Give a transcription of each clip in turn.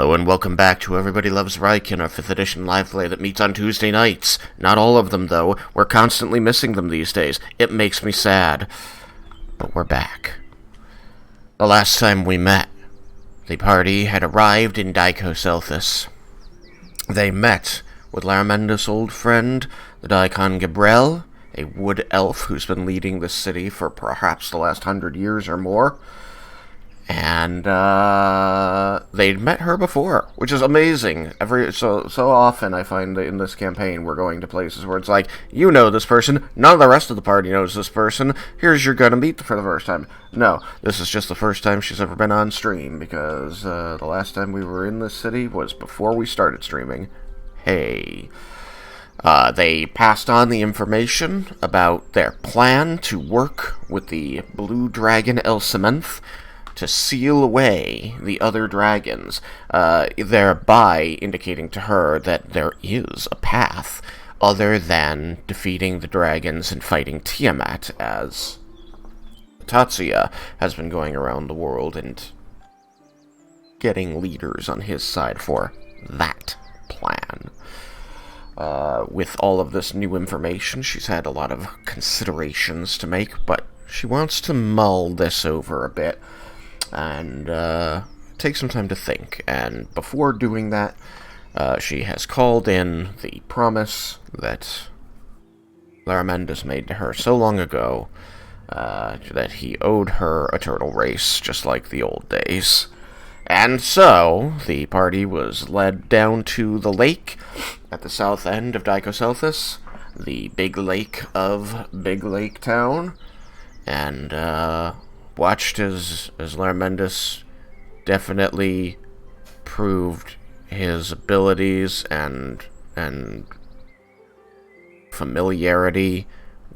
Hello and welcome back to Everybody Loves Raiken, our 5th edition live play that meets on Tuesday nights. Not all of them, though. We're constantly missing them these days. It makes me sad. But we're back. The last time we met, the party had arrived in Daikon Gebrel. They met with Laramenda's old friend, the Daikon Gebrel, a wood elf who's been leading the city for perhaps the last 100 years or more. And they'd met her before, which is amazing. So often I find that in this campaign we're going to places where it's like, you know this person, none of the rest of the party knows this person, here's you're gonna meet for the first time. No, this is just the first time she's ever been on stream, because the last time we were in this city was before we started streaming. Hey. They passed on the information about their plan to work with the Blue Dragon El Sementh to seal away the other dragons, thereby indicating to her that there is a path other than defeating the dragons and fighting Tiamat, as Tatsuya has been going around the world and getting leaders on his side for that plan. With all of this new information, she's had a lot of considerations to make, but she wants to mull this over a bit and take some time to think. And before doing that, she has called in the promise that Laramenda's made to her so long ago, that he owed her a turtle race, just like the old days. And so, the party was led down to the lake at the south end of Daikon Gebrel, the big lake of Big Lake Town, and watched as Laramenda's definitely proved his abilities and familiarity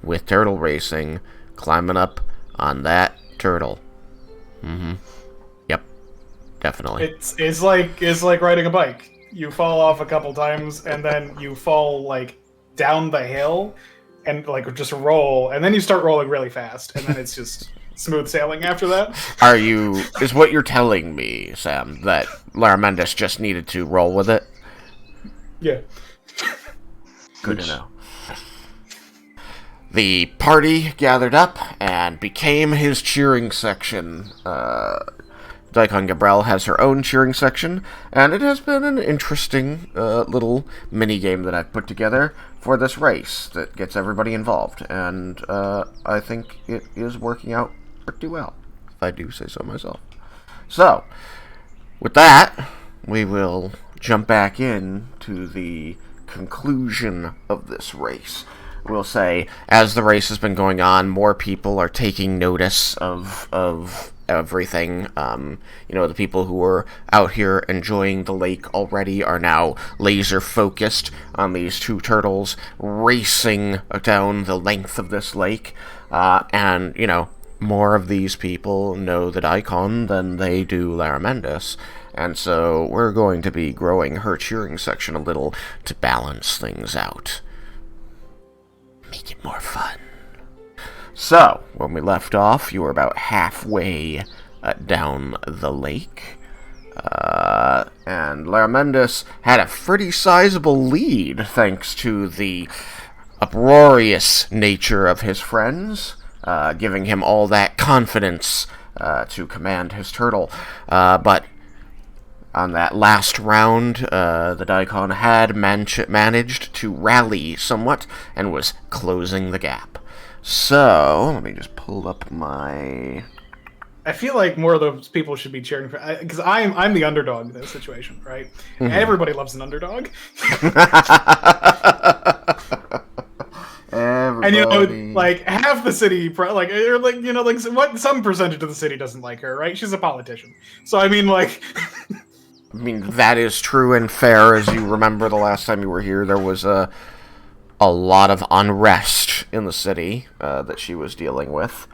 with turtle racing, climbing up on that turtle. Yep, definitely. It's like riding a bike. You fall off a couple times, and then you fall like down the hill, and like just roll, and then you start rolling really fast, and then it's just smooth sailing after that. Is what you're telling me, Sam, that Laramenda's just needed to roll with it? Yeah. Good to know. The party gathered up and became his cheering section. Daikon Gebrel has her own cheering section, and it has been an interesting little mini-game that I've put together for this race that gets everybody involved, and I think it is working out pretty well, if I do say so myself. So, with that, we will jump back in to the conclusion of this race. We'll say, as the race has been going on, more people are taking notice of everything. The people who were out here enjoying the lake already are now laser focused on these two turtles racing down the length of this lake. And more of these people know the Daikon than they do Laramenda's. And so we're going to be growing her cheering section a little to balance things out. Make it more fun. So, when we left off, you were about halfway down the lake, and Laramenda's had a pretty sizable lead thanks to the uproarious nature of his friends, giving him all that confidence to command his turtle. But on that last round, the Daikon had managed to rally somewhat and was closing the gap. So, let me just pull up my... I feel like more of those people should be cheering for, because I'm the underdog in this situation, right? Mm-hmm. Everybody loves an underdog. Everybody. And like half the city, some percentage of the city doesn't like her, right? She's a politician, so I mean, that is true and fair. As you remember, the last time you were here, there was a lot of unrest in the city that she was dealing with.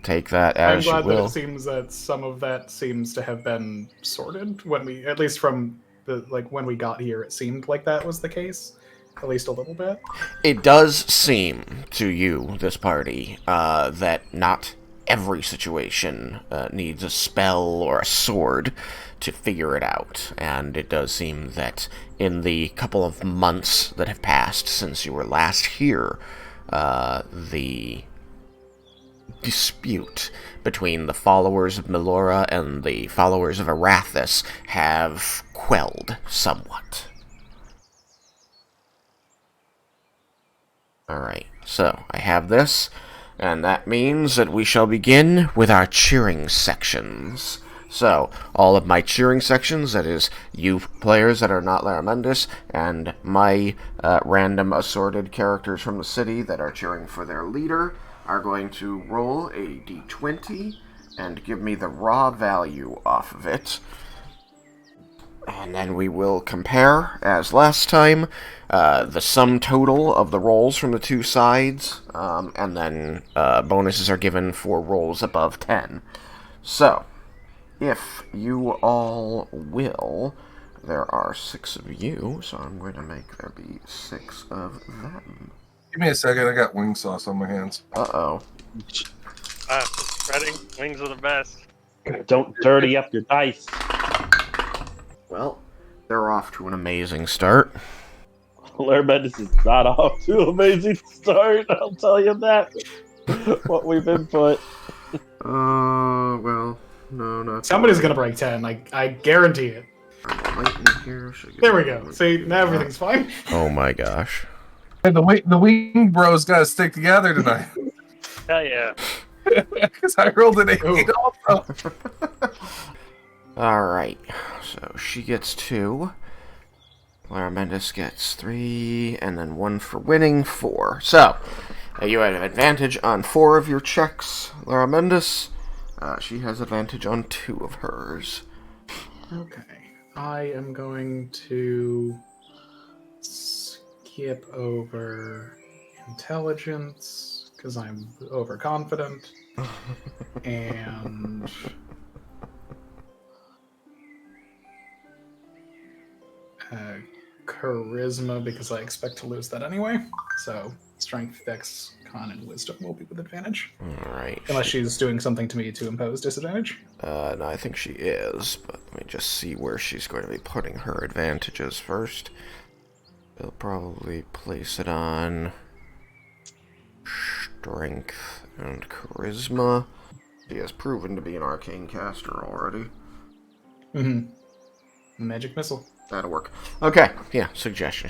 Take that as you will. I'm glad that it seems that some of that seems to have been sorted at least from when we got here, it seemed like that was the case, at least a little bit. It does seem to you, this party, that not every situation needs a spell or a sword to figure it out, and it does seem that in the couple of months that have passed since you were last here, the dispute between the followers of Melora and the followers of Arathis have quelled somewhat. Alright, so I have this, and that means that we shall begin with our cheering sections. So, all of my cheering sections, that is, you players that are not Laramendus, and my random assorted characters from the city that are cheering for their leader, are going to roll a d20 and give me the raw value off of it. And then we will compare, as last time, the sum total of the rolls from the two sides, and then bonuses are given for rolls above 10. So, if you all will, there are 6 of you, so I'm going to make there be 6 of them. Give me a second, I got wing sauce on my hands. Uh-oh. Spreading wings are the best. Don't dirty up your dice. Well, they're off to an amazing start. Laramendus is not off to an amazing start, I'll tell you that. What we've input. Well, no, not... Somebody's gonna break 10, I guarantee it. There we go. See, now everything's fine. Oh my gosh. Hey, the wing bros gotta stick together tonight. Hell yeah. Because I rolled an 8 also. Alright, so she gets 2. Laramendus gets 3, and then 1 for winning, 4. So, you have an advantage on 4 of your checks, Laramendus. She has advantage on 2 of hers. Okay. I am going to skip over intelligence, because I'm overconfident. And... charisma, because I expect to lose that anyway. So, strength, dex, con, and wisdom will be with advantage. Alright. Unless she's doing something to me to impose disadvantage. No, I think she is, but let me just see where she's going to be putting her advantages first. They'll probably place it on strength and charisma. She has proven to be an arcane caster already. Mm-hmm. Magic missile. That'll work. Okay, yeah, suggestion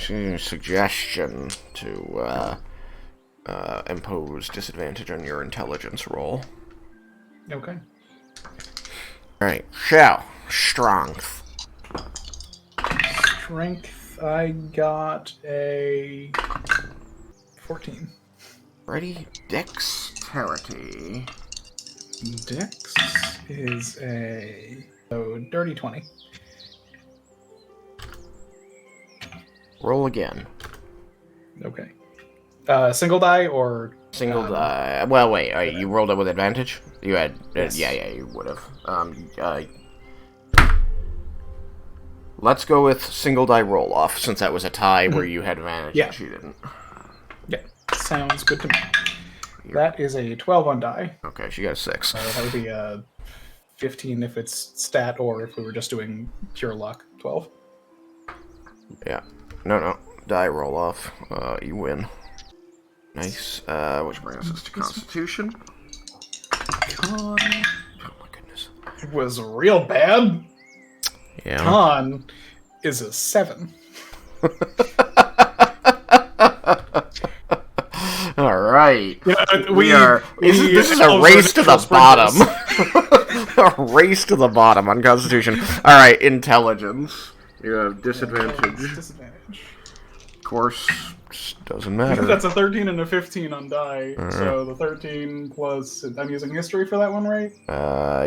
to impose disadvantage on your intelligence roll. Okay. Alright, shall. Strength. Strength, I got a 14. Ready? Dexterity. Dex is a dirty 20. Roll again. Okay. Single die or Single die. Well, wait. You rolled it with advantage. You had. Yes. Yeah, you would have. Let's go with single die roll off, since that was a tie where you had advantage Yeah. and she didn't. Yeah, sounds good to me. That is a 12 on die. Okay, she got a 6. That would be a 15 if it's stat, or if we were just doing pure luck, 12. Yeah. No. Die roll off. You win. Nice. Which brings us to Constitution. Con Oh my goodness. was real bad. Yeah. Con is a 7. All right. Yeah, This is a race to the bottom. A race to the bottom on Constitution. All right. Intelligence. You have disadvantage. Disadvantage. Of course, doesn't matter. That's a 13 and a 15 on die. So the 13 plus... I'm using history for that one, right?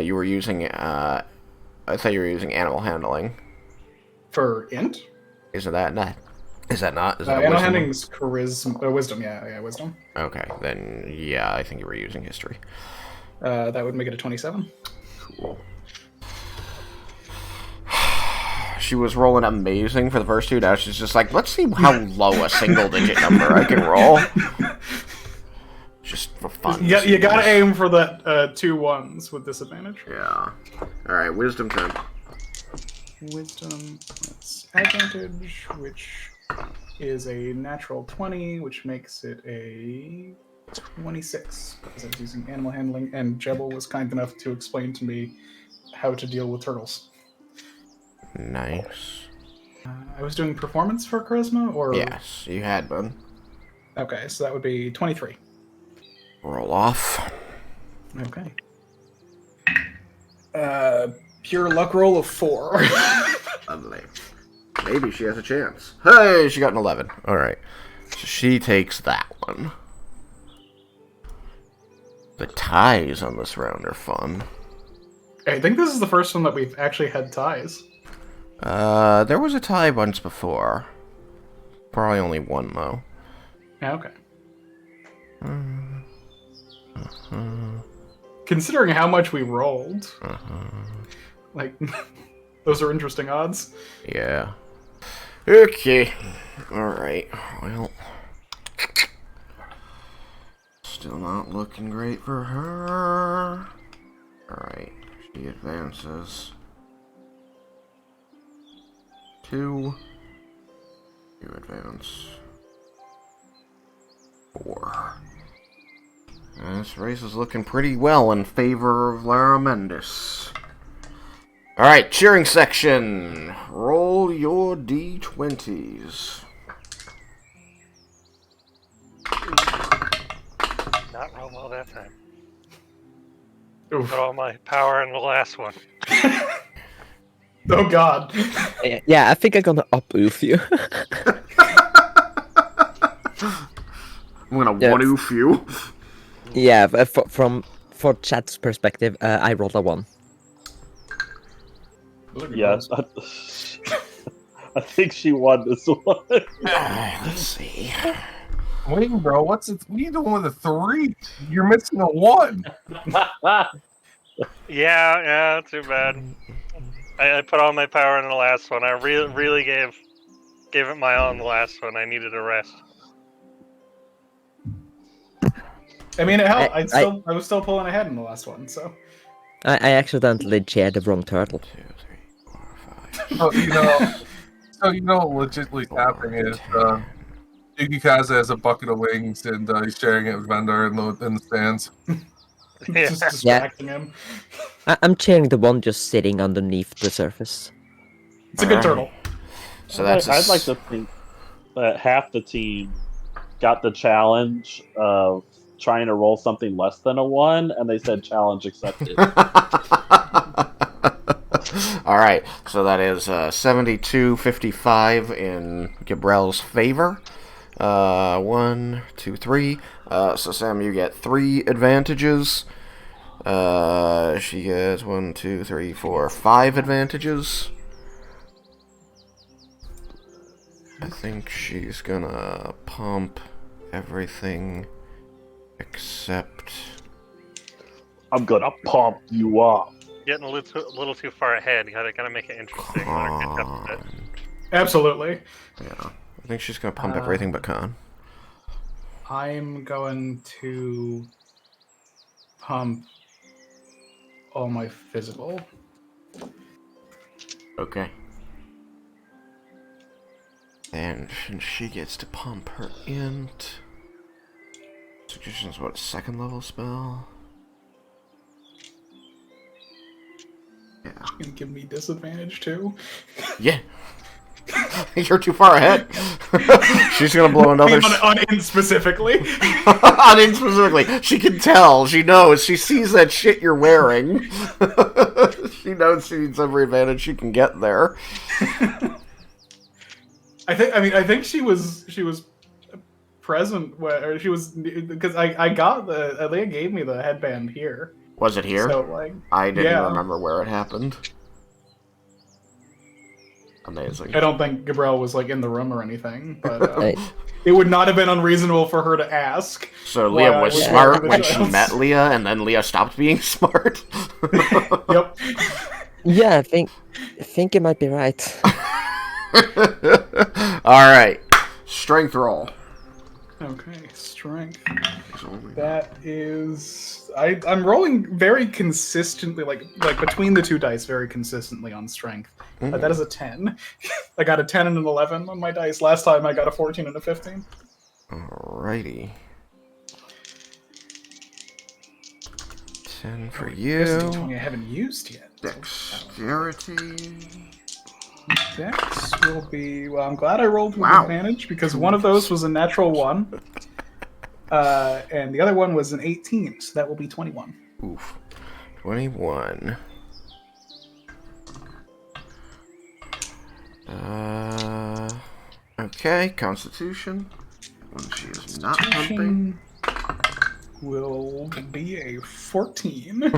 You were using, I thought you were using animal handling. For int? Is that not? Is that a Animal wisdom? handling's charisma... wisdom, yeah, wisdom. Okay, then, yeah, I think you were using history. That would make it a 27. Cool. She was rolling amazing for the first 2. Now she's just like, let's see how low a single-digit number I can roll. just for fun. You gotta aim for that 2 1s with disadvantage. Yeah. Alright, wisdom 10. Wisdom, that's advantage, which is a natural 20, which makes it a 26. Because I was using animal handling, and Jebel was kind enough to explain to me how to deal with turtles. Nice. I was doing performance for charisma, or Yes, you had one. okay, so that would be 23. Roll off. Okay. Pure luck roll of 4. Lovely. Maybe she has a chance. Hey, she got an 11. Alright. So she takes that one. The ties on this round are fun. I think this is the first one that we've actually had ties. There was a tie once before. Probably only one, though. Okay. Considering how much we rolled, like, those are interesting odds. Yeah. Okay. Alright. Well. Still not looking great for her. Alright. She advances. 2. You advance. 4. And this race is looking pretty well in favor of Lara Mendes. Alright, cheering section. Roll your d20s. Not roll well that time. Oof. Put all my power in the last one. Oh god. Yeah, I think I'm gonna up-oof you. I'm gonna Yeah. one-oof you. Yeah, for chat's perspective, I rolled a 1. Yes. I think she won this one. Let's see. Wing bro, what are you doing with a 3? You're missing a 1. Yeah, too bad. I put all my power in the last one. I really gave it my all in the last one. I needed a rest. I mean, it helped. I I was still pulling ahead in the last one, so. I accidentally chaired the wrong turtle. 2, 3, 4, 5. So you know what legitimately happening is Yukikaze has a bucket of wings and he's sharing it with Vendor in the stands. Yeah. Just distracting him. I'm cheering the one just sitting underneath the surface. It's a good turtle. So that's I'd like to think that half the team got the challenge of trying to roll something less than a 1, and they said challenge accepted. Alright, so that is 72-55 in Gebrel's favor. 1, 2, 3. So Sam, you get 3 advantages. She gets 1, 2, 3, 4, 5 advantages. I think she's gonna pump everything except... I'm gonna pump you up. Getting a little too far ahead. Gotta make it interesting. Let her catch up with it. Absolutely. Yeah, I think she's gonna pump everything but con. I'm going to pump all my physical. Okay. And she gets to pump her int. Suggestions, what, 2nd level spell? Yeah. Gonna give me disadvantage too. Yeah. You're too far ahead. She's gonna blow another. On int specifically. On int specifically. She can tell. She knows. She sees that shit you're wearing. She knows she needs every advantage she can get there. I think she was present where she was, because I got Leah gave me the headband here. Was it here? So like I didn't yeah. remember where it happened. Amazing. I don't think Gebrel was like in the room or anything, but Hey, it would not have been unreasonable for her to ask. So Leah why I was was smart wearing when the she child. met Leah, and then Leah stopped being smart. Yep. yeah, I think you might be right. Alright. Strength roll. Okay, strength. It's only- That is, I'm rolling very consistently, like between the two dice, very consistently on strength. That is a 10. I got a 10 and an 11 on my dice. Last time I got a 14 and a 15. Alrighty. 10 for Here's the you. D20 I haven't used yet. Dexterity. Dex will be. Well, I'm glad I rolled with Wow. advantage because one of those was a natural 1, and the other one was an 18, so that will be 21. Oof. 21. Okay, Constitution. When she is not pumping. Will be a 14.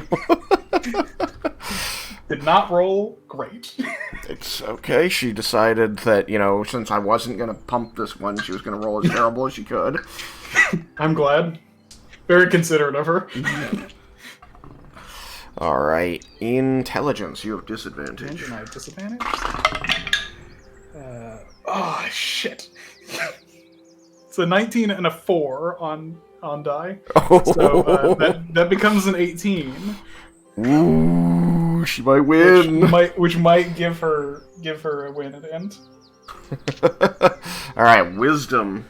Did not roll great. It's okay. She decided that, since I wasn't going to pump this one, she was going to roll as terrible as she could. I'm glad. Very considerate of her. Alright. Intelligence. You have disadvantage. And I have disadvantage. Oh, shit. It's a 19 and a 4 on die. So that becomes an 18. Ooh, she might win. Which might give her a win at the end. Alright, wisdom.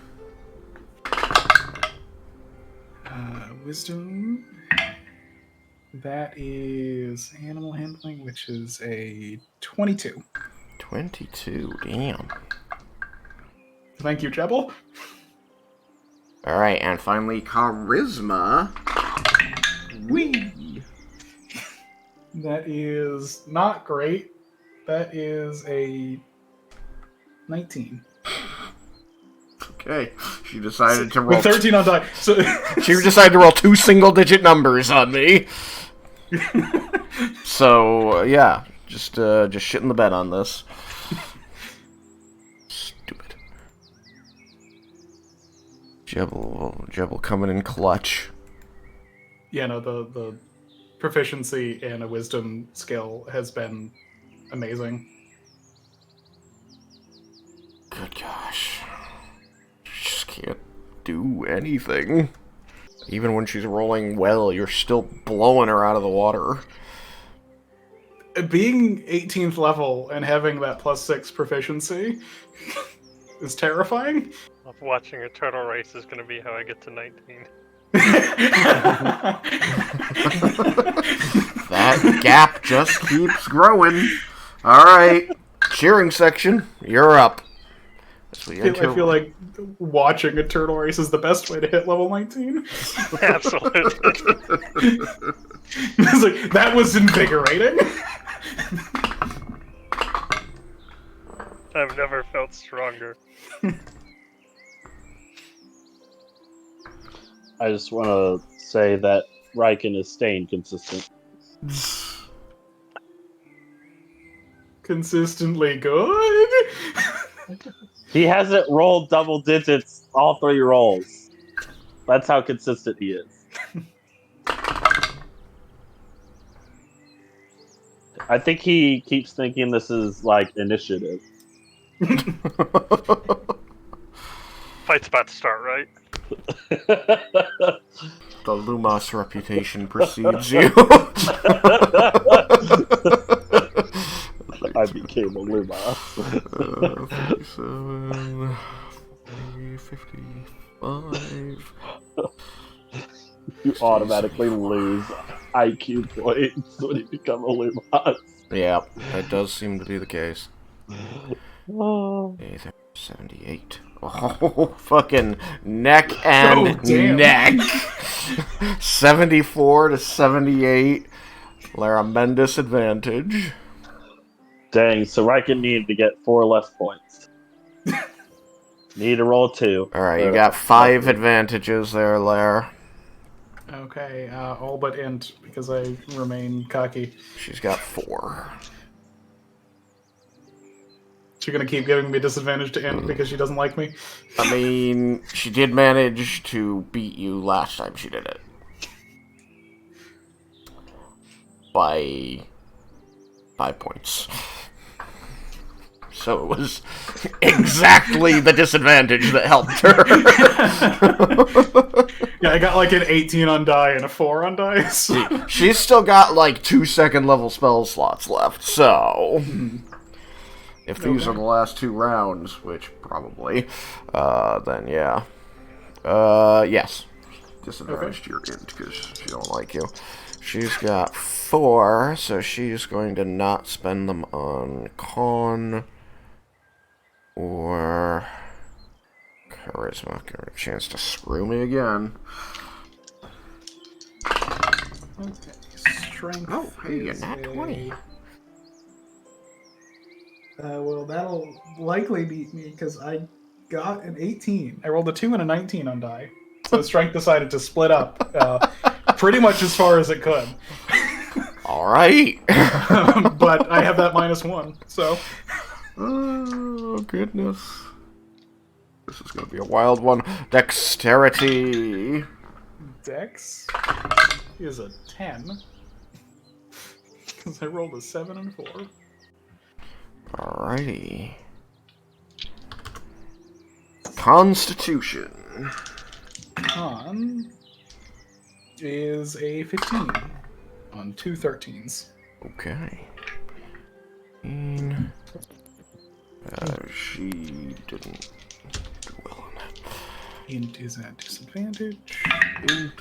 Wisdom. That is animal handling, which is a 22. 22, damn. Thank you, Jebel. Alright, and finally, charisma. Whee! That is not great. That is a 19. Okay, she decided to roll. With 13 on die. So She decided to roll 2 single-digit numbers on me. So yeah, just shitting the bed on this. Stupid. Jebel coming in clutch. yeah, no, the proficiency and a wisdom skill has been amazing. Good gosh. She just can't do anything. Even when she's rolling well, you're still blowing her out of the water. Being 18th level and having that +6 proficiency is terrifying. Watching a turtle race is going to be how I get to 19. That gap just keeps growing. Alright, cheering section, you're up. I feel like watching a turtle race is the best way to hit level 19. Absolutely. It's like, that was invigorating. I've never felt stronger. I just want to say that Raiken is staying consistent. Consistently good. He hasn't rolled double digits all 3 rolls. That's how consistent he is. I think he keeps thinking this is like initiative. Fight's about to start, right? The Lumas reputation precedes you. I became a Luma. 57, 55. You automatically lose IQ points when you become a Luma. Yeah, that does seem to be the case. Oh. 78. Oh, fucking neck and damn. neck. 74 to 78. Laramenda's advantage. Dang, so Raiken needed to get 4 less points. Need to roll 2. Alright, you got 5 advantages there, Lar. Okay, all but int, because I remain cocky. She's got 4. She's gonna keep giving me disadvantage to int because she doesn't like me. I mean, she did manage to beat you last time she did it. By 5 points. so it was exactly the disadvantage that helped her. Yeah, I got like an 18 on die and a 4 on dice. She's still got like 2 second-level spell slots left, so... If these are the last 2 rounds, which probably, then yeah. Yes. Disadvantaged your int, because she don't like you. She's got 4, so she's going to not spend them on con or charisma. Give her a chance to screw me again. Okay, strength. Oh, hey, you're is not 20. Well, that'll likely beat me because I got an 18. I rolled a 2 and a 19 on die. So strength decided to split up pretty much as far as it could. All right. But I have that -1, so... Oh, goodness. This is going to be a wild one. Dexterity. Dex is a 10. Because I rolled a 7 and 4. Alrighty. Constitution. Con is a 15 on 2 13s. Okay. She didn't do well on that. Int is at disadvantage. Int.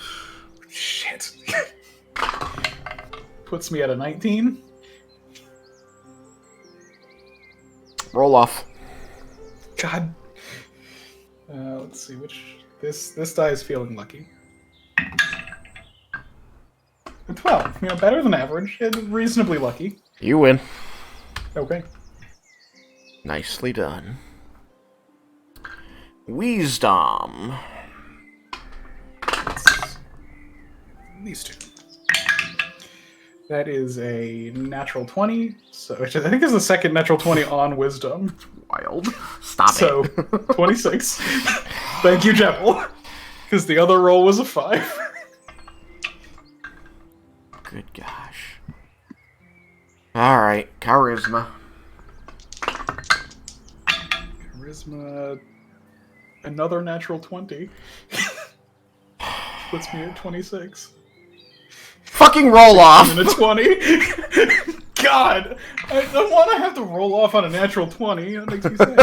Shit. Puts me at a 19. Roll off. God. Let's see which this die is feeling lucky. A 12. You know, better than average. Reasonably lucky. You win. Okay. Nicely done. Wisdom. These 2. That is a natural 20, so which I think is the second natural 20 on wisdom. Wild. Stop So, it. 26. Thank you, Jeppel. Because the other roll was a 5. Good gosh. Alright, charisma. Charisma. Another natural 20. Puts me at 26. Fucking roll off! And a 20. God! I don't want to have to roll off on a natural 20. That makes me sad.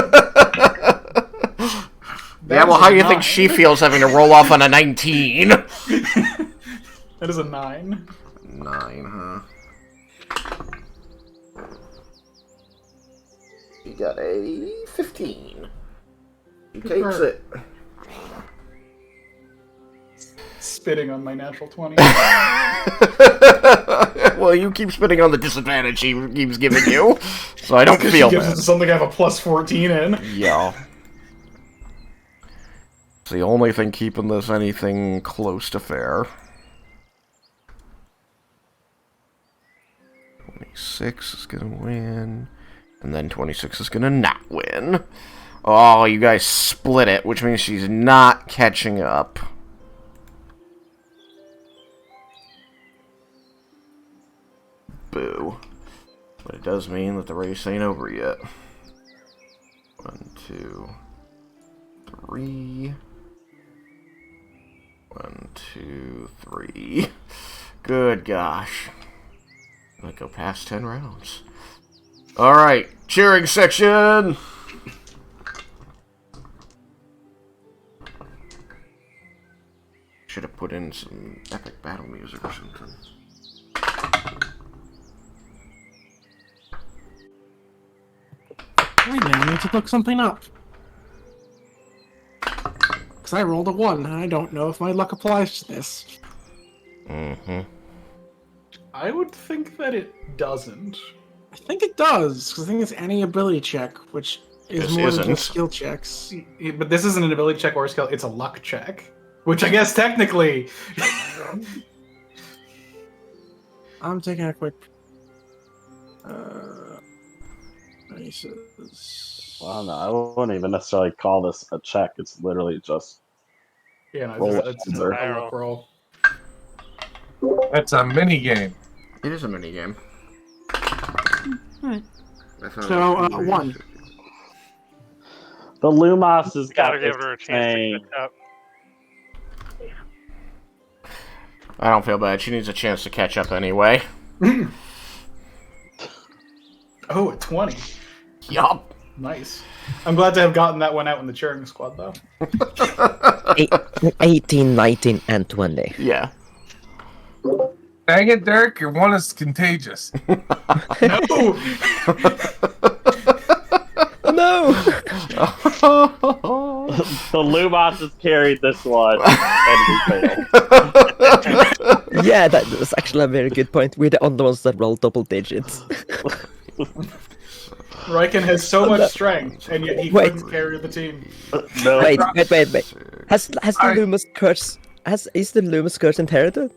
Yeah, well, how do you think she feels having to roll off on a 19? That is a 9. 9, huh? You got a 15. He takes it. Spitting on my natural 20. Well, you keep spitting on the disadvantage he keeps giving you, so I don't feel She gives bad. it something I have a +14 in. Yeah. It's the only thing keeping this anything close to fair. 26 is gonna win, and then 26 is gonna not win. Oh, you guys split it, which means she's not catching up. Boo. But it does mean that the race ain't over yet. 1, 2, 3. 1, 2, 3. Good gosh. I'm gonna go past 10 rounds. Alright, cheering section! Should have put in some epic battle music or something. Wait a minute, I need to look something up. Because I rolled a 1, and I don't know if my luck applies to this. Mm-hmm. I would think that it doesn't. I think it does, because I think it's any ability check, which is This more than isn't. just skill checks. But this isn't an ability check or a skill, it's a luck check. Which I guess technically... I'm taking a quick... Races. Well, no, I wouldn't even necessarily call this a check. It's literally just Yeah, no, Roll it's a number. luck roll. That's a mini game. It is a minigame. Alright. I found So, it. 1. The Lumas has Gotta got give this her a chance to thing. catch up. I don't feel bad. She needs a chance to catch up anyway. Oh, a 20. Yup. Nice. I'm glad to have gotten that one out in the cheering squad, though. 18, 19, and 20. Yeah. Dang it, Dirk, your one is contagious. No! Oh no! The Lumas has carried this one, and we failed. Yeah, that was actually a very good point. We're the only ones that roll double digits. Raiken has so much strength, and yet he Wait. couldn't carry the team. No, Wait. Has the Lumas curse is the Lumas curse inherited?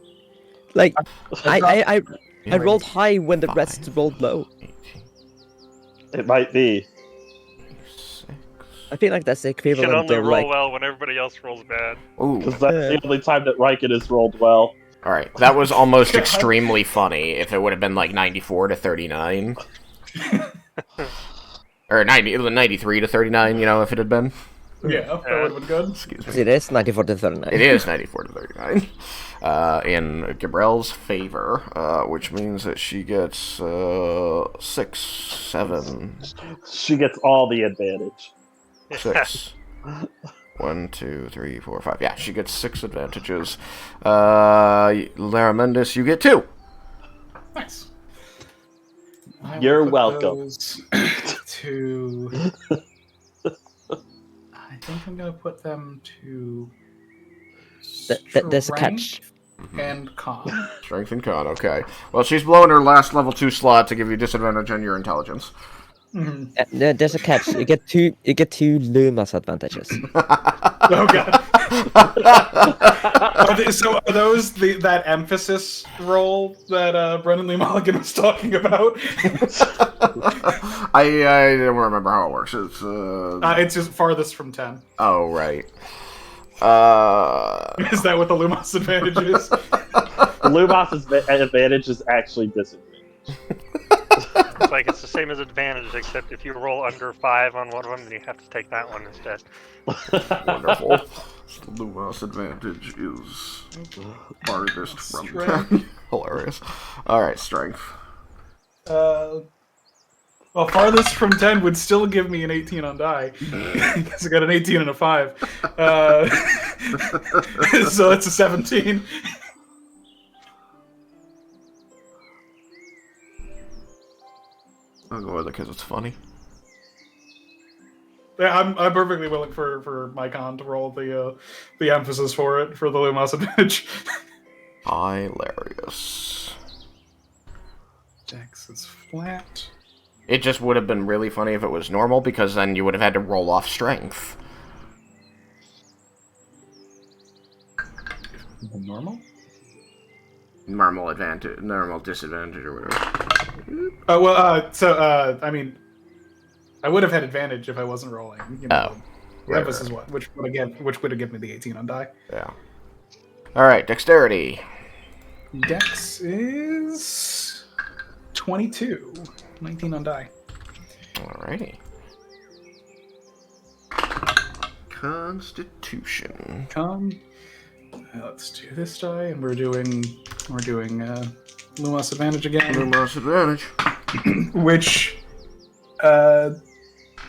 Like I rolled high when the rest rolled low. it might be. I feel like that's the You can equivalent only of roll like well when everybody else rolls bad. Ooh. Because that's the only time that Raiken has rolled well. Alright, that was almost extremely funny if it would have been like 94 to 39. Or 93 to 39, you know, if it had been. Yeah, that would have been good. Excuse me. it is 94 to 39. It is 94 to 39. In Gebrel's favor, which means that she gets 6, 7, She gets all the advantage. 6. 1, 2, 3, 4, 5. Yeah, she gets 6 advantages. Laramendis, you get 2. Nice. I will You're put welcome. those to. I think I'm gonna put them to. There's a catch. Strength and con. Strength and con, okay. Well, she's blowing her last level 2 slot to give you disadvantage on your intelligence. Mhm. There's a catch. You get two Lumas advantages. Oh god. So are those that emphasis roll that Brendan Lee Mulligan was talking about? I don't remember how it works. It's just farthest from 10. oh right. Is that what the Lumos advantage is? The Lumas' advantage is actually disadvantage. It's like it's the same as advantage, except if you roll under 5 on one of them, then you have to take that one instead. Wonderful. Lumos advantage is farthest from Strength. 10. Hilarious. Alright, strength. Well, farthest from 10 would still give me an 18 on die. Because I got an 18 and a 5. So it's a 17. I'll go with it because it's funny. Yeah, I'm perfectly willing for my con to roll the emphasis for it, for the Lumos advantage. Hilarious. Dex is flat. It just would have been really funny if it was normal, because then you would have had to roll off strength. Normal? Normal advantage, normal disadvantage, or whatever. I mean, I would have had advantage if I wasn't rolling. You know, Oh. the emphasis what? Which would have given me the 18 on die. Yeah. Alright, dexterity. Dex is 22. 19 on die. Alrighty. Constitution. Let's do this die, and we're doing Lumos advantage again, Lumos advantage. which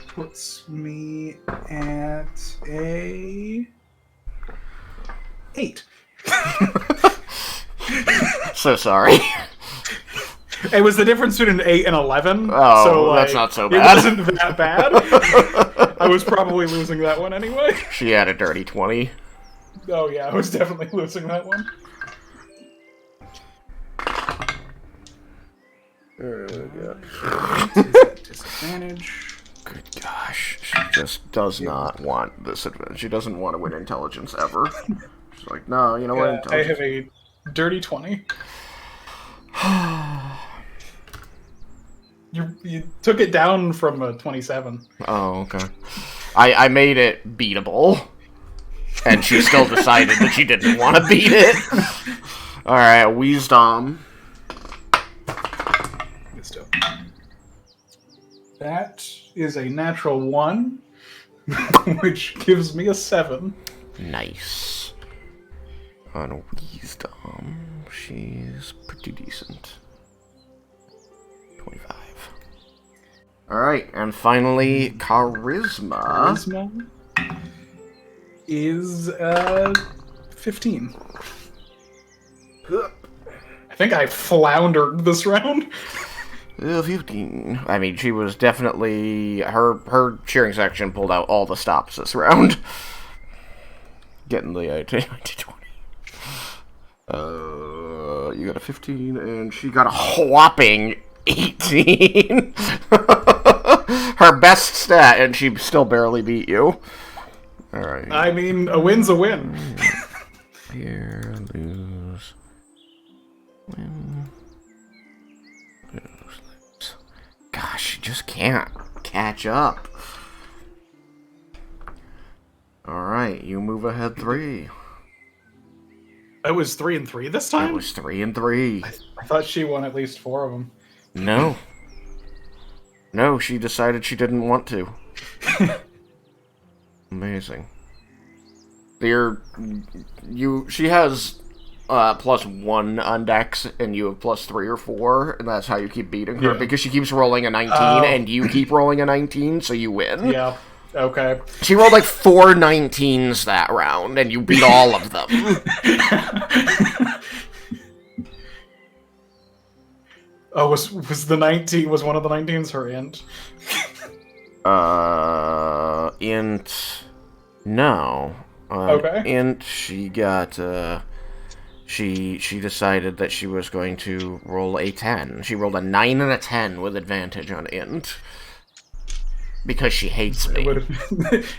puts me at a 8. So sorry. It was the difference between an 8 and 11. Oh, so, that's not so It bad. wasn't that bad. I was probably losing that one anyway. She had a dirty 20. Oh yeah, I was definitely losing that one. Disadvantage. Good gosh. She just does not want this advantage. She doesn't want to win intelligence ever. She's like, no, you know what? I have a dirty 20. You took it down from a 27. Oh, okay. I made it beatable. And she still decided that she didn't want to beat it. Alright, Wisdom. That is a natural 1. which gives me a 7. Nice. On wisdom, she's pretty decent. 25. Alright, and finally, charisma. Charisma is 15. I think I floundered this round. 15. I mean, she was definitely... Her cheering section pulled out all the stops this round. Getting the 20. You got a 15, and she got a whopping 18. Her best stat, and she still barely beat you. Alright. I mean, a win's a win. Here, lose. Win. Lose. Gosh, you just can't catch up. Alright, you move ahead 3. It was 3 and 3 this It time? was 3 and 3. I thought she won at least 4 of them. No. No, she decided she didn't want to. Amazing. She has +1 on Dex, and you have +3 or 4, and that's how you keep beating her, Yeah. because she keeps rolling a 19, and you keep rolling a 19, so you win. Yeah. Okay. She rolled like 4 19s that round, and you beat all of them. Oh, was the 19? Was one of the 19s her int? Int. No. Okay. Int, she got, she decided that she was going to roll a 10. She rolled a 9 and a 10 with advantage on Int. Because she hates me.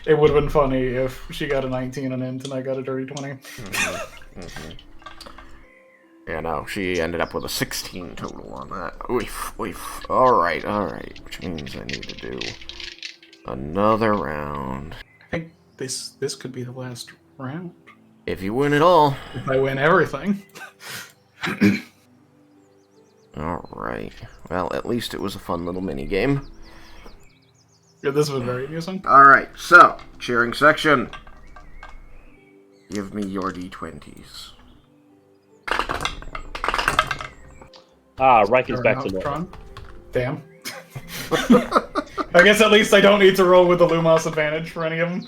It would have been funny if she got a 19 on int and I got a dirty 20. Yeah, no, she ended up with a 16 total on that. Oof, oof. Alright. Which means I need to do another round. I think this could be the last round. If you win it all. If I win everything. Alright. Well, at least it was a fun little mini game. Yeah, this was very amusing. Alright, so, cheering section. Give me your d20s. Raiken's back to normal. Tron. Damn. I guess at least I don't need to roll with the Lumas advantage for any of them.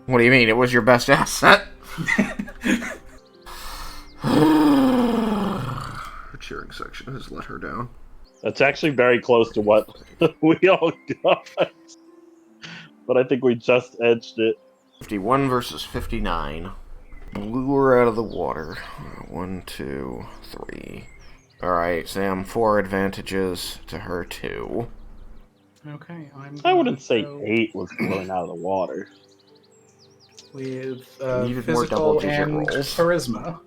What do you mean? It was your best asset? The cheering section has let her down. That's actually very close to what we all got. But I think we just edged it. 51 versus 59. Blew her out of the water. 1, 2, 3. Alright, Sam, 4 advantages to her 2. Okay, I wouldn't say 8 was blown out of the water. With Needed more physical double-digit and rolls. charisma.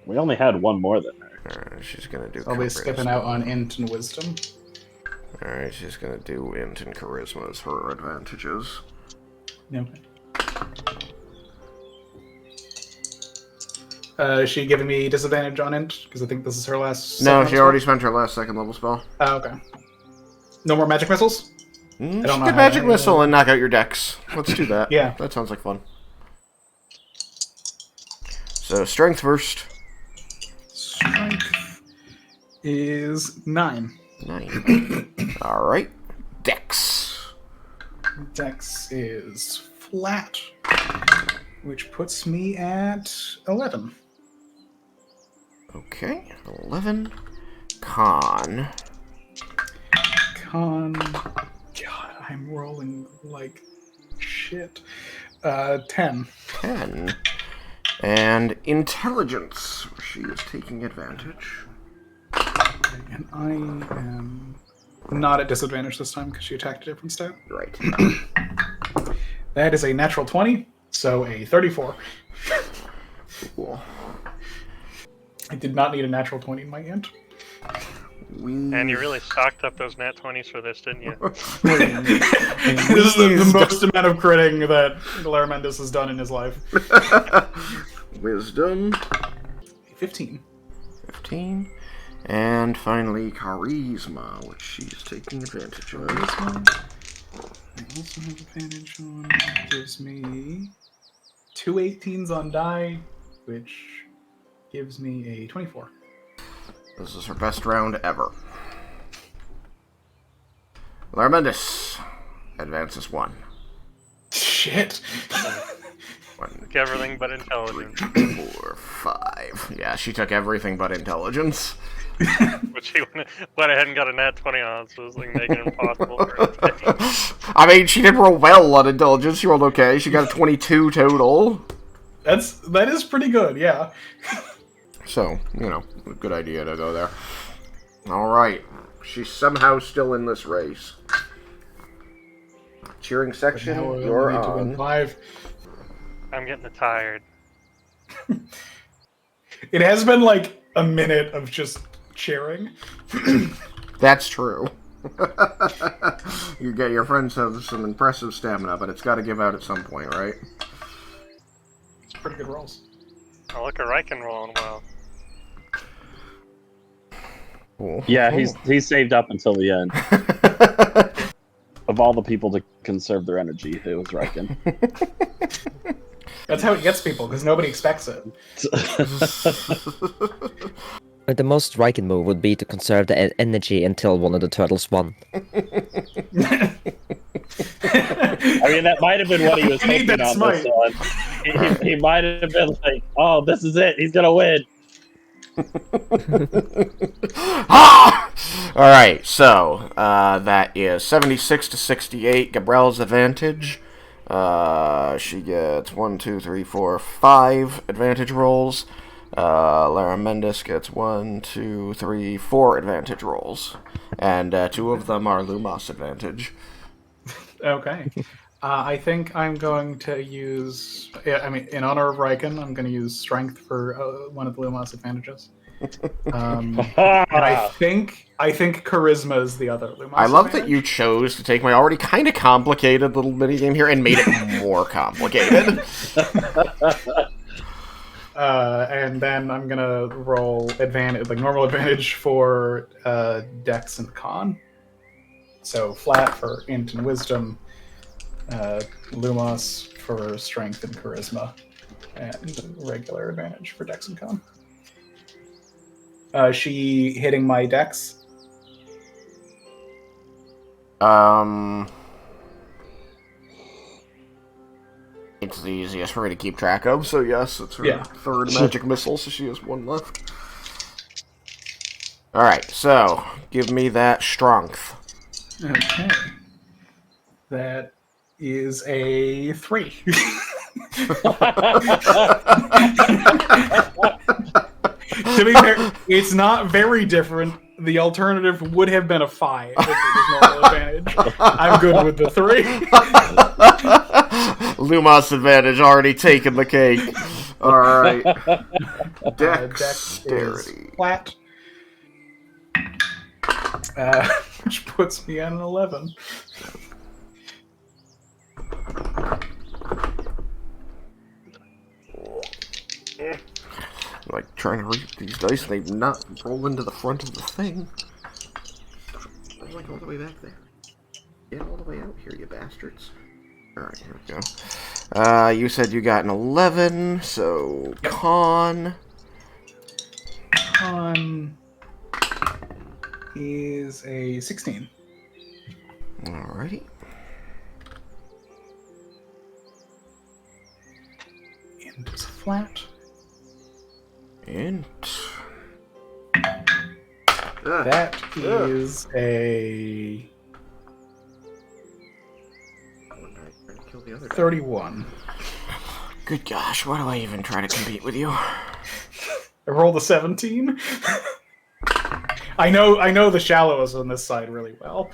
We only had one more than her. Alright, she's gonna do I'll be charisma. skipping out on int and wisdom. Alright, she's gonna do int and charisma as her advantages. Okay. Is she giving me disadvantage on int? Because I think this is her last. No, second she already spent her last second level spell. Oh, okay. No more magic missiles? She don't know could how magic to- missile and knock out your decks. Let's do that. Yeah. That sounds like fun. So, strength first. Strength is 9. 9. Alright. Dex. Dex is flat, which puts me at 11. Okay. 11. Con. Con. God, I'm rolling like shit. 10. 10. And intelligence. She is taking advantage. And I am not at disadvantage this time because she attacked a different stat. Right. That is a natural 20, so a 34. Cool. I did not need a natural 20 in my int. And you really stocked up those nat 20s for this, didn't you? This is the most amount of critting that Laramentis has done in his life. Wisdom. 15. 15. And finally, charisma, which she's taking advantage of. Charisma. I also have advantage on. Gives me 2 18s on die, which gives me a 24. This is her best round ever. Larmendis advances 1. Shit. 1, Took everything but intelligence. 3, 4, 5. Yeah, she took everything but intelligence. Which he went ahead and got a nat 20 on, so it was like making it impossible for him to take. I mean, she did roll well on intelligence. She rolled okay. She got a 22 total. That is pretty good, yeah. So, you know, a good idea to go there. Alright. She's somehow still in this race. Cheering section, Now we you're need to win on. 5. I'm getting tired. It has been like a minute of just cheering. That's true. Your friends have some impressive stamina, but it's got to give out at some point, right? It's pretty good rolls. Oh, look at Raiken rolling well. Cool. Yeah, he's saved up until the end. Of all the people to conserve their energy, it was Raiken. That's how it gets people, because nobody expects it. The most Raiken move would be to conserve the energy until one of the turtles won. I mean, that might have been what he was You need thinking that on smite. this one. He might have been like, "Oh, this is it. He's gonna win." Ah! Alright, so, that is 76 to 68, Gebrel's advantage. She gets 1, 2, 3, 4, 5 advantage rolls. Lara Mendes gets 1, 2, 3, 4 advantage rolls. And 2 of them are Lumas advantage. Okay. I think I'm going to use... I mean, in honor of Raiken, I'm going to use Strength for one of the Lumas advantages. And I think Charisma is the other Lumas I love advantage. that you chose to take my already kind of complicated little minigame here and made it more complicated. And then I'm going to roll advantage, like normal advantage for Dex and Con. So flat for Int and Wisdom, Lumos for Strength and Charisma, and regular advantage for Dex and Con. She hitting my Dex. It's the easiest for me to keep track of, so yes, it's her third magic missile, so she has 1 left. Alright, so, give me that strength. Okay. That is a 3. To be fair, it's not very different. The alternative would have been a 5 if it was normal advantage. I'm good with the 3. Lumas advantage already taken the cake. Alright. Dex Dexterity. is flat. Which puts me at an 11. Like, trying to read these dice, they not roll into the front of the thing. I'm like all the way back there. Get all the way out here, you bastards. Alright, here we go. You said you got an 11, so con. Con is a 16. Alrighty. And it's flat. And That is a 31. good gosh, why do I even try to compete with you? I rolled a 17. I know the shallows on this side really well.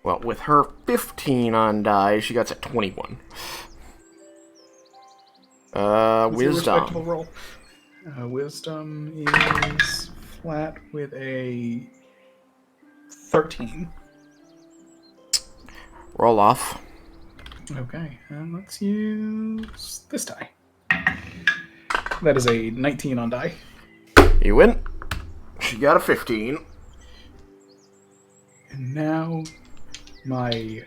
Well, with her 15 on die, she got at 21. That's a respectable Wisdom. roll. Wisdom is flat with a 13. Roll off. Okay, and let's use this die. That is a 19 on die. You win. She got a 15. And now my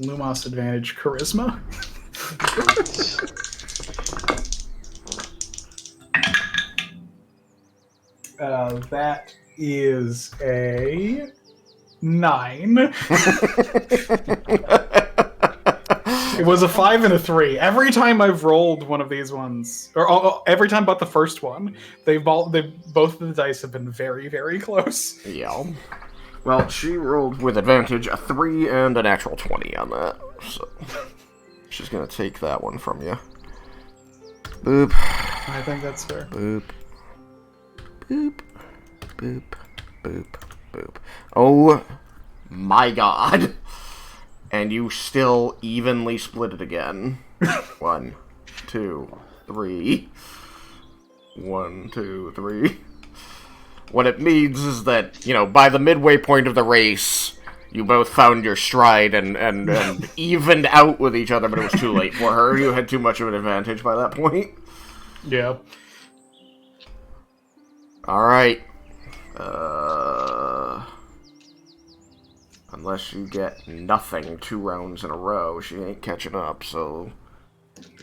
Lumos advantage charisma. That is a 9. It was a 5 and a 3. Every time I've rolled one of these ones, or every time but the first one, both of the dice have been very, very close. Yeah. Well, she rolled with advantage a 3 and an actual 20 on that. So she's gonna take that one from you. Boop. I think that's fair. Boop. Boop. Boop. Boop. Boop. Oh my god. And you still evenly split it again. 1, 2, 3. 1, 2, 3. What it means is that, by the midway point of the race, you both found your stride and evened out with each other, but it was too late for her. You had too much of an advantage by that point. Yeah. Alright. Unless you get nothing 2 rounds in a row, she ain't catching up, so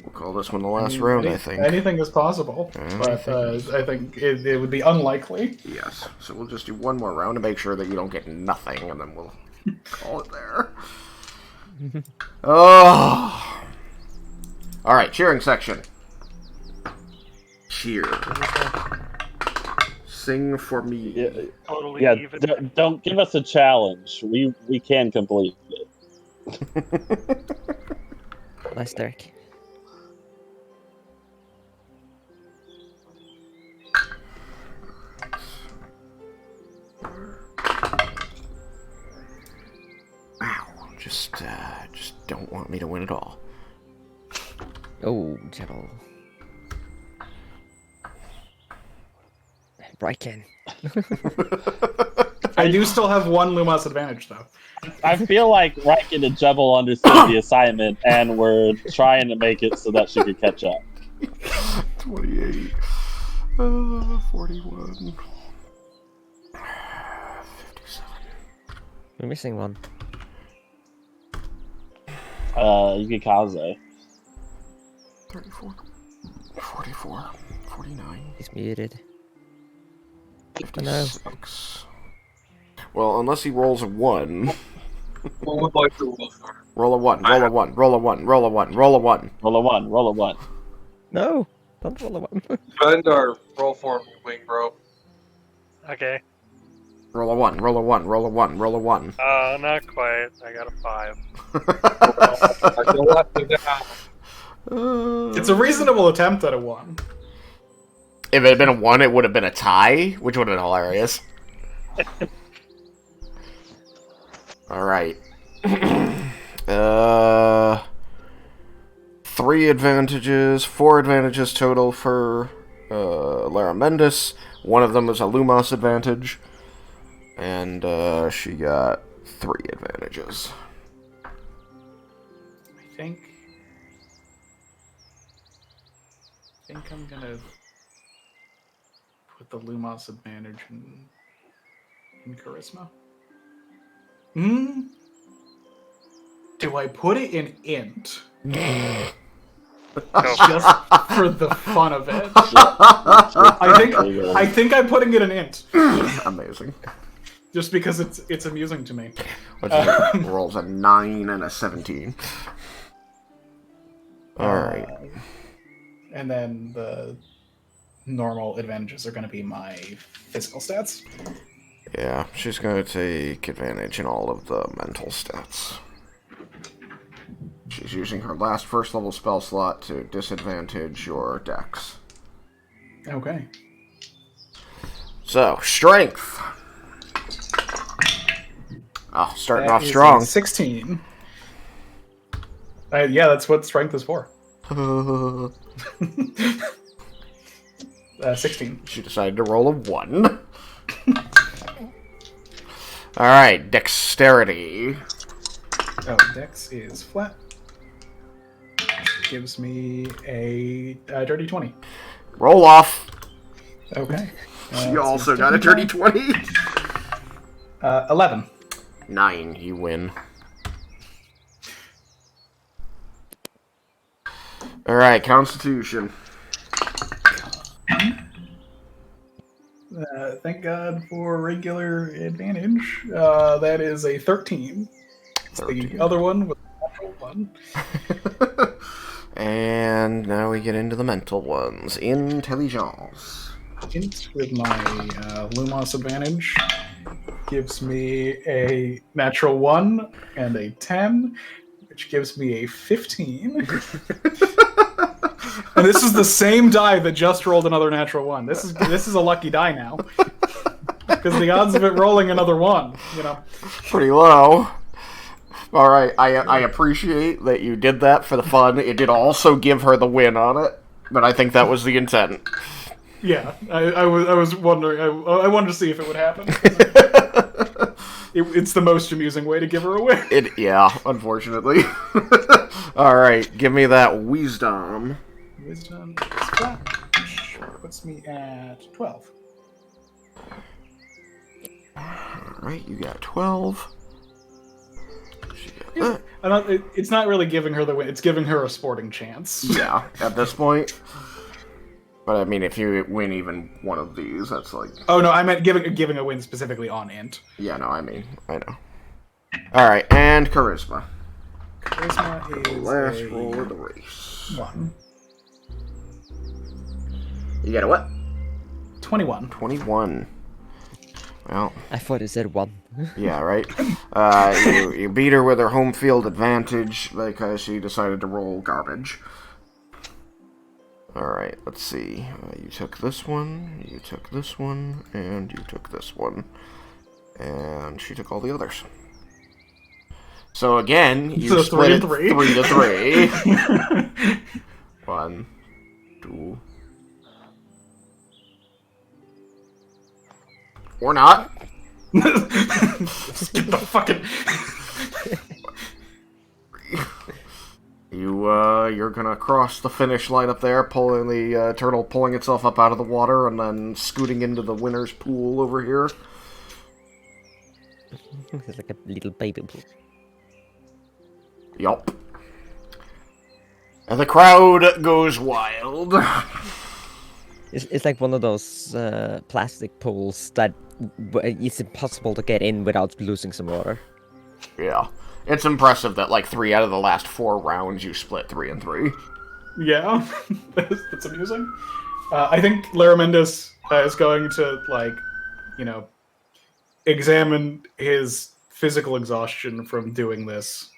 we'll call this one the last round, I think. Anything is possible, but I think it would be unlikely. Yes, so we'll just do one more round to make sure that you don't get nothing, and then we'll call it there. Oh! Alright, cheering section. Cheer. Sing for me. Totally Yeah, even. don't give us a challenge. We can complete it. Nice, Derek. Ow. Just don't want me to win at all. Oh, Gebrel. Raiken. I do still have 1 Lumos advantage, though. I feel like Raiken and Jebel understood the assignment and were trying to make it so that she could catch up. 28. 41. 57. We're missing one. Yukikaze. 34. 44. 49. He's muted. 56. Well, unless he rolls a 1. What would like to roll for? Roll a 1, roll a 1, roll a 1, roll a 1, roll a 1. Roll a 1, roll a 1. No! Don't roll a 1. Bend our roll for me, wing bro. Okay. Roll a 1, roll a 1, roll a 1, roll a 1. Oh, not quite. I got a 5. I feel left me down. It's a reasonable attempt at a 1. If it had been a 1, it would have been a tie, which would have been hilarious. Alright. 3 advantages, 4 advantages total for Lara Mendes. One of them is a Lumos advantage. And she got 3 advantages. I think I'm gonna put the Lumos advantage in charisma. Do I put it in int? Just for the fun of it. I think I'm putting it in int. Amazing. Just because it's amusing to me. Which rolls a 9 and a 17. Alright. And then the normal advantages are going to be my physical stats. Yeah, she's going to take advantage in all of the mental stats. She's using her last first level spell slot to disadvantage your dex. Okay. So, strength. Oh, starting That off is strong. a 16. Yeah, that's what strength is for. 16. She decided to roll a 1. Alright, dexterity. Oh, dex is flat. gives me a dirty 20. Roll off. Okay. You also got a dirty 20. 11. 9, you win. Alright, Constitution. Thank God for regular advantage. That is a 13. 13. The other one was a natural 1. And now we get into the mental ones. Intelligence. Int with my Lumas advantage gives me a natural 1 and a 10, which gives me a 15. And this is the same die that just rolled another natural 1. This is a lucky die now. Because the odds of it rolling another 1, Pretty low. Alright, I appreciate that you did that for the fun. It did also give her the win on it, but I think that was the intent. Yeah, I was wondering. I wanted to see if it would happen. It's the most amusing way to give her a win. Yeah, unfortunately. Alright, give me that wisdom. Wisdom is flat. Puts me at 12. Alright, you got 12. She got that. It's not really giving her the win. It's giving her a sporting chance. Yeah, at this point. But I mean, if you win even one of these, that's like... Oh no, I meant giving a win specifically on int. Yeah, no, I know. Alright, and Charisma. Charisma is Last roll of the race. 1. You got a what? 21. 21. Well... I thought it said 1. Yeah, right? You beat her with her home field advantage because she decided to roll garbage. Alright, let's see. You took this one, you took this one, and you took this one. And she took all the others. So again, you So split it 3 to 3. 1, 2. Or not. Just get the fucking... You're gonna cross the finish line up there, pulling the turtle pulling itself up out of the water, and then scooting into the winner's pool over here. It's like a little baby pool. Yup. And the crowd goes wild. It's like one of those plastic pools that it's impossible to get in without losing some water. Yeah. It's impressive that, like, 3 out of the last 4 rounds you split 3 and 3. Yeah, that's amusing. I think Laramentis is going to, like, examine his physical exhaustion from doing this.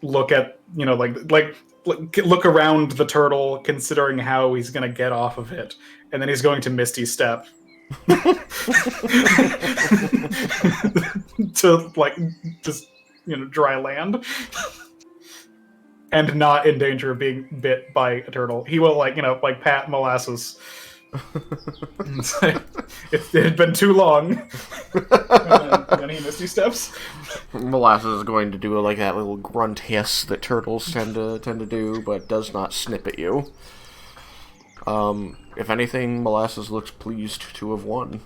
Look at, look around the turtle, considering how he's going to get off of it, and then he's going to Misty Step. To just dry land and not in danger of being bit by a turtle. He will pat Molasses. It had been too long. And then he Misty Steps. Molasses is going to do like that little grunt hiss that turtles tend to do, but does not snip at you. If anything, Molasses looks pleased to have won.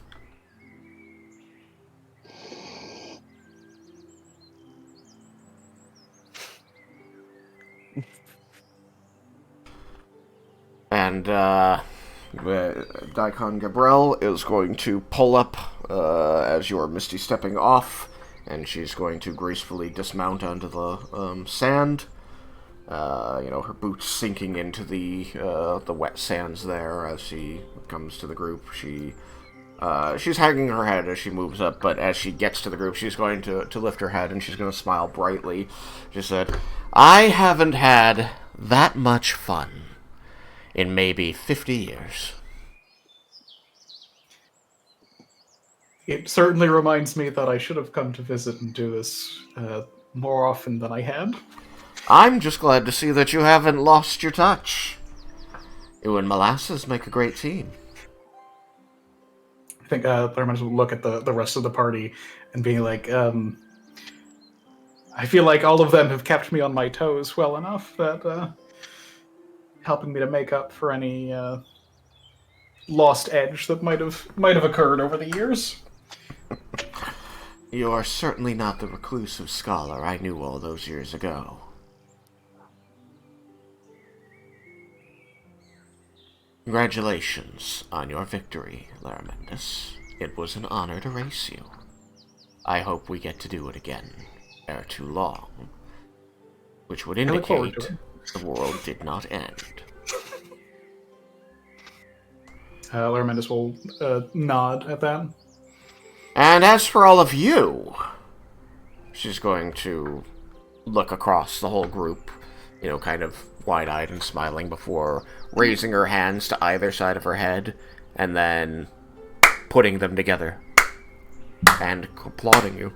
And, Daikon Gebrel is going to pull up, as you're Misty stepping off, and she's going to gracefully dismount onto the, sand. Her boots sinking into the wet sands there as she comes to the group. She's hanging her head as she moves up, but as she gets to the group, she's going to lift her head and she's going to smile brightly. She said, "I haven't had that much fun in maybe 50 years. It certainly reminds me that I should have come to visit and do this more often than I had. I'm just glad to see that you haven't lost your touch. You and Molasses make a great team." I think Laramentis will look at the rest of the party and be like, I feel like all of them have kept me on my toes well enough that helping me to make up for any lost edge that might have occurred over the years. You are certainly not the reclusive scholar I knew all those years ago. Congratulations on your victory, Laramendus. It was an honor to race you. I hope we get to do it again ere too long, which would look forward indicate to the world did not end. Laramendus will nod at that. And as for all of you, she's going to look across the whole group, kind of wide-eyed and smiling before raising her hands to either side of her head and then putting them together and applauding you.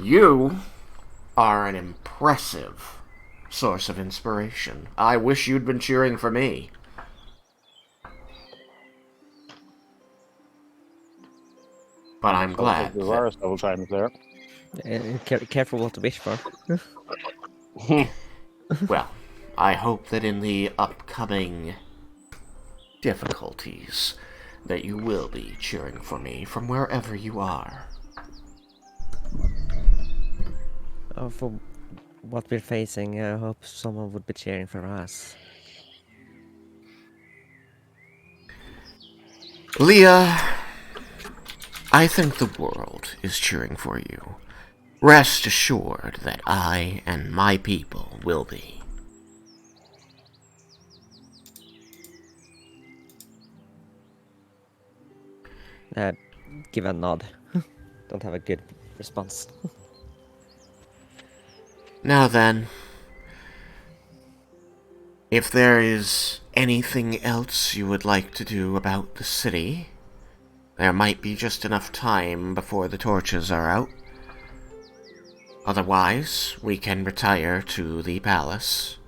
You are an impressive source of inspiration. I wish you'd been cheering for me. But I'm glad. There several times there. Careful what to wish for. Well, I hope that in the upcoming difficulties that you will be cheering for me from wherever you are. Oh, for what we're facing, I hope someone would be cheering for us. Leah, I think the world is cheering for you. Rest assured that I and my people will be. Give a nod. Don't have a good response. Now then, if there is anything else you would like to do about the city, there might be just enough time before the torches are out. Otherwise, we can retire to the palace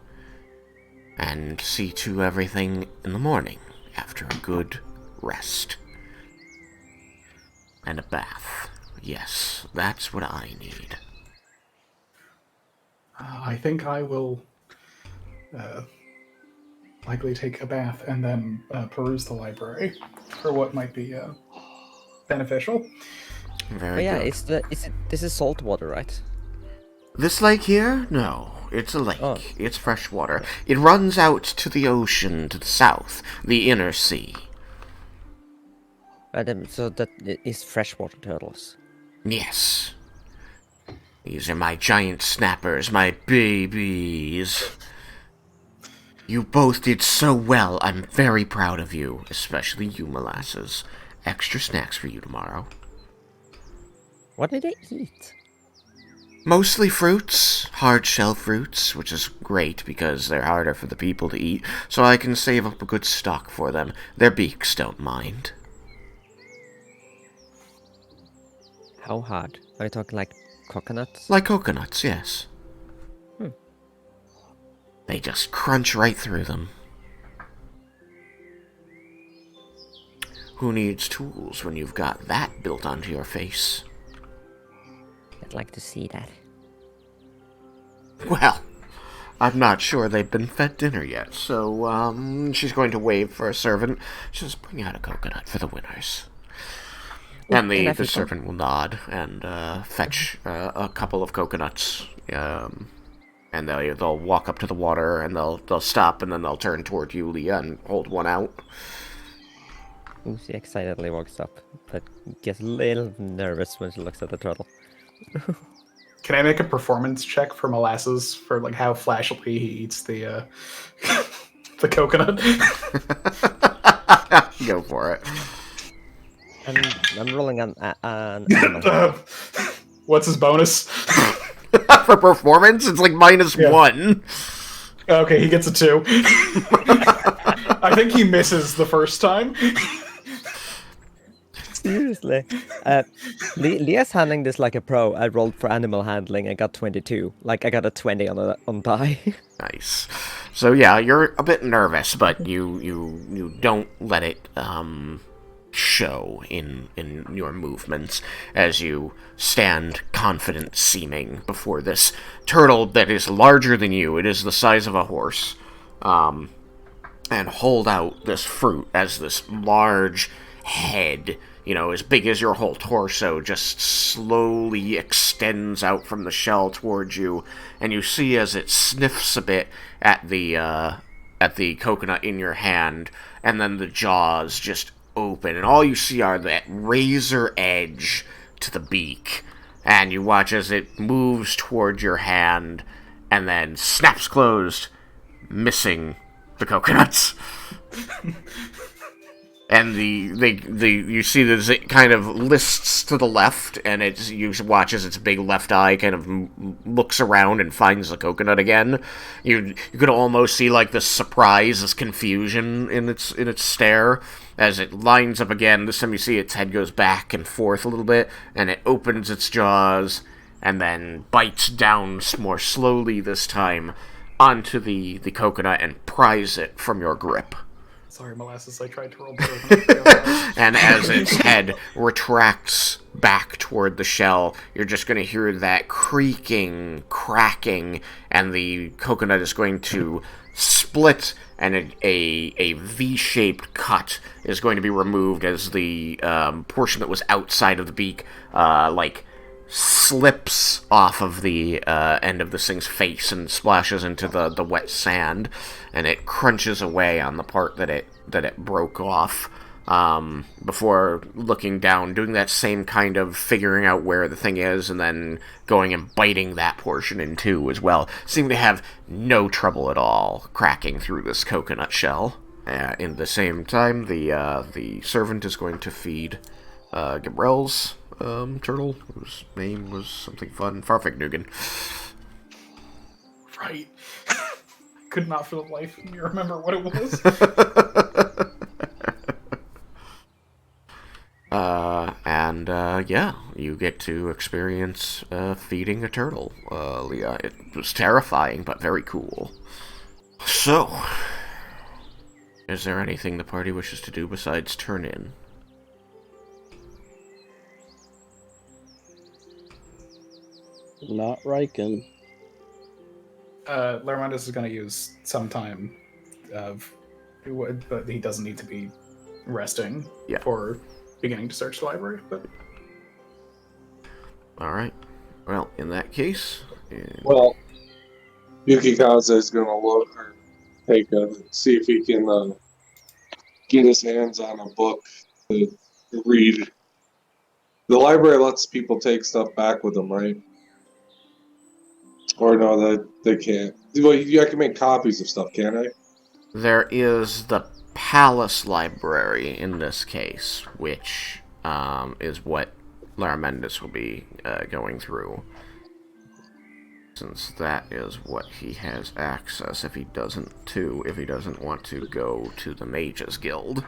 and see to everything in the morning after a good rest. And a bath. Yes, that's what I need. I think I will likely take a bath and then peruse the library for what might be beneficial. Very yeah, good. this is salt water, right? This lake here? No, it's a lake. Oh. It's fresh water. It runs out to the ocean to the south, the inner sea. So that is freshwater turtles. Yes. These are my giant snappers, my babies. You both did so well. I'm very proud of you, especially you, Molasses. Extra snacks for you tomorrow. What did they eat? Mostly fruits, hard shell fruits, which is great because they're harder for the people to eat, so I can save up a good stock for them. Their beaks don't mind. How hard? Are you talking like coconuts? Like coconuts, yes. They just crunch right through them. Who needs tools when you've got that built onto your face? I'd like to see that. Well, I'm not sure they've been fed dinner yet, so, she's going to wave for a servant. Just bring out a coconut for the winners. And the servant will nod and fetch a couple of coconuts. And they'll walk up to the water and they'll stop and then they'll turn toward you, Leah, and hold one out. She excitedly walks up, but gets a little nervous when she looks at the turtle. Can I make a performance check for Molasses for like how flashily he eats the the coconut? Go for it. I'm rolling an animal. What's his bonus? For performance, it's like -1. Okay, he gets a 2. I think he misses the first time. Seriously. Leah's handling this like a pro. I rolled for animal handling. I got 22. Like, I got a 20 on die. Nice. So yeah, you're a bit nervous, but you don't let it show in your movements as you stand confident seeming before this turtle that is larger than you. It is the size of a horse. And hold out this fruit as this large head, as big as your whole torso, just slowly extends out from the shell towards you, and you see as it sniffs a bit at the coconut in your hand, and then the jaws just open, and all you see are that razor edge to the beak, and you watch as it moves towards your hand, and then snaps closed, missing the coconuts. And you see that it kind of lists to the left, and you watch as its big left eye kind of looks around and finds the coconut again. You could almost see like this surprise, this confusion in its stare as it lines up again. This time you see its head goes back and forth a little bit, and it opens its jaws and then bites down more slowly this time onto the coconut and pries it from your grip. Sorry, Molasses, I tried to roll better. And as its head retracts back toward the shell, you're just going to hear that creaking, cracking, and the coconut is going to split, and a V-shaped cut is going to be removed as the portion that was outside of the beak, slips off of the end of this thing's face and splashes into the wet sand, and it crunches away on the part that it broke off, before looking down, doing that same kind of figuring out where the thing is, and then going and biting that portion in two as well. Seeming to have no trouble at all cracking through this coconut shell. In the same time, the servant is going to feed Gebrel's turtle, whose name was something fun. Farfignugan. Right. Could not for the life of me remember what it was. You get to experience feeding a turtle, Leah. It was terrifying, but very cool. So, is there anything the party wishes to do besides turn in? Not Raiken. Larmandus is going to use some time but he doesn't need to be resting for beginning to search the library. But all right. Well, in that case, Well, Yukikaze is going to look or see if he can get his hands on a book to read. The library lets people take stuff back with them, right? Or no, they can't. Well, I can make copies of stuff, can't I? there is the palace library in this case, which is what Larmendus will be going through, since that is what he has access if he doesn't want to go to the Mages Guild.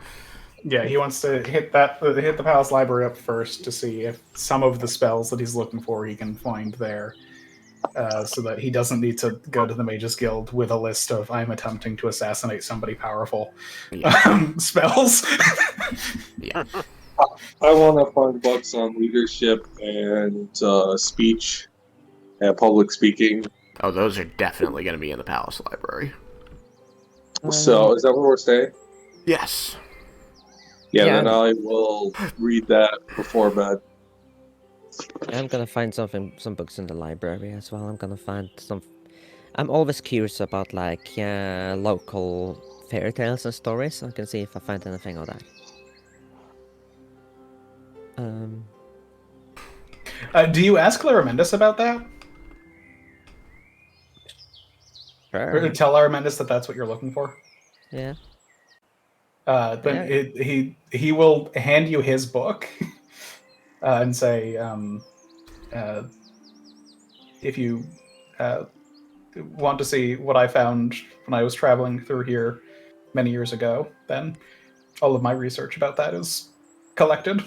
yeah, he wants to hit the palace library up first to see if some of the spells that he's looking for he can find there, so that he doesn't need to go to the Mages Guild with a list of "I'm attempting to assassinate somebody powerful" spells. Yeah. I want to find books on leadership and speech and public speaking. Oh, those are definitely going to be in the palace library. So, is that where we're staying? Yes. Yeah, Yeah. then I will read that before bed. I'm gonna find some books in the library as well. I'm always curious about local fairy tales and stories. So I can see if I find anything of that. Do you ask Larmendus about that? Or Sure. tell Larmendus that that's what you're looking for? Yeah. He will hand you his book and say, if you want to see what I found when I was traveling through here many years ago, then all of my research about that is collected.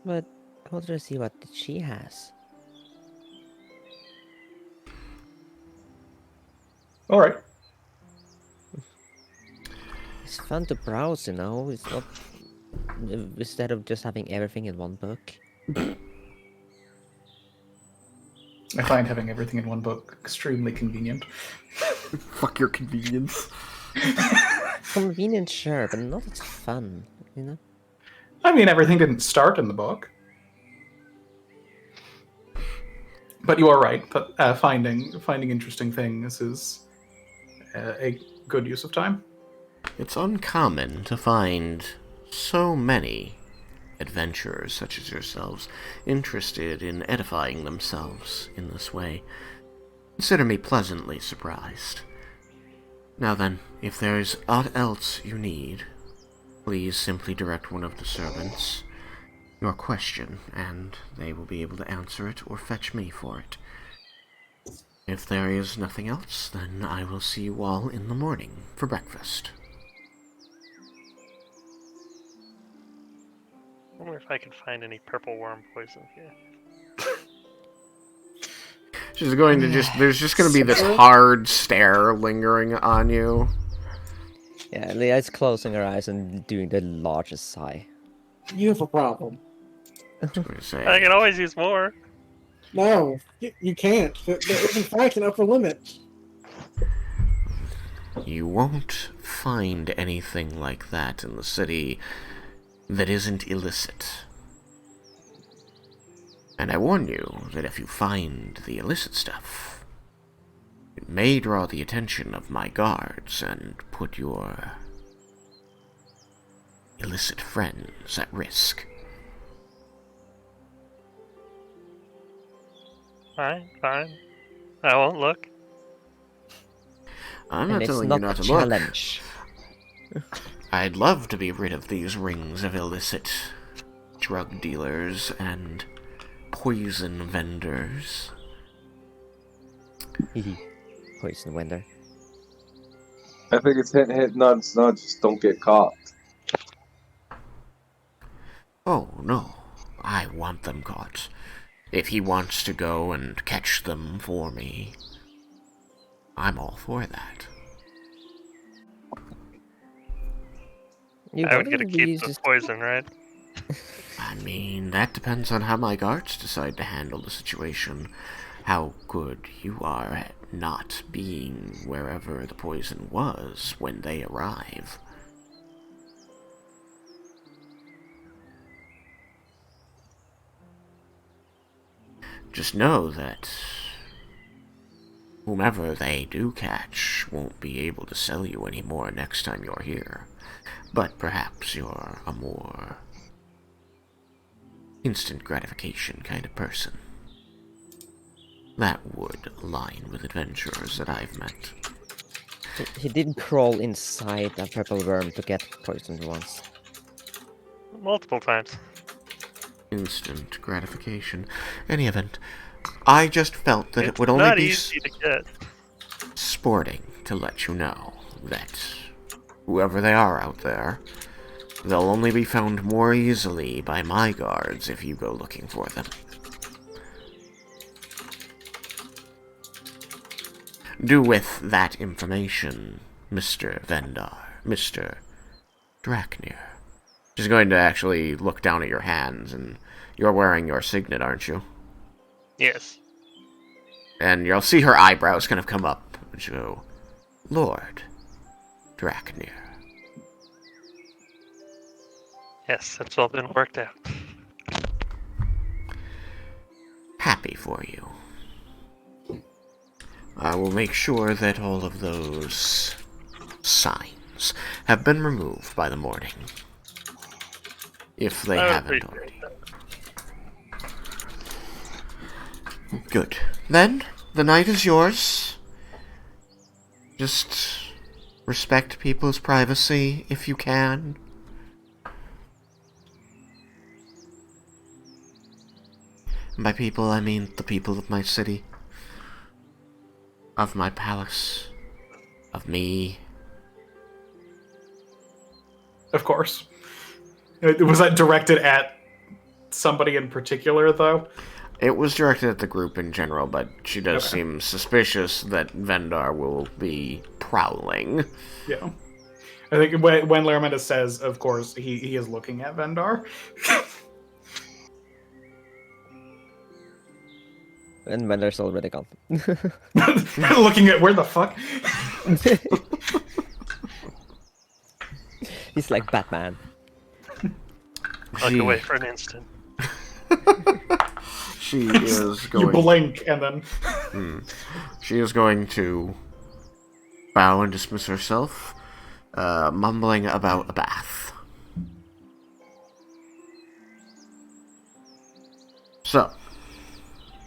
But I want to see what she has. All right. It's fun to browse, you know. It's not instead of just having everything in one book. I find having everything in one book extremely convenient. Fuck your convenience. Convenient, sure, but not as fun, you know. I mean, everything didn't start in the book. But you are right. But finding interesting things is a good use of time. It's uncommon to find so many adventurers such as yourselves interested in edifying themselves in this way. Consider me pleasantly surprised. Now then, if there's aught else you need, please simply direct one of the servants your question, and they will be able to answer it or fetch me for it. If there is nothing else, then I will see you all in the morning for breakfast. I wonder if I can find any purple worm poison here. She's going to there's just going to be this hard stare lingering on you. Yeah, Leah's closing her eyes and doing the largest sigh. You have a problem. I can always use more. No, you can't. There is, in fact, an upper limit. You won't find anything like that in the city that isn't illicit. And I warn you that if you find the illicit stuff, it may draw the attention of my guards and put your illicit friends at risk. Fine. I won't look. I'm And not it's telling not you not a to look. challenge. I'd love to be rid of these rings of illicit drug dealers and poison vendors. Poison vendor. I think it's hit, nudge, just don't get caught. Oh, no. I want them caught. If he wants to go and catch them for me, I'm all for that. I would get to keep the poison, right? I mean, that depends on how my guards decide to handle the situation. How good you are at not being wherever the poison was when they arrive. Just know that whomever they do catch won't be able to sell you anymore next time you're here. But perhaps you're a more instant gratification kind of person. That would align with adventurers that I've met. He did crawl inside a purple worm to get poisoned once. Multiple times. Instant gratification. Any event, I just felt that it would only not be easy to get. sporting to let you know that whoever they are out there, they'll only be found more easily by my guards if you go looking for them. Do with that information, Mr. Vendar, Mr. Draknir. She's going to actually look down at your hands, and you're wearing your signet, aren't you? Yes. And you'll see her eyebrows kind of come up, and she'll go, Lord Draknir. Yes, that's all been worked out. Happy for you. I will make sure that all of those signs have been removed by the morning. If they haven't already. Good. Then, the night is yours. Just respect people's privacy if you can. And by people, I mean the people of my city. Of my palace. Of me. Of course. Was that directed at somebody in particular, though? It was directed at the group in general, but she does Okay. seem suspicious that Vendar will be prowling. Yeah. I think when Laraminda says, of course, he is looking at Vendar. And Vender's already gone. Looking at where the fuck? He's like Batman. Look away for an instant. She is You going. blink and then. She is going to bow and dismiss herself, mumbling about a bath. So,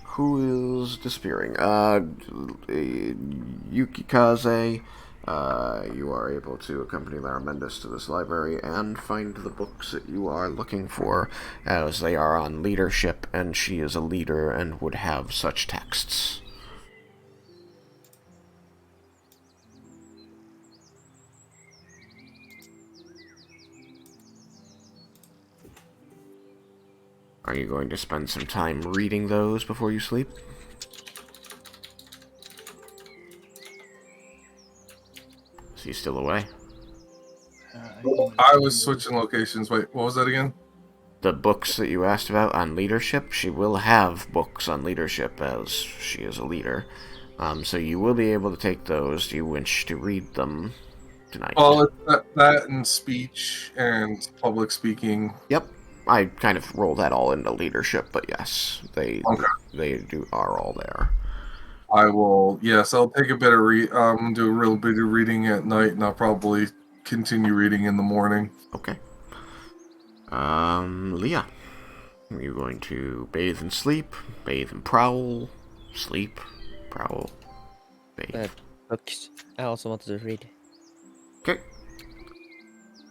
who is disappearing? Yukikaze. You are able to accompany Laramendus to this library and find the books that you are looking for, as they are on leadership, and she is a leader and would have such texts. Are you going to spend some time reading those before you sleep? Is he still away? I was switching locations. Wait, what was that again? The books that you asked about on leadership, she will have books on leadership as she is a leader. So you will be able to take those. Do you wish to read them tonight? Well, it's that and speech and public speaking. Yep. I kind of roll that all into leadership, but yes, they are all there. I will. Yes, I'll take a bit of do a real bit of reading at night, and I'll probably continue reading in the morning. Okay. Leah, are you going to bathe and sleep? Bathe and prowl? Sleep? Prowl? Bathe? Books. I also wanted to read. Okay.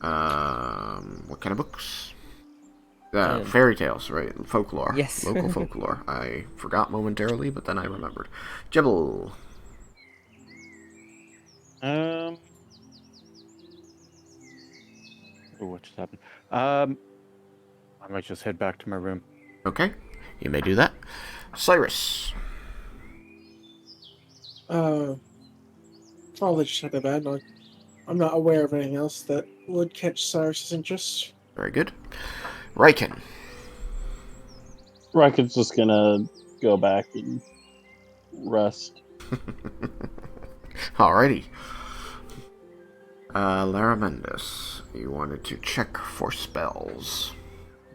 What kind of books? Fairy tales, right? Folklore. Yes. Local folklore. I forgot momentarily, but then I remembered. Gebrel. What just happened? I might just head back to my room. Okay, you may do that. Cyrus. Probably just head to bed. I'm not aware of anything else that would catch Cyrus's interest. Very good. Raiken. Raiken's just gonna go back and rest. Alrighty. Laramendus, you wanted to check for spells.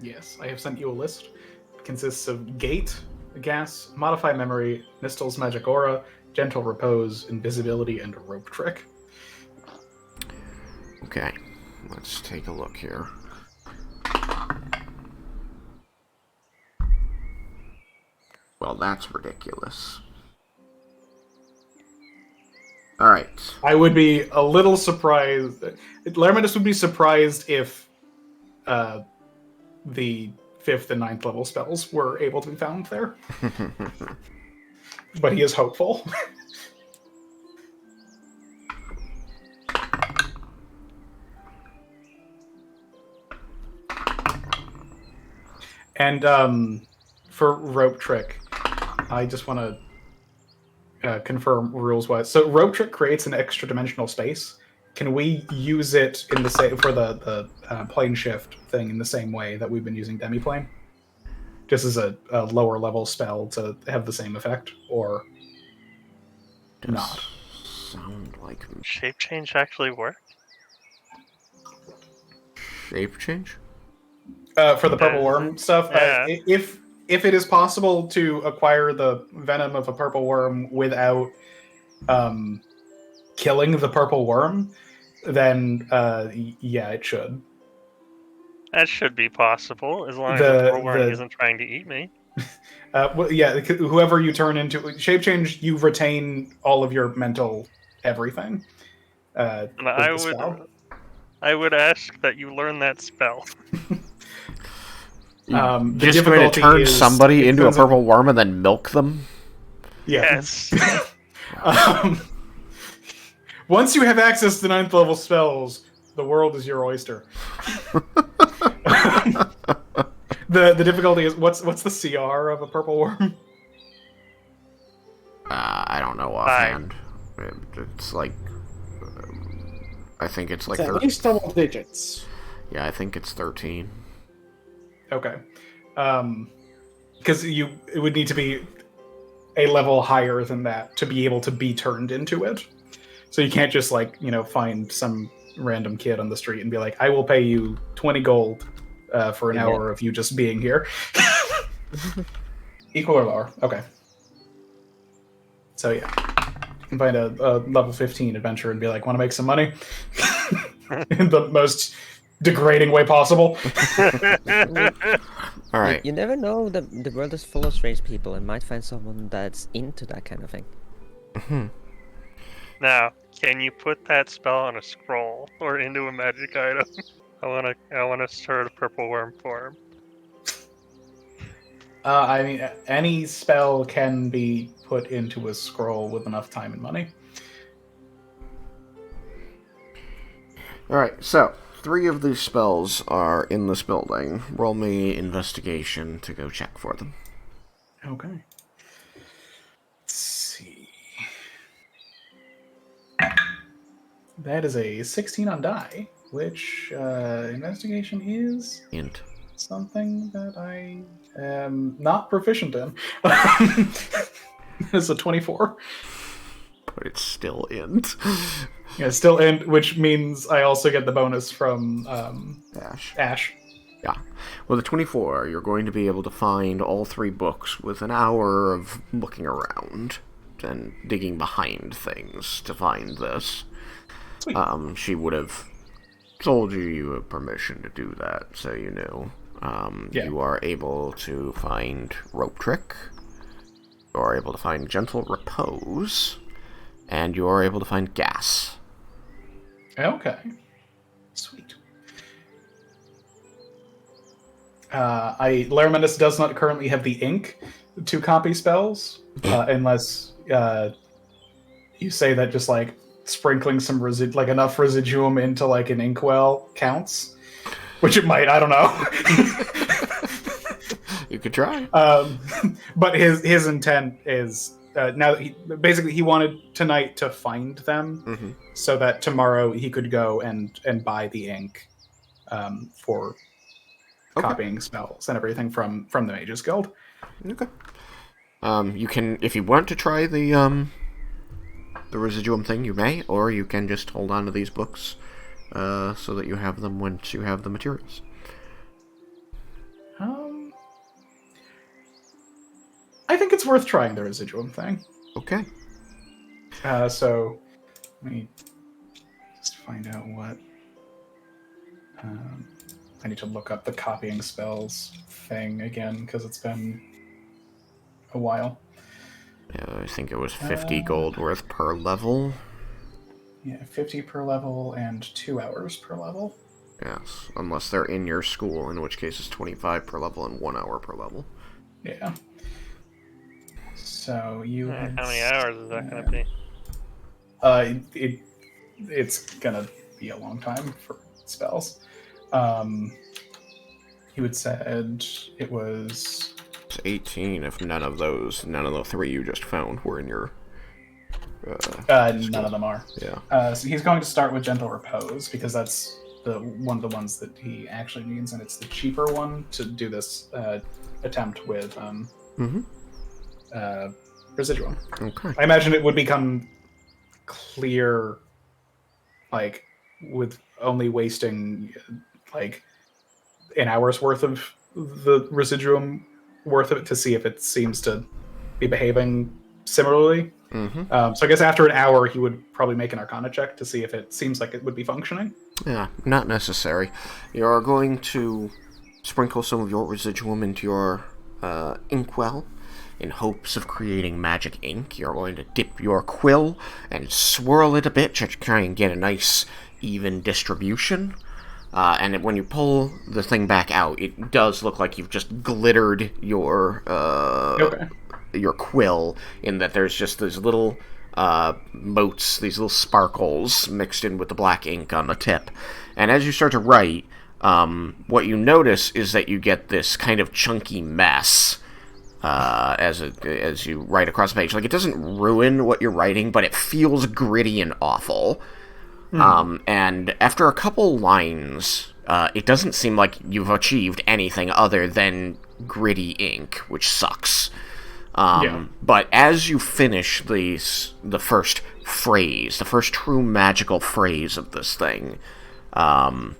Yes, I have sent you a list. It consists of Gate, Gas, Modify Memory, Nistel's Magic Aura, Gentle Repose, Invisibility, and Rope Trick. Okay, let's take a look here. Well, that's ridiculous. Alright. I would be a little surprised. Laramendus would be surprised if the 5th and 9th level spells were able to be found there. But he is hopeful. And for Rope Trick, I just want to confirm rules-wise. So Rope Trick creates an extra-dimensional space. Can we use it in the same for the plane shift thing in the same way that we've been using Demiplane? Just as a lower-level spell to have the same effect, or not? Sound like Shape change actually work? shape change? For the purple worm stuff, Yeah. If it is possible to acquire the venom of a purple worm without killing the purple worm, then yeah, it should. That should be possible, as long as the purple worm isn't trying to eat me. Well, yeah, whoever you turn into shape change, you retain all of your mental everything. And with the spell. I would ask that you learn that spell. The Just going to difficulty turn is somebody it into a turns out- purple worm and then milk them? Yeah. Yes. Once you have access to 9th level spells, the world is your oyster. The difficulty is what's the CR of a purple worm? I don't know offhand. It's like I think it's like It's at least double digits. Yeah, I think it's 13. Okay. Because it would need to be a level higher than that to be able to be turned into it. So you can't just find some random kid on the street and be like, I will pay you 20 gold for an hour of you just being here. Equal or lower. Okay. So yeah. You can find a level 15 adventure and be like, want to make some money? In the most degrading way possible. All right. You never know, the world is full of strange people and might find someone that's into that kind of thing. Now, can you put that spell on a scroll or into a magic item? I wanna stir the purple worm for him. I mean, any spell can be put into a scroll with enough time and money. Alright, so 3 of these spells are in this building. Roll me investigation to go check for them. Okay. Let's see. That is a 16 on die, which investigation is Int. something that I am not proficient in. It's a 24. But it's still int. Yeah, still int, which means I also get the bonus from Ash. Yeah. With a 24, you're going to be able to find all 3 books with an hour of looking around and digging behind things to find this. Sweet. She would have told you have permission to do that, so you knew. Yeah. You are able to find Rope Trick. You are able to find Gentle Repose. And you are able to find Gas. Okay. Sweet. Laramenus does not currently have the ink to copy spells, unless you say that just sprinkling some enough residuum into an inkwell counts, which it might. I don't know. You could try. But his intent is now that he wanted tonight to find them, so that tomorrow he could go and buy the ink for copying spells and everything from the Mages Guild. Okay. You can, if you want to try the residuum thing, you may, or you can just hold on to these books so that you have them once you have the materials. I think it's worth trying the residuum thing. Okay. So let me just find out what. I need to look up the copying spells thing again because it's been a while. I think it was 50 gold worth per level. Yeah, 50 per level and 2 hours per level. Yes, unless they're in your school, in which case it's 25 per level and 1 hour per level. Yeah. So you. How many hours is that going to be? It's gonna be a long time for spells. He would said it was. It's 18 if none of the 3 you just found were in your. None of them are. Yeah. So he's going to start with Gentle Repose because that's one of the ones that he actually needs, and it's the cheaper one to do this attempt with. Residuum. Okay. I imagine it would become clear, with only wasting an hour's worth of the residuum worth of it to see if it seems to be behaving similarly. So I guess after an hour, he would probably make an Arcana check to see if it seems like it would be functioning. Yeah, not necessary. You are going to sprinkle some of your residuum into your inkwell in hopes of creating magic ink. You're going to dip your quill and swirl it a bit to try and get a nice, even distribution. And when you pull the thing back out, it does look like you've just glittered your your quill, in that there's just these little motes, these little sparkles mixed in with the black ink on the tip. And as you start to write, what you notice is that you get this kind of chunky mess as you write across the page. It doesn't ruin what you're writing, but it feels gritty and awful. And after a couple lines, it doesn't seem like you've achieved anything other than gritty ink, which sucks. But as you finish the first phrase, the first true magical phrase of this thing, the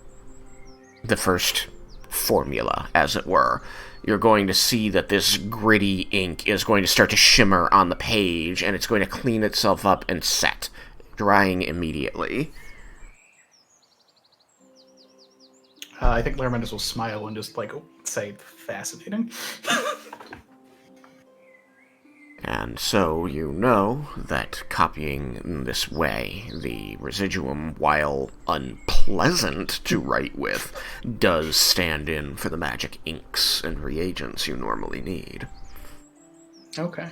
first formula, as it were, you're going to see that this gritty ink is going to start to shimmer on the page, and it's going to clean itself up and set, drying immediately. I think Laramentis will smile and just, say, fascinating. And so you know that copying in this way, the residuum, while unpleasant to write with, does stand in for the magic inks and reagents you normally need. Okay.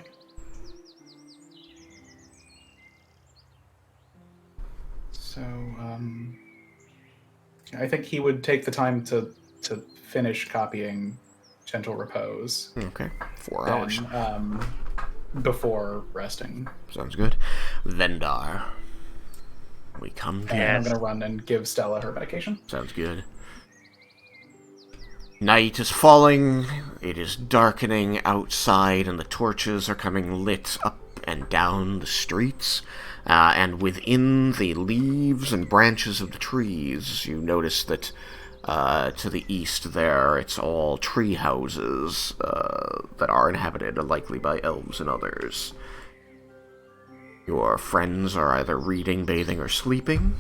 So, I think he would take the time to finish copying Gentle Repose. Okay, 4 hours. Before resting. Sounds good. Vendar. We come to... And I'm going to run and give Stella her medication. Sounds good. Night is falling, it is darkening outside, and the torches are coming lit up and down the streets. And within the leaves and branches of the trees, you notice that to the east there, it's all tree houses that are inhabited, likely by elves and others. Your friends are either reading, bathing, or sleeping.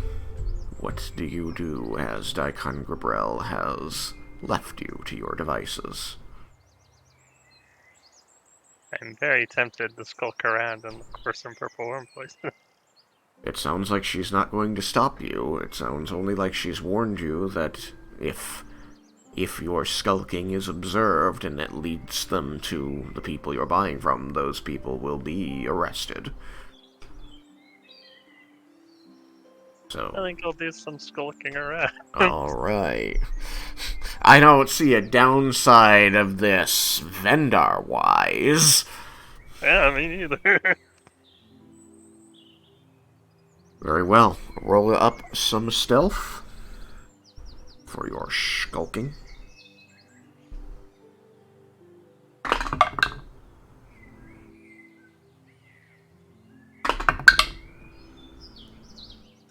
What do you do as Daikon Gebrel has left you to your devices? I'm very tempted to skulk around and look for some purple worm poison. It sounds like she's not going to stop you. It sounds only like she's warned you that if your skulking is observed and it leads them to the people you're buying from, those people will be arrested. So I think I'll do some skulking around. Alright. I don't see a downside of this, Vendar-wise. Yeah, me neither. Very well. Roll up some stealth for your skulking.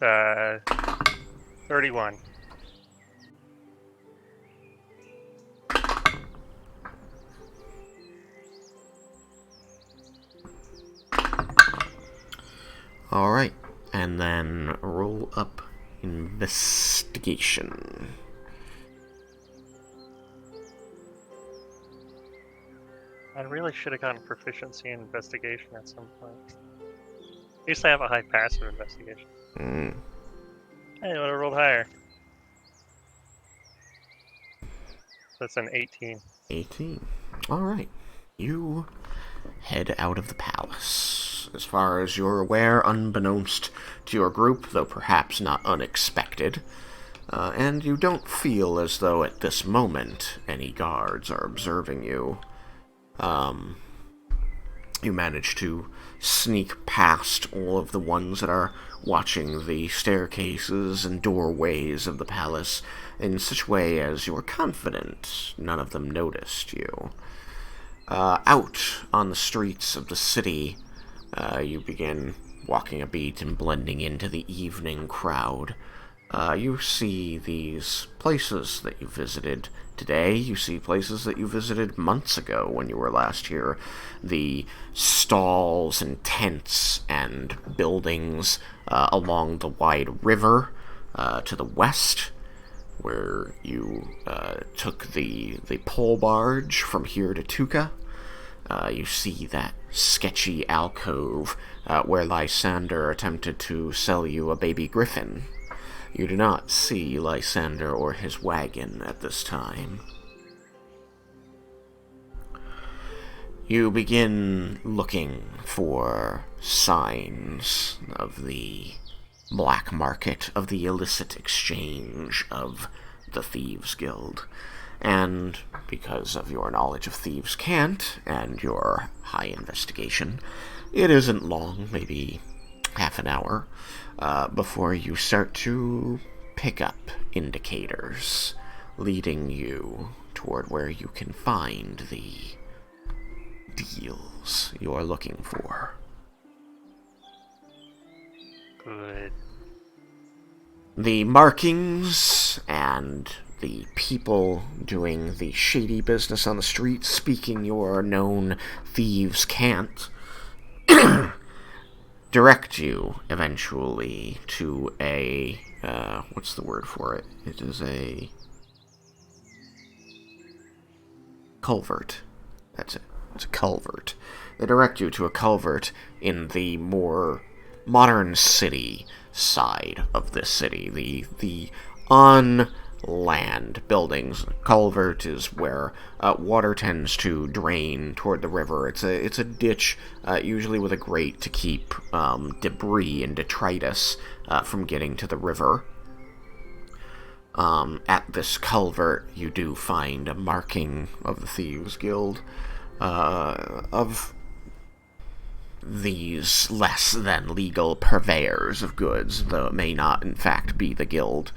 Uh, 31. Alright, and then roll up investigation. I really should have gotten proficiency in investigation at some point. I used to have a high passive investigation. Hey, I would have rolled higher. That's an 18. 18. Alright. You head out of the palace. As far as you're aware, unbeknownst to your group, though perhaps not unexpected. And you don't feel as though at this moment any guards are observing you. You manage to sneak past all of the ones that are watching the staircases and doorways of the palace in such a way as you're confident none of them noticed you. Out on the streets of the city, you begin walking a beat and blending into the evening crowd. You see these places that you visited today. You see places that you visited months ago when you were last here. The stalls and tents and buildings along the wide river to the west, where you took the pole barge from here to Tuca. You see that sketchy alcove where Lysander attempted to sell you a baby griffin. You do not see Lysander or his wagon at this time. You begin looking for signs of the black market, of the illicit exchange of the Thieves' Guild. And because of your knowledge of Thieves' Cant and your high investigation, it isn't long, maybe half an hour before you start to pick up indicators leading you toward where you can find the deals you're looking for. Good. The markings and the people doing the shady business on the street speaking your known thieves' cant direct you eventually to a, what's the word for it? It is a culvert. That's it. It's a culvert. They direct you to a culvert in the more modern city side of this city. The on land buildings. Culvert is where water tends to drain toward the river. It's a ditch, usually with a grate to keep debris and detritus from getting to the river. At this culvert, you do find a marking of the Thieves Guild of these less than legal purveyors of goods, though it may not in fact be the guild.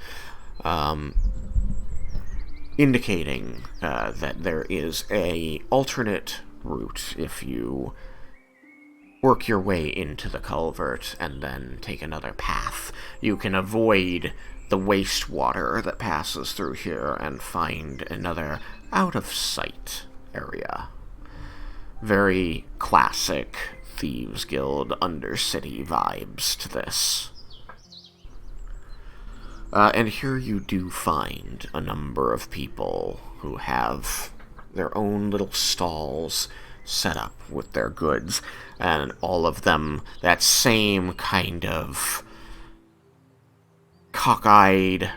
Indicating that there is a alternate route if you work your way into the culvert and then take another path. You can avoid the wastewater that passes through here and find another out-of-sight area. Very classic Thieves Guild Undercity vibes to this. And here you do find a number of people who have their own little stalls set up with their goods, and all of them that same kind of cockeyed,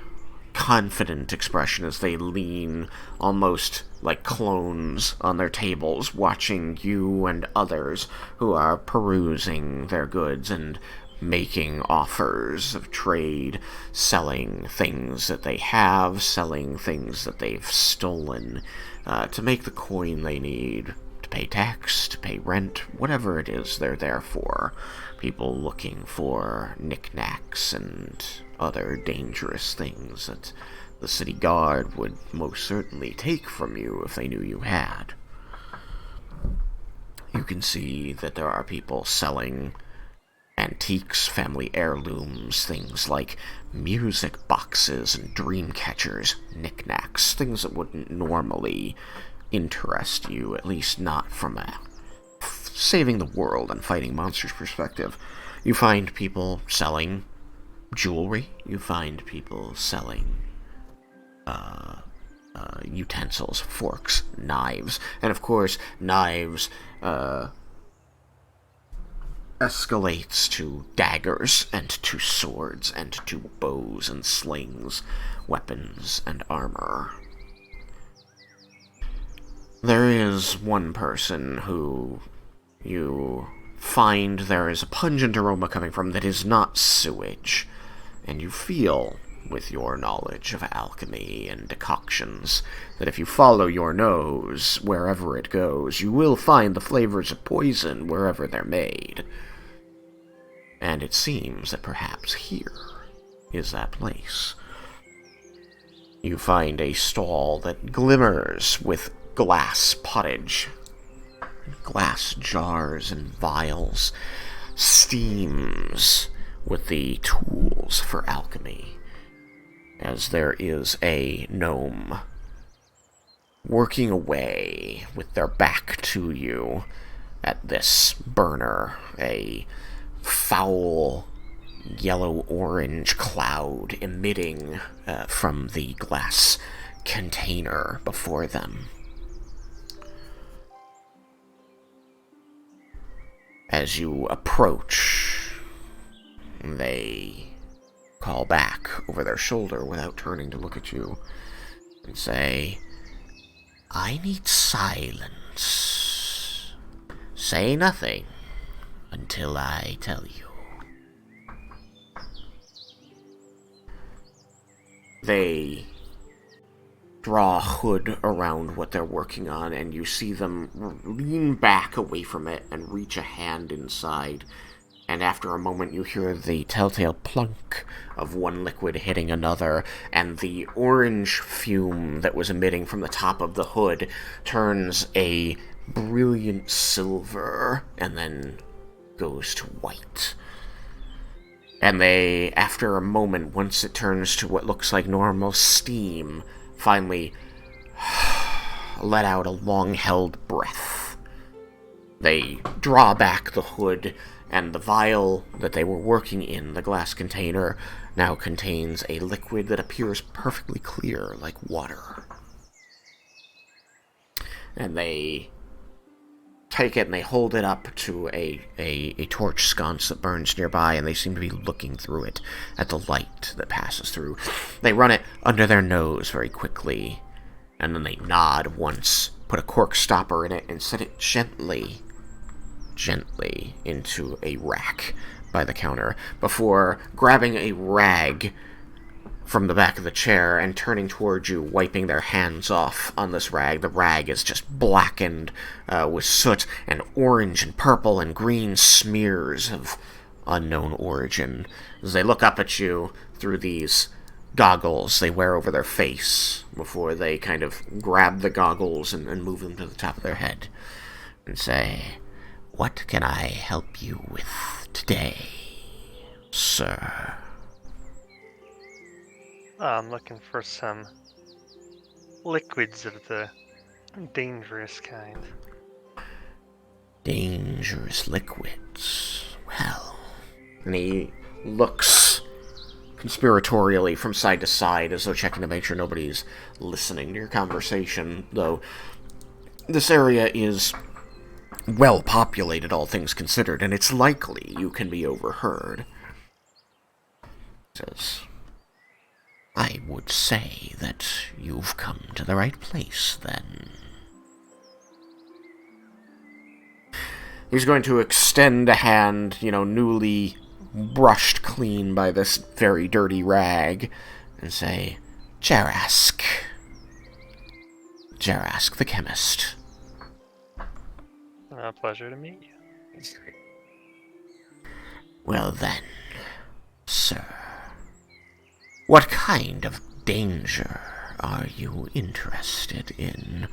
confident expression as they lean almost like clones on their tables, watching you and others who are perusing their goods and making offers of trade, selling things that they have, selling things that they've stolen, to make the coin they need to pay tax, to pay rent, whatever it is they're there for. People looking for knickknacks and other dangerous things that the city guard would most certainly take from you if they knew you had. You can see that there are people selling antiques, family heirlooms, things like music boxes and dream catchers, knickknacks, things that wouldn't normally interest you, at least not from a saving the world and fighting monsters perspective. You find people selling jewelry, you find people selling utensils, forks, knives, and of course, knives escalates to daggers, and to swords, and to bows and slings, weapons and armor. There is one person who you find there is a pungent aroma coming from that is not sewage, and you feel, with your knowledge of alchemy and decoctions, that if you follow your nose wherever it goes, you will find the flavors of poison wherever they're made. And it seems that perhaps here is that place. You find a stall that glimmers with glass pottage, glass jars and vials, steams with the tools for alchemy, as there is a gnome working away with their back to you at this burner, a foul yellow-orange cloud emitting from the glass container before them. As you approach, they call back over their shoulder without turning to look at you and say, "I need silence. Say nothing until I tell you." They draw a hood around what they're working on, and you see them lean back away from it and reach a hand inside and after a moment you hear the telltale plunk of one liquid hitting another, and the orange fume that was emitting from the top of the hood turns a brilliant silver, and then goes to white. And they, after a moment, once it turns to what looks like normal steam, finally let out a long-held breath. They draw back the hood, and the vial that they were working in, the glass container, now contains a liquid that appears perfectly clear, like water. And they take it and they hold it up to a torch sconce that burns nearby, and they seem to be looking through it at the light that passes through. They run it under their nose very quickly, and then they nod once, put a cork stopper in it, and set it gently into a rack by the counter, before grabbing a rag from the back of the chair and turning towards you, wiping their hands off on this rag. The rag is just blackened with soot and orange and purple and green smears of unknown origin. As they look up at you through these goggles they wear over their face, before they kind of grab the goggles and move them to the top of their head, and say, "What can I help you with today, sir?" I'm looking for some liquids of the dangerous kind. Dangerous liquids. Well, and he looks conspiratorially from side to side, as though checking to make sure nobody's listening to your conversation, though this area is well populated, all things considered, and it's likely you can be overheard. Says, "I would say that you've come to the right place, then." He's going to extend a hand, newly brushed clean by this very dirty rag, and say, Jarask the chemist." A pleasure to meet you. "Well then, sir, what kind of danger are you interested in?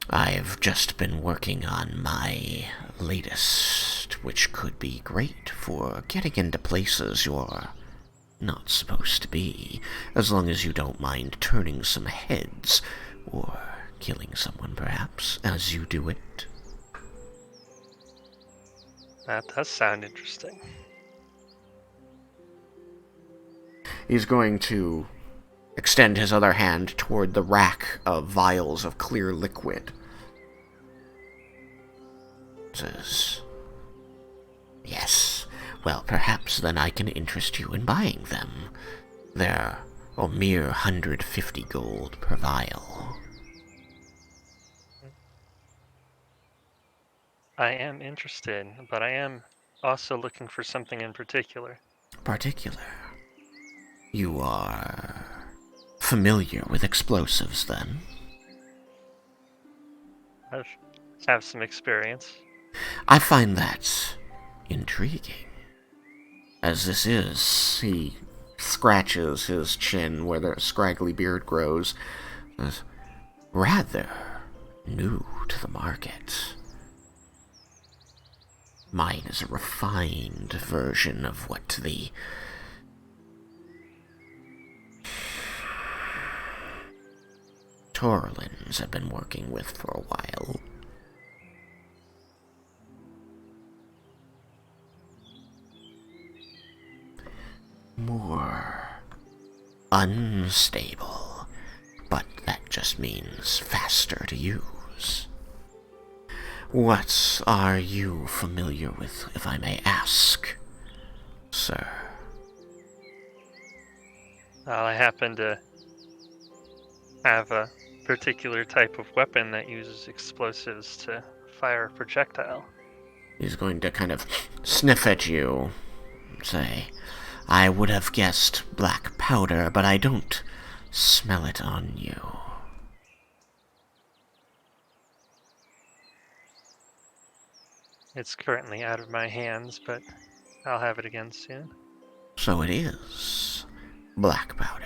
I've just been working on my latest, which could be great for getting into places you're not supposed to be, as long as you don't mind turning some heads, or killing someone perhaps, as you do it." That does sound interesting. He's going to extend his other hand toward the rack of vials of clear liquid. Says, "Yes, well, perhaps then I can interest you in buying them. They're a mere 150 gold per vial." I am interested, but I am also looking for something in particular. Particular? You are familiar with explosives, then? I have some experience. I find that intriguing. As this is, he scratches his chin where the scraggly beard grows, is rather new to the market. Mine is a refined version of what the Torlins have been working with for a while. More unstable, but that just means faster to use. What are you familiar with, if I may ask, sir? Well, I happen to have a particular type of weapon that uses explosives to fire a projectile. He's going to kind of sniff at you and say, "I would have guessed black powder, but I don't smell it on you." It's currently out of my hands, but I'll have it again soon. So it is black powder.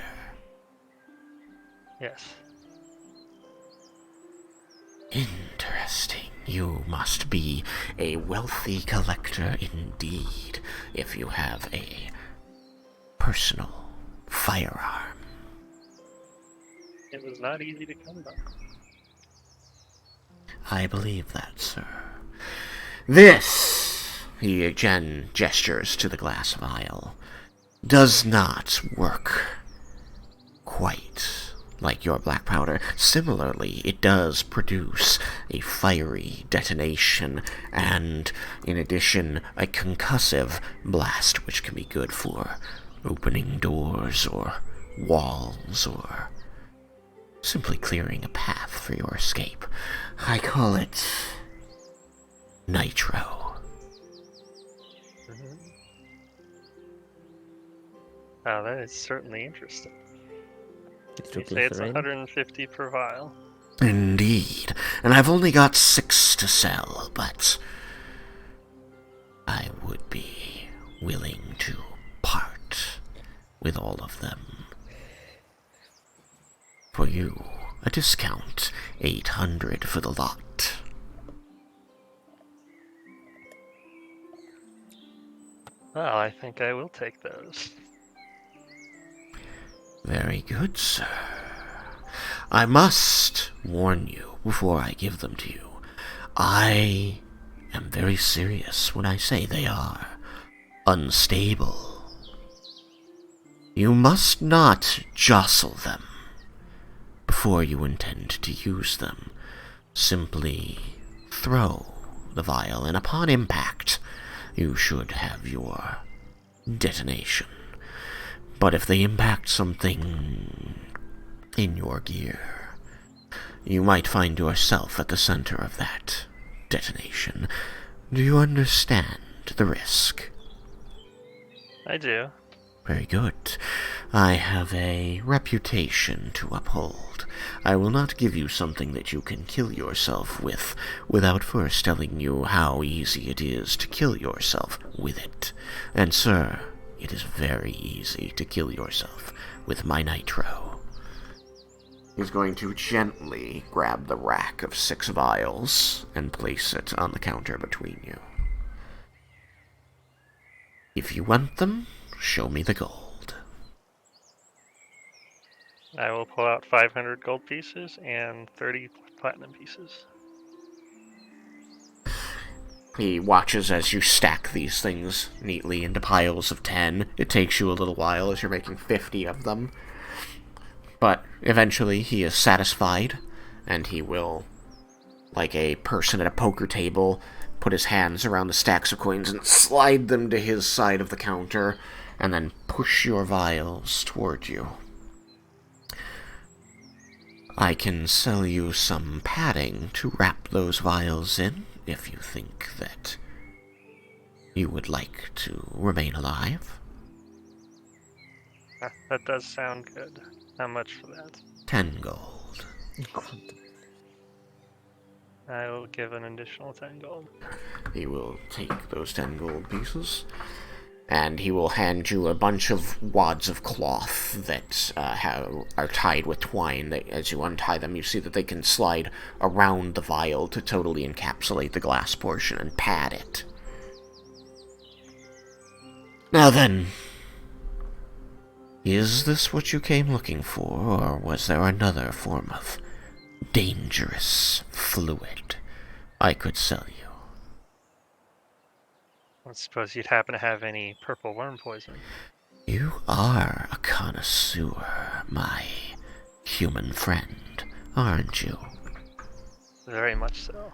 Yes. Interesting. You must be a wealthy collector indeed if you have a personal firearm. It was not easy to come by. I believe that, sir. This, he again gestures to the glass vial, does not work quite like your black powder. Similarly, it does produce a fiery detonation and, in addition, a concussive blast, which can be good for opening doors or walls or simply clearing a path for your escape. I call it nitro. Oh, that is certainly interesting. You say it's Nitroglycerin. 150 per vial. Indeed, and I've only got 6 to sell, but I would be willing to part with all of them. For you, a discount, 800 for the lot. Well, I think I will take those. Very good, sir. I must warn you before I give them to you. I am very serious when I say they are unstable. You must not jostle them before you intend to use them. Simply throw the vial, and upon impact, you should have your detonation. But if they impact something in your gear, you might find yourself at the center of that detonation. Do you understand the risk? I do. Very good. I have a reputation to uphold. I will not give you something that you can kill yourself with without first telling you how easy it is to kill yourself with it. And sir, it is very easy to kill yourself with my nitro. He's going to gently grab the rack of 6 vials and place it on the counter between you. If you want them, show me the gold. I will pull out 500 gold pieces and 30 platinum pieces. He watches as you stack these things neatly into piles of 10. It takes you a little while as you're making 50 of them. But eventually he is satisfied, and he will, like a person at a poker table, put his hands around the stacks of coins and slide them to his side of the counter, and then push your vials toward you. I can sell you some padding to wrap those vials in, if you think that you would like to remain alive. That does sound good. How much for that? 10 gold. I will give an additional 10 gold. He will take those 10 gold pieces, and he will hand you a bunch of wads of cloth that are tied with twine. As you untie them, you see that they can slide around the vial to totally encapsulate the glass portion and pad it. Now then, is this what you came looking for, or was there another form of dangerous fluid I could sell you? I suppose you'd happen to have any purple worm poison. You are a connoisseur, my human friend, aren't you? Very much so.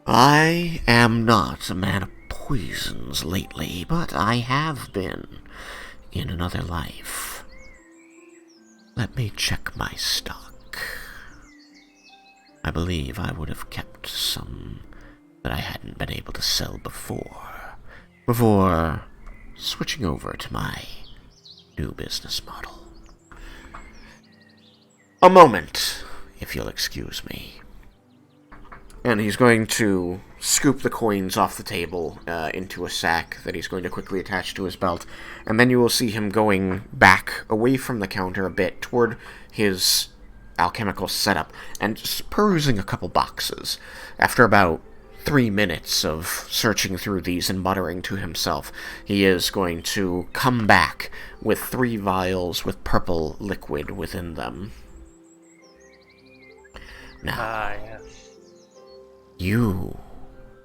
I am not a man of poisons lately, but I have been in another life. Let me check my stock. I believe I would have kept some that I hadn't been able to sell before switching over to my new business model. A moment, if you'll excuse me. And he's going to scoop the coins off the table into a sack that he's going to quickly attach to his belt. And then you will see him going back away from the counter a bit toward his alchemical setup and just perusing a couple boxes. After about 3 minutes of searching through these and muttering to himself, he is going to come back with 3 vials with purple liquid within them. Now, yes. you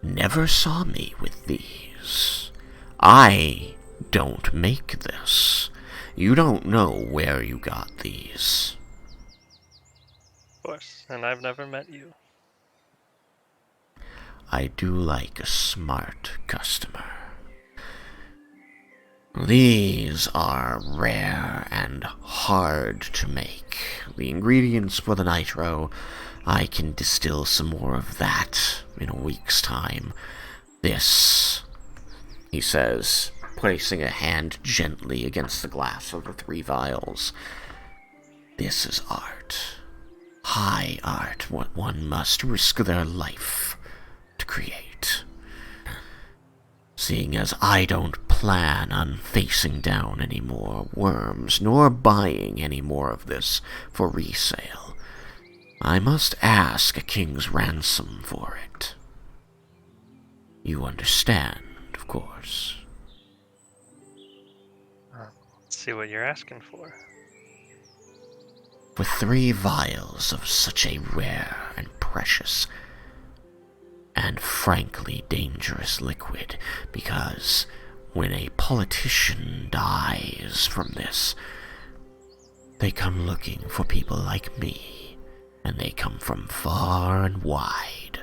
never saw me with these. I don't make this. You don't know where you got these. Of course, and I've never met you. I do like a smart customer. These are rare and hard to make. The ingredients for the nitro, I can distill some more of that in a week's time. This, he says, placing a hand gently against the glass of the 3 vials. This is art. High art, what one must risk their life to create. Seeing as I don't plan on facing down any more worms, nor buying any more of this for resale, I must ask a king's ransom for it. You understand, of course. Let's see what you're asking for. For 3 vials of such a rare and precious and frankly dangerous liquid, because when a politician dies from this, they come looking for people like me, and they come from far and wide.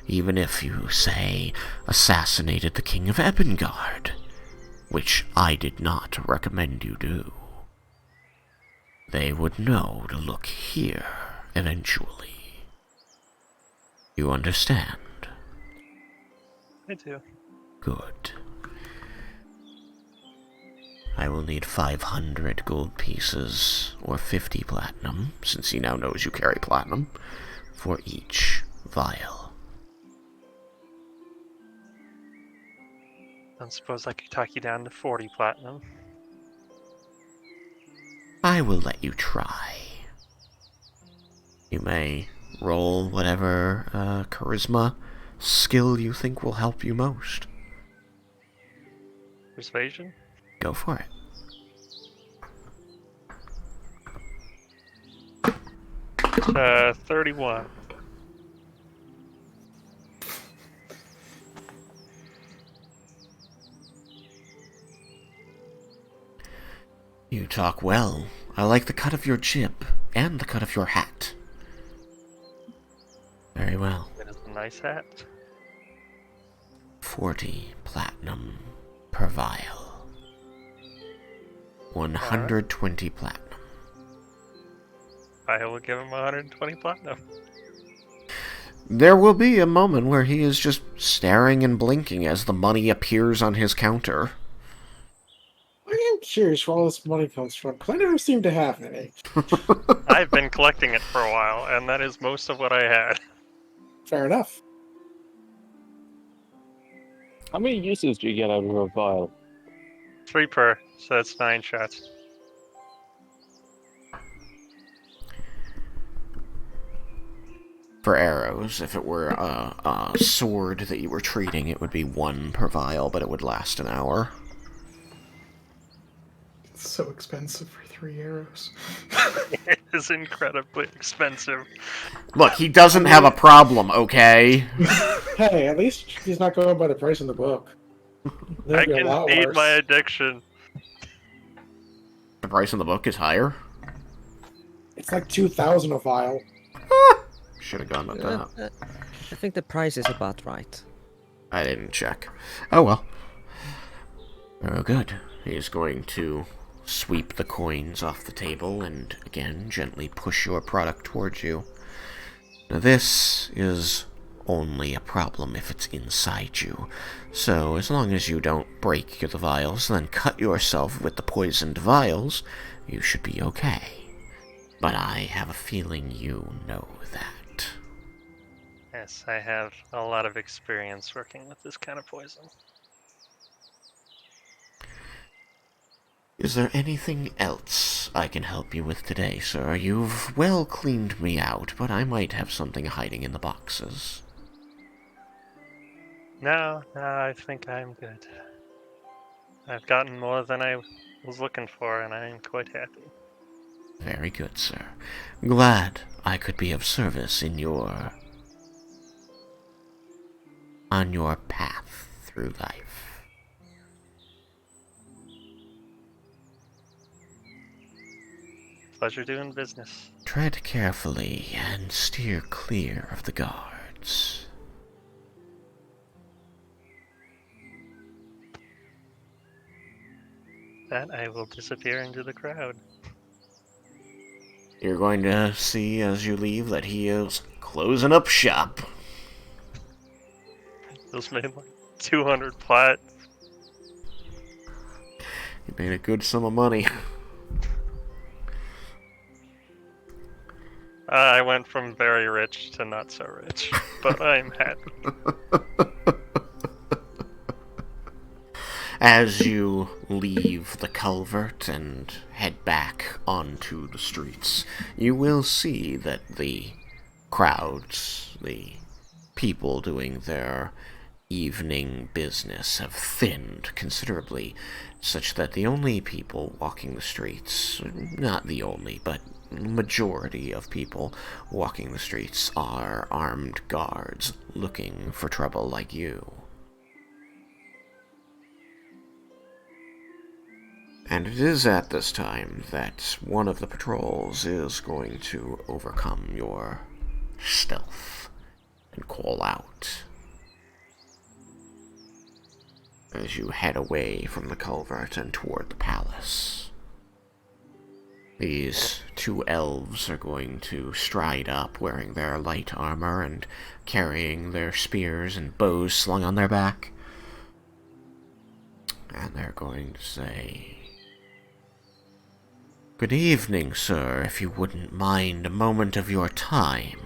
Even if you, say, assassinated the King of Ebengard, which I did not recommend you do, they would know to look here eventually. You understand? I do. Good. I will need 500 gold pieces, or 50 platinum, since he now knows you carry platinum, for each vial. Don't suppose I could talk you down to 40 platinum. I will let you try. You may roll whatever charisma skill you think will help you most. Persuasion? Go for it. 31. You talk well. I like the cut of your jib, and the cut of your hat. Very well. It is a nice hat. 40 platinum per vial. 120 platinum. I will give him 120 platinum. There will be a moment where he is just staring and blinking as the money appears on his counter. I am curious where all this money comes from, because I never seem to have any. I've been collecting it for a while, and that is most of what I had. Fair enough. How many uses do you get out of a vial? 3 per, so that's 9 shots. For arrows, if it were a sword that you were treating, it would be 1 per vial, but it would last an hour. It's so expensive for 3 arrows. It is incredibly expensive. Look, he doesn't have a problem, okay? Hey, at least he's not going by the price in the book. I That'd be a can lot feed worse. my addiction. The price in the book is higher? It's like 2,000 a vial. Should have gone with that. I think the price is about right. I didn't check. Oh well. Oh good. He's going to sweep the coins off the table and again gently push your product towards you. Now this is only a problem if it's inside you. So as long as you don't break the vials, then cut yourself with the poisoned vials, you should be okay. But I have a feeling you know that. Yes, I have a lot of experience working with this kind of poison. Is there anything else I can help you with today, sir? You've well cleaned me out, but I might have something hiding in the boxes. No, I think I'm good. I've gotten more than I was looking for, and I am quite happy. Very good, sir. Glad I could be of service on your path through life. Pleasure doing business. Tread carefully and steer clear of the guards. That I will disappear into the crowd. You're going to see as you leave that he is closing up shop. Those made like 200 plat. He made a good sum of money. I went from very rich to not so rich, but I'm happy. As you leave the culvert and head back onto the streets, you will see that the crowds, the people doing their evening business, have thinned considerably, such that the only people walking the streets, not the only, but majority of people walking the streets are armed guards looking for trouble like you. And it is at this time that one of the patrols is going to overcome your stealth and call out as you head away from the culvert and toward the palace. These two elves are going to stride up wearing their light armor and carrying their spears and bows slung on their back. And they're going to say, "Good evening, sir, if you wouldn't mind a moment of your time."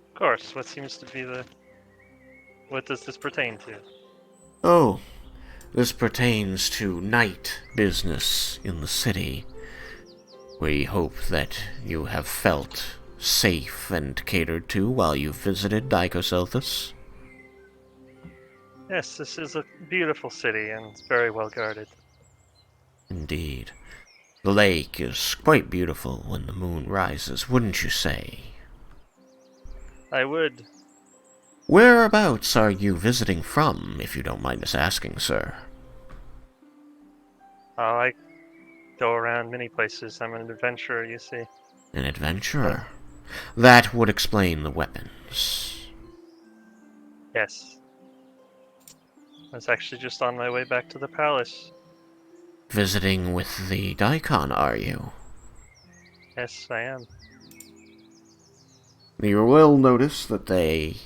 Of course, what seems to be what does this pertain to? Oh, this pertains to night business in the city. We hope that you have felt safe and catered to while you visited Daikon. Yes, this is a beautiful city and it's very well guarded. Indeed. The lake is quite beautiful when the moon rises, wouldn't you say? I would. Whereabouts are you visiting from, if you don't mind us asking, sir? I go around many places. I'm an adventurer, you see. An adventurer? That would explain the weapons. Yes. I was actually just on my way back to the palace. Visiting with the Daikon, are you? Yes, I am. You will notice that they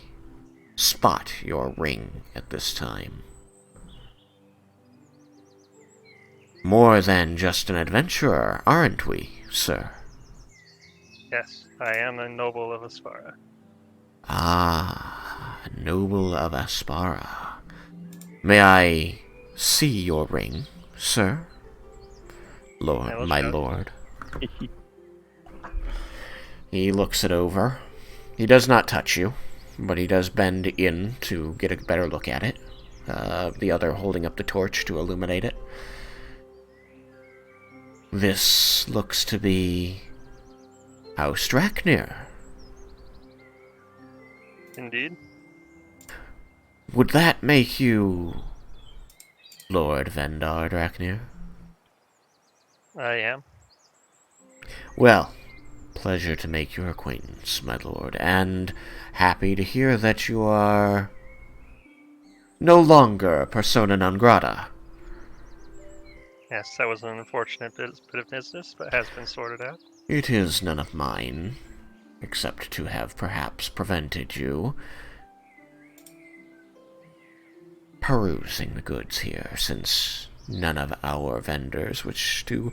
spot your ring at this time. More than just an adventurer, aren't we, sir? Yes, I am a noble of Aspara. Ah, noble of Aspara. May I see your ring, sir? Lord, my lord. He looks it over. He does not touch you, but he does bend in to get a better look at it. The other holding up the torch to illuminate it. This looks to be House Draknir. Indeed. Would that make you Lord Vendar Draknir? I am. Well, pleasure to make your acquaintance, my lord, and happy to hear that you are no longer persona non grata. Yes, that was an unfortunate bit of business, but has been sorted out. It is none of mine, except to have perhaps prevented you perusing the goods here, since none of our vendors wish to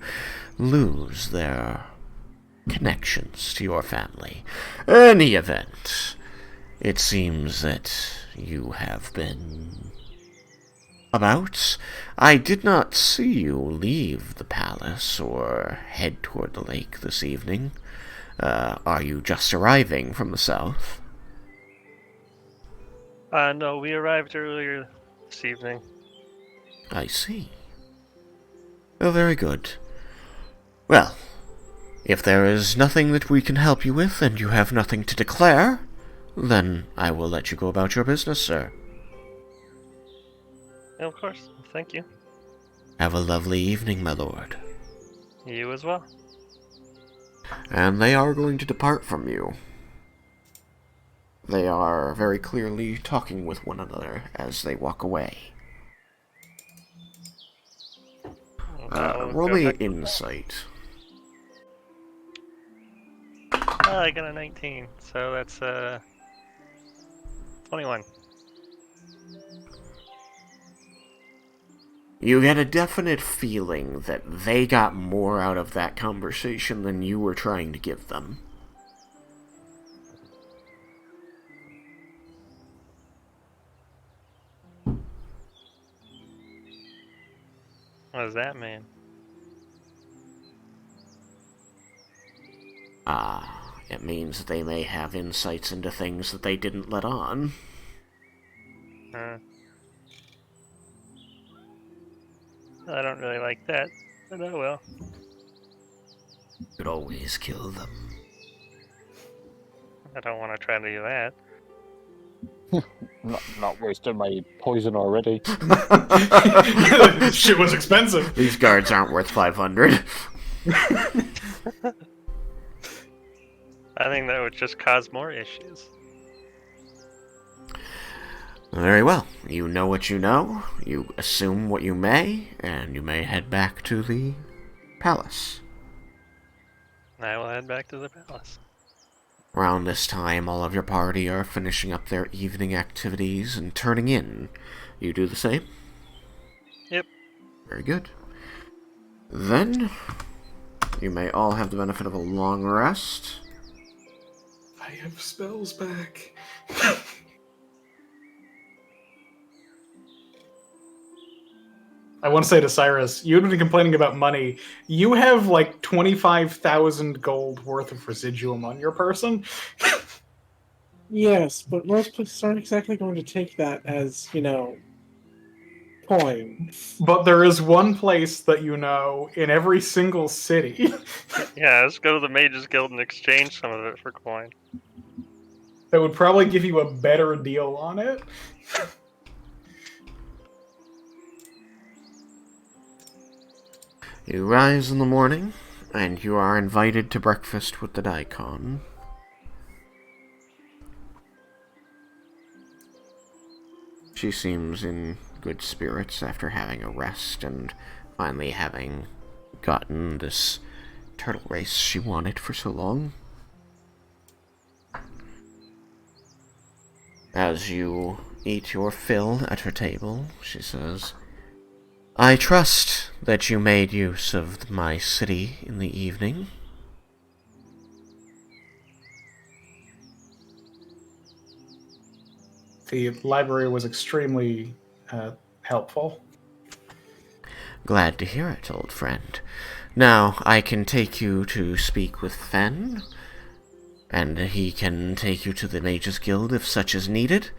lose their connections to your family. Any event, it seems that you have been about. I did not see you leave the palace or head toward the lake this evening. Are you just arriving from the south? No, we arrived earlier this evening. I see. Oh, very good. Well, if there is nothing that we can help you with and you have nothing to declare, then I will let you go about your business, sir. Yeah, of course. Thank you. Have a lovely evening, my lord. You as well. And they are going to depart from you. They are very clearly talking with one another as they walk away. Roll me insight. I got a 19, so that's 21. You get a definite feeling that they got more out of that conversation than you were trying to give them. What does that mean? It means that they may have insights into things that they didn't let on. I don't really like that, but oh well. You could always kill them. I don't want to try to do that. Not wasting my poison already. Shit was expensive. These guards aren't worth 500. I think that would just cause more issues. Very well. You know what you know, you assume what you may, and you may head back to the palace. I will head back to the palace. Around this time, all of your party are finishing up their evening activities and turning in. You do the same? Yep. Very good. Then, you may all have the benefit of a long rest. I have spells back. I want to say to Cyrus, you had been complaining about money. You have like 25,000 gold worth of residuum on your person. Yes, but most places aren't exactly going to take that as, coin. But there is one place that you know in every single city Yeah, let's go to the Mages Guild and exchange some of it for coin. that would probably give you a better deal on it. You rise in the morning, and you are invited to breakfast with the Daikon. She seems in good spirits after having a rest and finally having gotten this turtle race she wanted for so long. As you eat your fill at her table, she says, I trust that you made use of my city in the evening. The library was extremely helpful. Glad to hear it, old friend. Now, I can take you to speak with Fen, and he can take you to the Mages Guild if such is needed.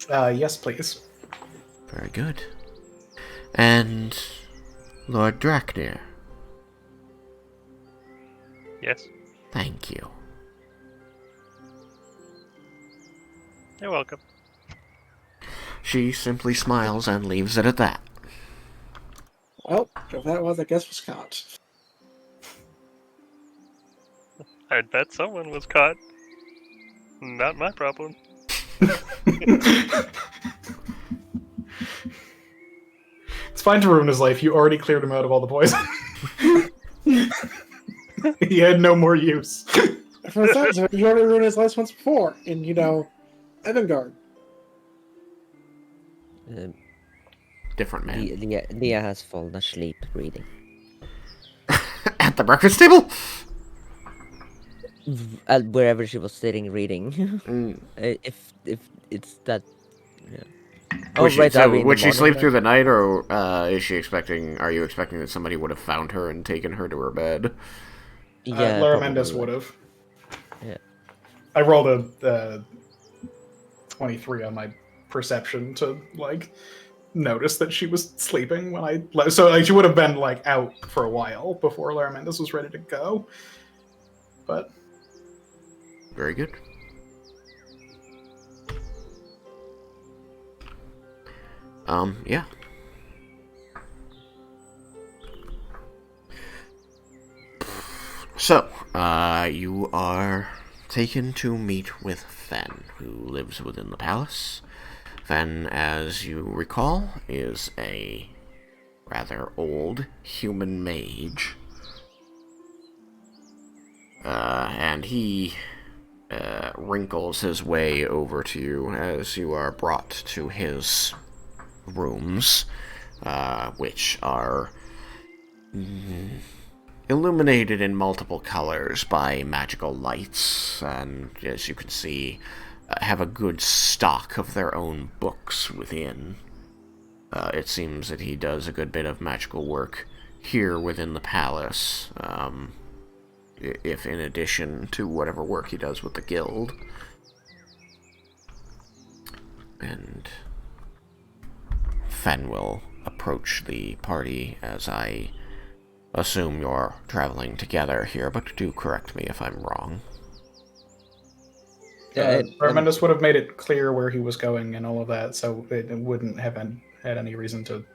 Yes, please. Very good. And Lord Draknir. Yes. Thank you. You're welcome. She simply smiles and leaves it at that. Well, if that was, I guess was caught. I'd bet someone was caught. Not my problem. It's fine to ruin his life. You already cleared him out of all the poison. He had no more use. For the sounds of it, he already ruined his life once before in, Evangard. Different man. Leah has fallen asleep reading. At the breakfast table? Wherever she was sitting reading. Mm. If it's that. Yeah. Oh, right. So Are we in the would she morning sleep then? through the night, or is she expecting? Are you expecting that somebody would have found her and taken her to her bed? Yeah, Lara probably. Mendes would have. Yeah. I rolled a 23 on my perception to like notice that she was sleeping when so like she would have been like out for a while before Lara Mendes was ready to go. But Very good. Yeah. So, you are taken to meet with Fen, who lives within the palace. Fen, as you recall, is a rather old human mage. And he wrinkles his way over to you as you are brought to his rooms, which are illuminated in multiple colors by magical lights, and as you can see, have a good stock of their own books within. It seems that he does a good bit of magical work here within the palace, if in addition to whatever work he does with the guild. And Fen will approach the party as I assume you're traveling together here, but do correct me if I'm wrong. Yeah, Lara Mendes would have made it clear where he was going and all of that, so it wouldn't have had any reason to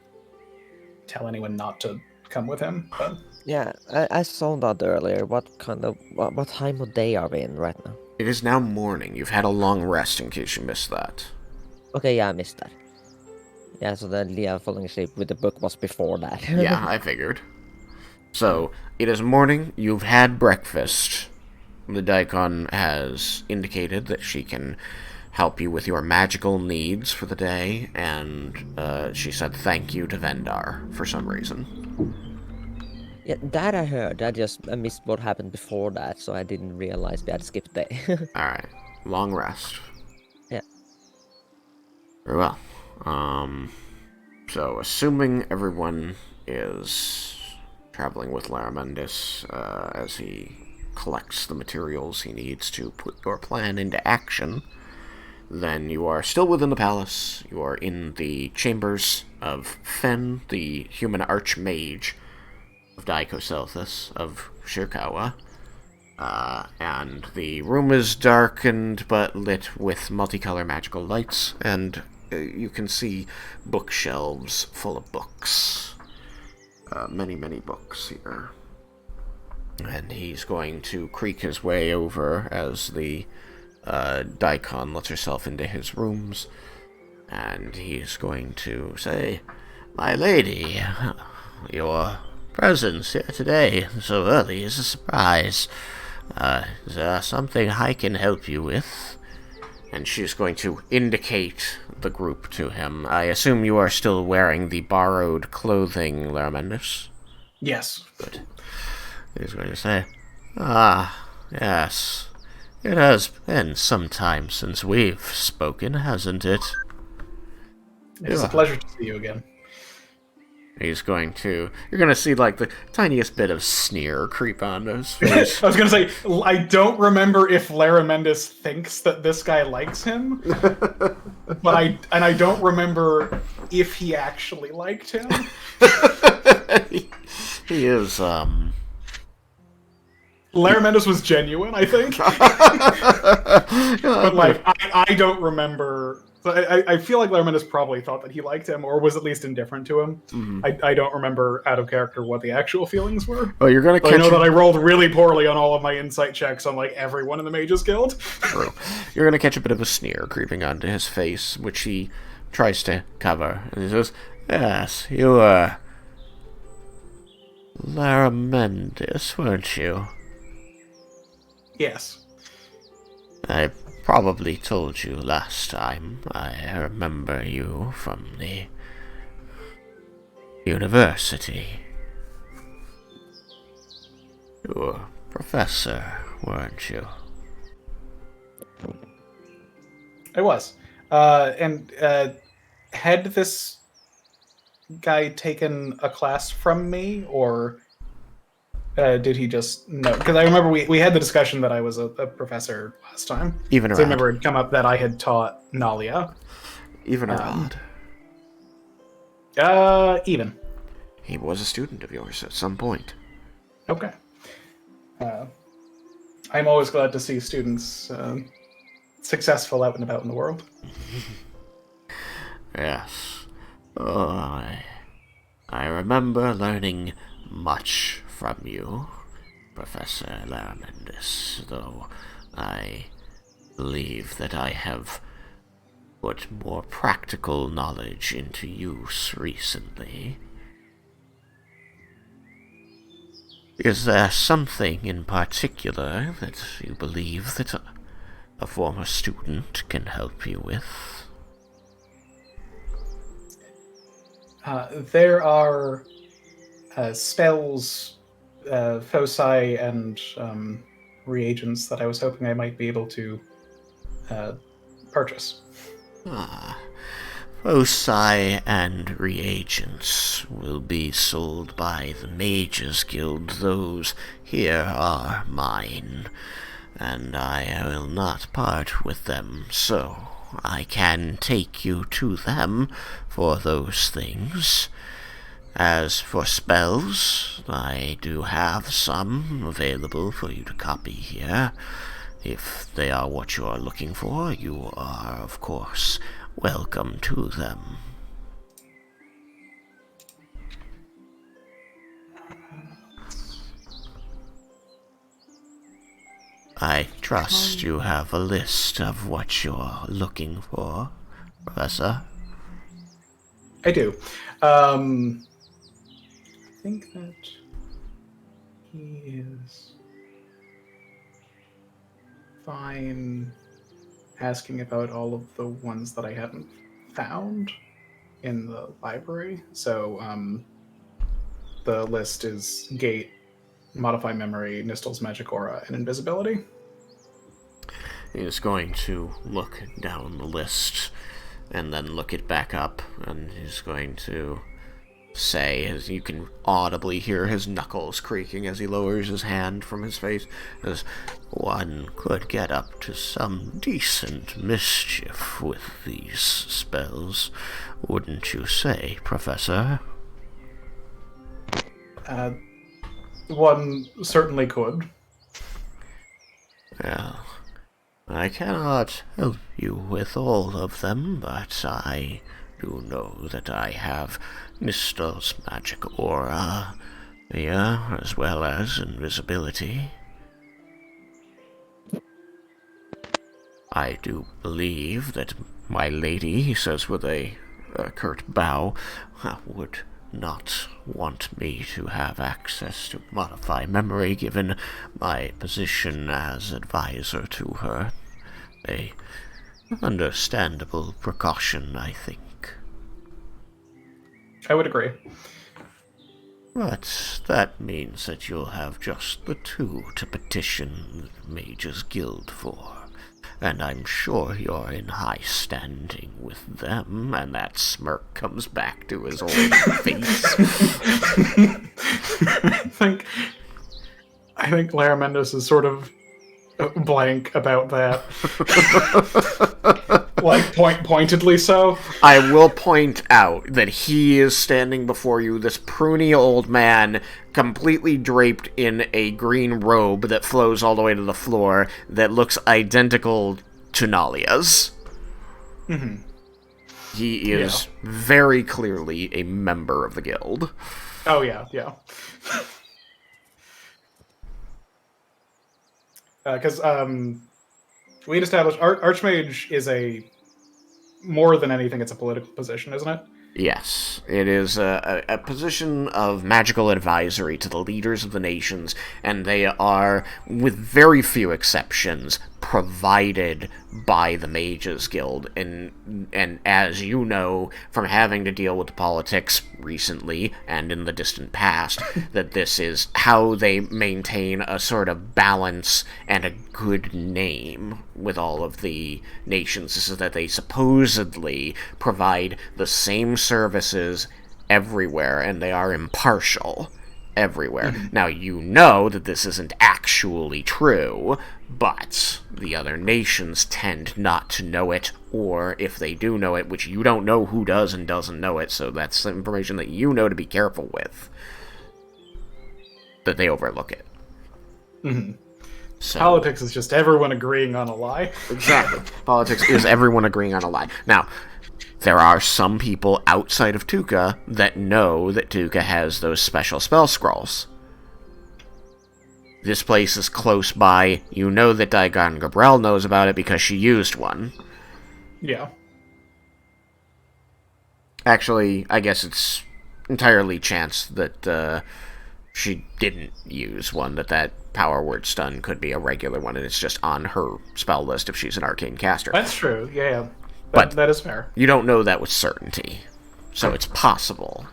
tell anyone not to come with him. But Yeah, I saw that earlier. What time of day are we in right now? It is now morning. You've had a long rest, in case you missed that. Okay, yeah, I missed that. Yeah, so the Leah falling asleep with the book was before that. Yeah, I figured. So, it is morning. You've had breakfast. The Daikon has indicated that she can help you with your magical needs for the day, and she said thank you to Vendar for some reason. Yeah, that I heard. I missed what happened before that, so I didn't realize we had skipped day. Alright, long rest. Yeah. Very well. So, assuming everyone is traveling with Laramendis as he collects the materials he needs to put your plan into action, then you are still within the palace. You are in the chambers of Fen, the human archmage of Daikoselthus of Shirkawa. And the room is darkened but lit with multicolor magical lights, and you can see bookshelves full of books. Many, many books here. And he's going to creak his way over as the Daikon lets herself into his rooms, and he's going to say, "My lady, your presence here today so early is a surprise. Is there something I can help you with?" And she's going to indicate the group to him. I assume you are still wearing the borrowed clothing, Laramendus? yes, Good. He's going to say, "Ah, yes. It has been some time since we've spoken, hasn't it?" it's a pleasure to see you again. He's going to... You're going to see, like, the tiniest bit of sneer creep onto his face. I was gonna say, I don't remember if Lara Mendes thinks that this guy likes him, but I don't remember if he actually liked him. He is, Lara Mendes was genuine, I think, but like I don't remember. So I feel like Lara Mendes probably thought that he liked him, or was at least indifferent to him. Mm-hmm. I don't remember out of character what the actual feelings were. Oh, you're going to But catch... I know that I rolled really poorly on all of my insight checks on like everyone in the Mages Guild. True. You're going to catch a bit of a sneer creeping onto his face, which he tries to cover. And he says, "Yes, you were Laramendis, weren't you? Yes. I probably told you last time. I remember you from the university." were professor, weren't you? I was. Had this guy taken a class from me, or did he just know? Because I remember we had the discussion that I was a professor last time. Even or So I remember odd? it come up that I had taught Nalia. Even or odd? Even. He was a student of yours at some point. Okay. I'm always glad to see students successful out and about in the world. Yes. Oh, I remember learning much from you, Professor Laramendis, though I believe that I have put more practical knowledge into use recently. Is there something in particular that you believe that a former student can help you with? There are spells, foci, and reagents that I was hoping I might be able to purchase. Foci and reagents will be sold by the Mages Guild. Those here are mine, and I will not part with them, so I can take you to them for those things. As for spells, I do have some available for you to copy here. If they are what you are looking for, you are, of course, welcome to them. I trust you have a list of what you're looking for, Professor. I do. I think that he is fine asking about all of the ones that I hadn't found in the library. So the list is Gate, Modify Memory, Nistel's Magic Aura, and Invisibility. He is going to look down the list and then look it back up, and he's going to say, as you can audibly hear his knuckles creaking as he lowers his hand from his face, as one could get up to some decent mischief with these spells, wouldn't you say, Professor? One certainly could. Well, I cannot help you with all of them, but I do know that I have Nistel's magic aura here, as well as invisibility. I do believe that my lady, he says with a curt bow, would not want me to have access to modify memory given my position as advisor to her. A understandable precaution, I think. I would agree. But that means that you'll have just the two to petition the Mages Guild for. And I'm sure you're in high standing with them, and that smirk comes back to his old face. I think Laramendos is sort of blank about that. Like, pointedly so. I will point out that he is standing before you, this pruny old man, completely draped in a green robe that flows all the way to the floor, that looks identical to Nalia's. Mm-hmm. He is very clearly a member of the guild. Oh, yeah. Because we had established Archmage is more than anything, it's a political position, isn't it? Yes, it is a position of magical advisory to the leaders of the nations, and they are, with very few exceptions, provided by the Mages Guild, and as you know from having to deal with the politics recently and in the distant past, that this is how they maintain a sort of balance and a good name with all of the nations. This is that they supposedly provide the same services everywhere, and they are impartial everywhere. Now, you know that this isn't actually true, but the other nations tend not to know it, or if they do know it, which you don't know who does and doesn't know it, so that's information that you know to be careful with, that they overlook it. Mm-hmm. So, Politics is just everyone agreeing on a lie. exactly. Politics is everyone agreeing on a lie. Now, there are some people outside of Tuca that know that Tuca has those special spell scrolls. This place is close by. You know that Daikon Gebrel knows about it because she used one. Yeah. Actually, I guess it's entirely chance that she didn't use one, that Power Word Stun could be a regular one, and it's just on her spell list if she's an arcane caster. That's true, yeah. But that is fair. You don't know that with certainty, so it's possible.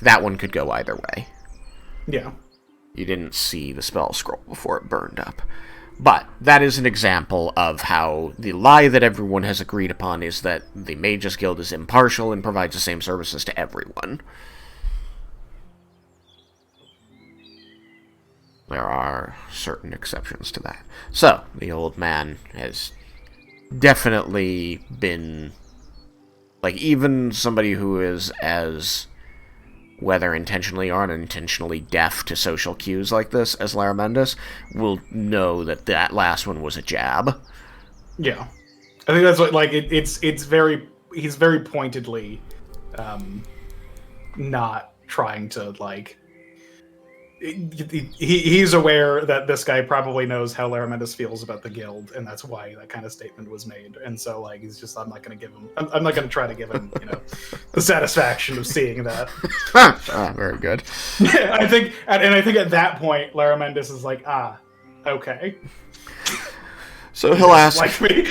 That one could go either way. Yeah. You didn't see the spell scroll before it burned up. But that is an example of how the lie that everyone has agreed upon is that the Mages Guild is impartial and provides the same services to everyone. There are certain exceptions to that. So, the old man has definitely been, like, even somebody who is as, whether intentionally or unintentionally, deaf to social cues like this as Laramendus, will know that last one was a jab. Yeah. I think that's what, like, he's very pointedly not trying to, like, he's aware that this guy probably knows how Laramendus feels about the guild, and that's why that kind of statement was made. And so, like, he's just, I'm not going to try to give him, the satisfaction of seeing that. Very good. I think at that point, Laramendus is like, okay. So he'll ask, like me.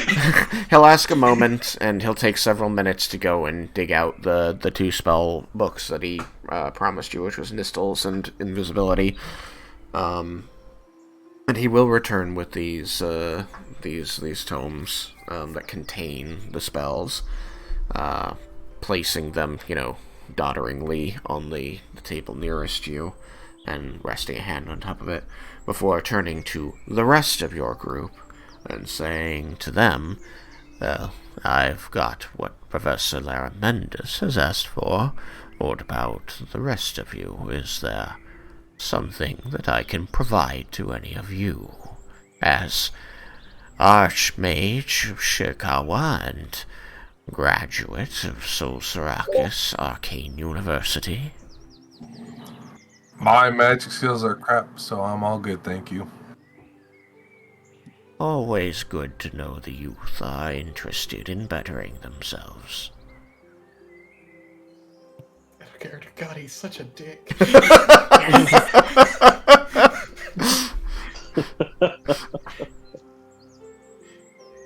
he'll ask a moment, and he'll take several minutes to go and dig out the two spell books that he promised you, which was Nistles and Invisibility. And he will return with these tomes that contain the spells, placing them, dodderingly on the table nearest you, and resting a hand on top of it, before turning to the rest of your group and saying to them, well, I've got what Professor Laramendus has asked for. What about the rest of you? Is there something that I can provide to any of you, as Archmage of Shirkawa and graduate of Solsarakis Arcane University? My magic skills are crap, so I'm all good, thank you. Always good to know the youth are interested in bettering themselves. God, he's such a dick.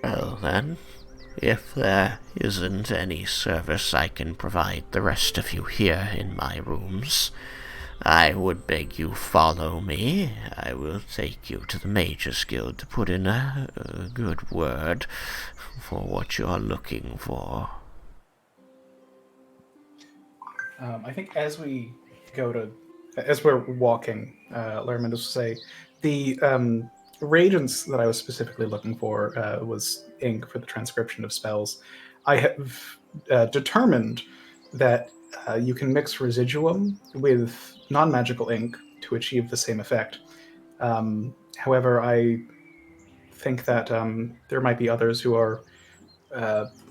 Well then, if there isn't any service I can provide the rest of you here in my rooms, I would beg you follow me. I will take you to the Mages Guild to put in a good word for what you're looking for. I think as we're walking, Laramendus will say, the reagents that I was specifically looking for was ink for the transcription of spells. I have determined that you can mix residuum with non-magical ink to achieve the same effect. However, I think that there might be others who are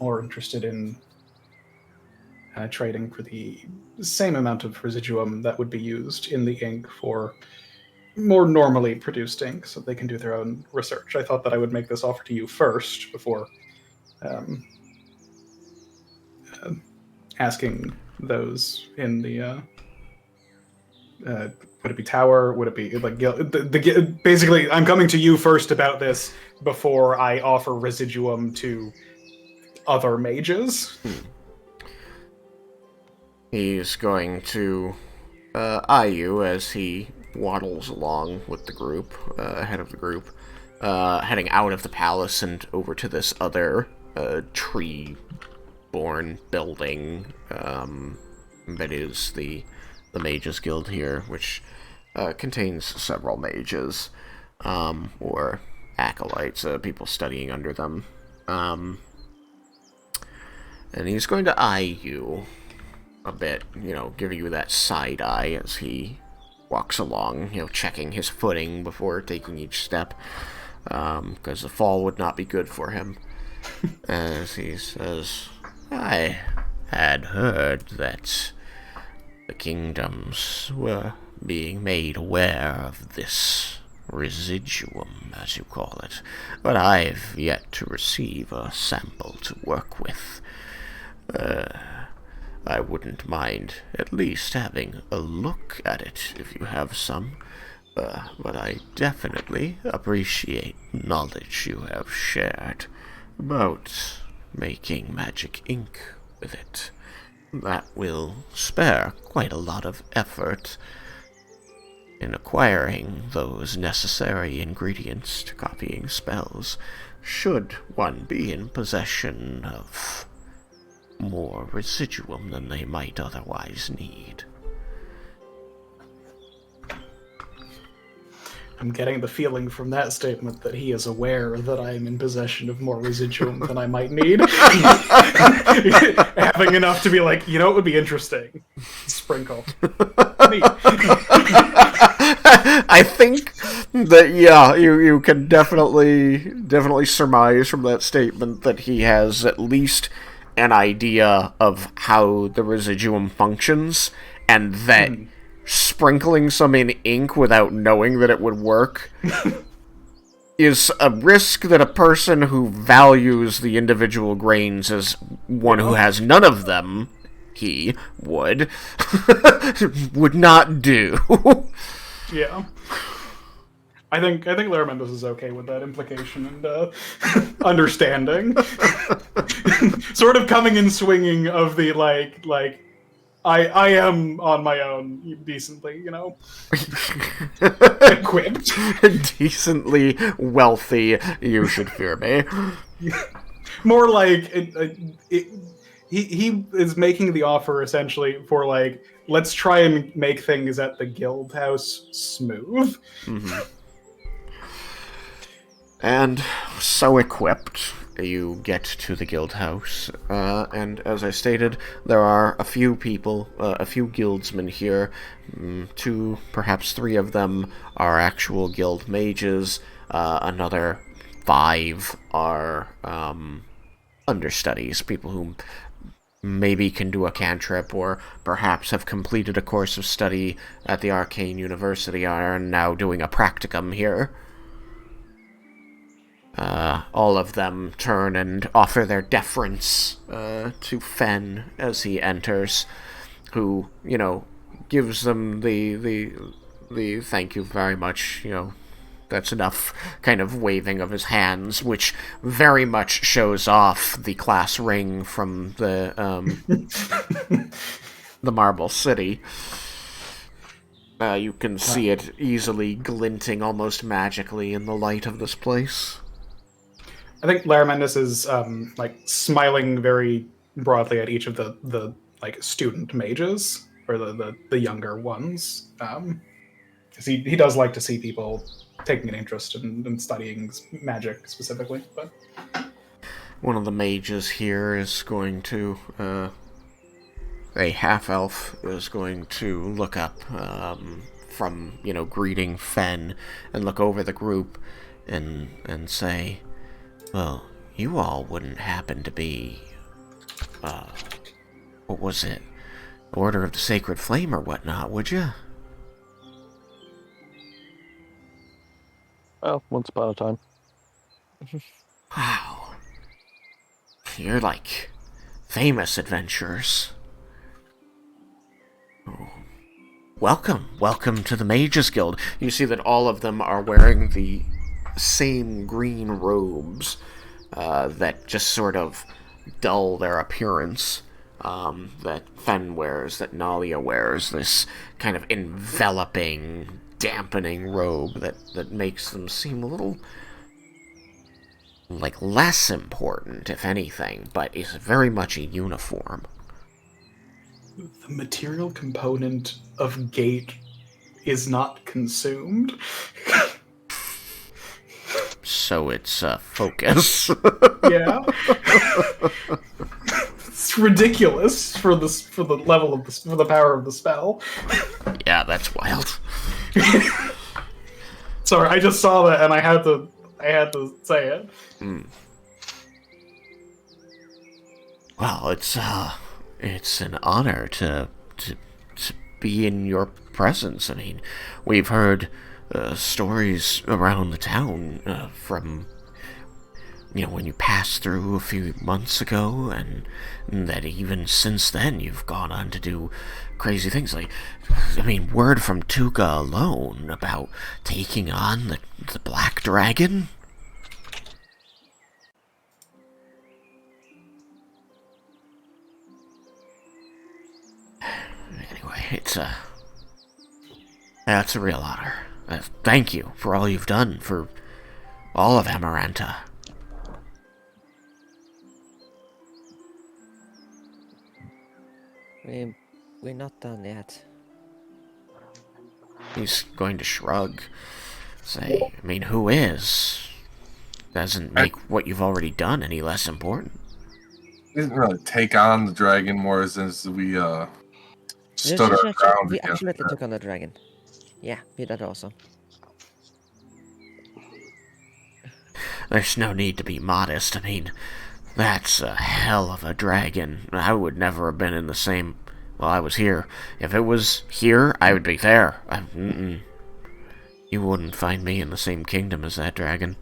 more interested in trading for the same amount of residuum that would be used in the ink for more normally produced ink, so they can do their own research. I thought that I would make this offer to you first before asking those in the would it be tower? Would it be like basically? I'm coming to you first about this before I offer residuum to other mages. He's going to eye you as he waddles along with the group, ahead of the group, heading out of the palace and over to this other tree-born building that is the Mages Guild here, which contains several mages, or acolytes, people studying under them. And he's going to eye you a bit, giving you that side eye as he walks along, checking his footing before taking each step, because the fall would not be good for him. As he says, I had heard that the kingdoms were being made aware of this residuum, as you call it, but I've yet to receive a sample to work with. I wouldn't mind at least having a look at it if you have some, but I definitely appreciate knowledge you have shared about making magic ink with it. That will spare quite a lot of effort in acquiring those necessary ingredients to copying spells, should one be in possession of more residuum than they might otherwise need. I'm getting the feeling from that statement that he is aware that I am in possession of more residuum than I might need. Having enough to be like, it would be interesting. Sprinkle. Neat. I think that, you can definitely surmise from that statement that he has at least an idea of how the residuum functions, and that sprinkling some in ink without knowing that it would work is a risk that a person who values the individual grains as one who has none of them, he would, would not do. Yeah. I think Laramendos is okay with that implication and understanding. Sort of coming and swinging of the like I am on my own decently, equipped. Decently wealthy, you should fear me. More like he is making the offer essentially for like, let's try and make things at the guild house smooth. Mm-hmm. And so equipped, you get to the guild house, and as I stated, there are a few people, a few guildsmen here. 2, perhaps 3 of them are actual guild mages. Another 5 are understudies, people who maybe can do a cantrip, or perhaps have completed a course of study at the Arcane University, are now doing a practicum here. All of them turn and offer their deference to Fen as he enters, who, gives them the thank you very much, that's enough kind of waving of his hands, which very much shows off the class ring from the the Marble City. You can see it easily glinting almost magically in the light of this place. I think Laramendos is smiling very broadly at each of the student mages, or the younger ones, because he does like to see people taking an interest in studying magic specifically. But one of the mages here is going to, a half-elf is going to look up from, greeting Fen, and look over the group and say, well, you all wouldn't happen to be, what was it? Order of the Sacred Flame or whatnot, would you? Well, once upon a time. Wow. You're like famous adventurers. Oh. Welcome to the Mages Guild. You see that all of them are wearing the same green robes that just sort of dull their appearance. That Fen wears, that Nalia wears, this kind of enveloping, dampening robe that makes them seem a little like less important, if anything, but is very much a uniform. The material component of gate is not consumed. So it's focus. Yeah. It's ridiculous for the level of for the power of the spell. Yeah, that's wild. Sorry, I just saw that and I had to say it. Well, it's an honor to be in your presence. I mean, we've heard stories around the town from, when you passed through a few months ago, and that even since then you've gone on to do crazy things. Like, I mean, word from Tuga alone about taking on the Black Dragon. Anyway, it's a real honor. Thank you for all you've done for all of Amaranta. We're not done yet. He's going to shrug. Say, I mean, who is? Doesn't make what you've already done any less important. We didn't really take on the dragon more as we stood our ground We against absolutely it. took on the dragon. Yeah, we did also. There's no need to be modest. I mean, that's a hell of a dragon. I would never have been in the same... Well, I was here. If it was here, I would be there. You wouldn't find me in the same kingdom as that dragon.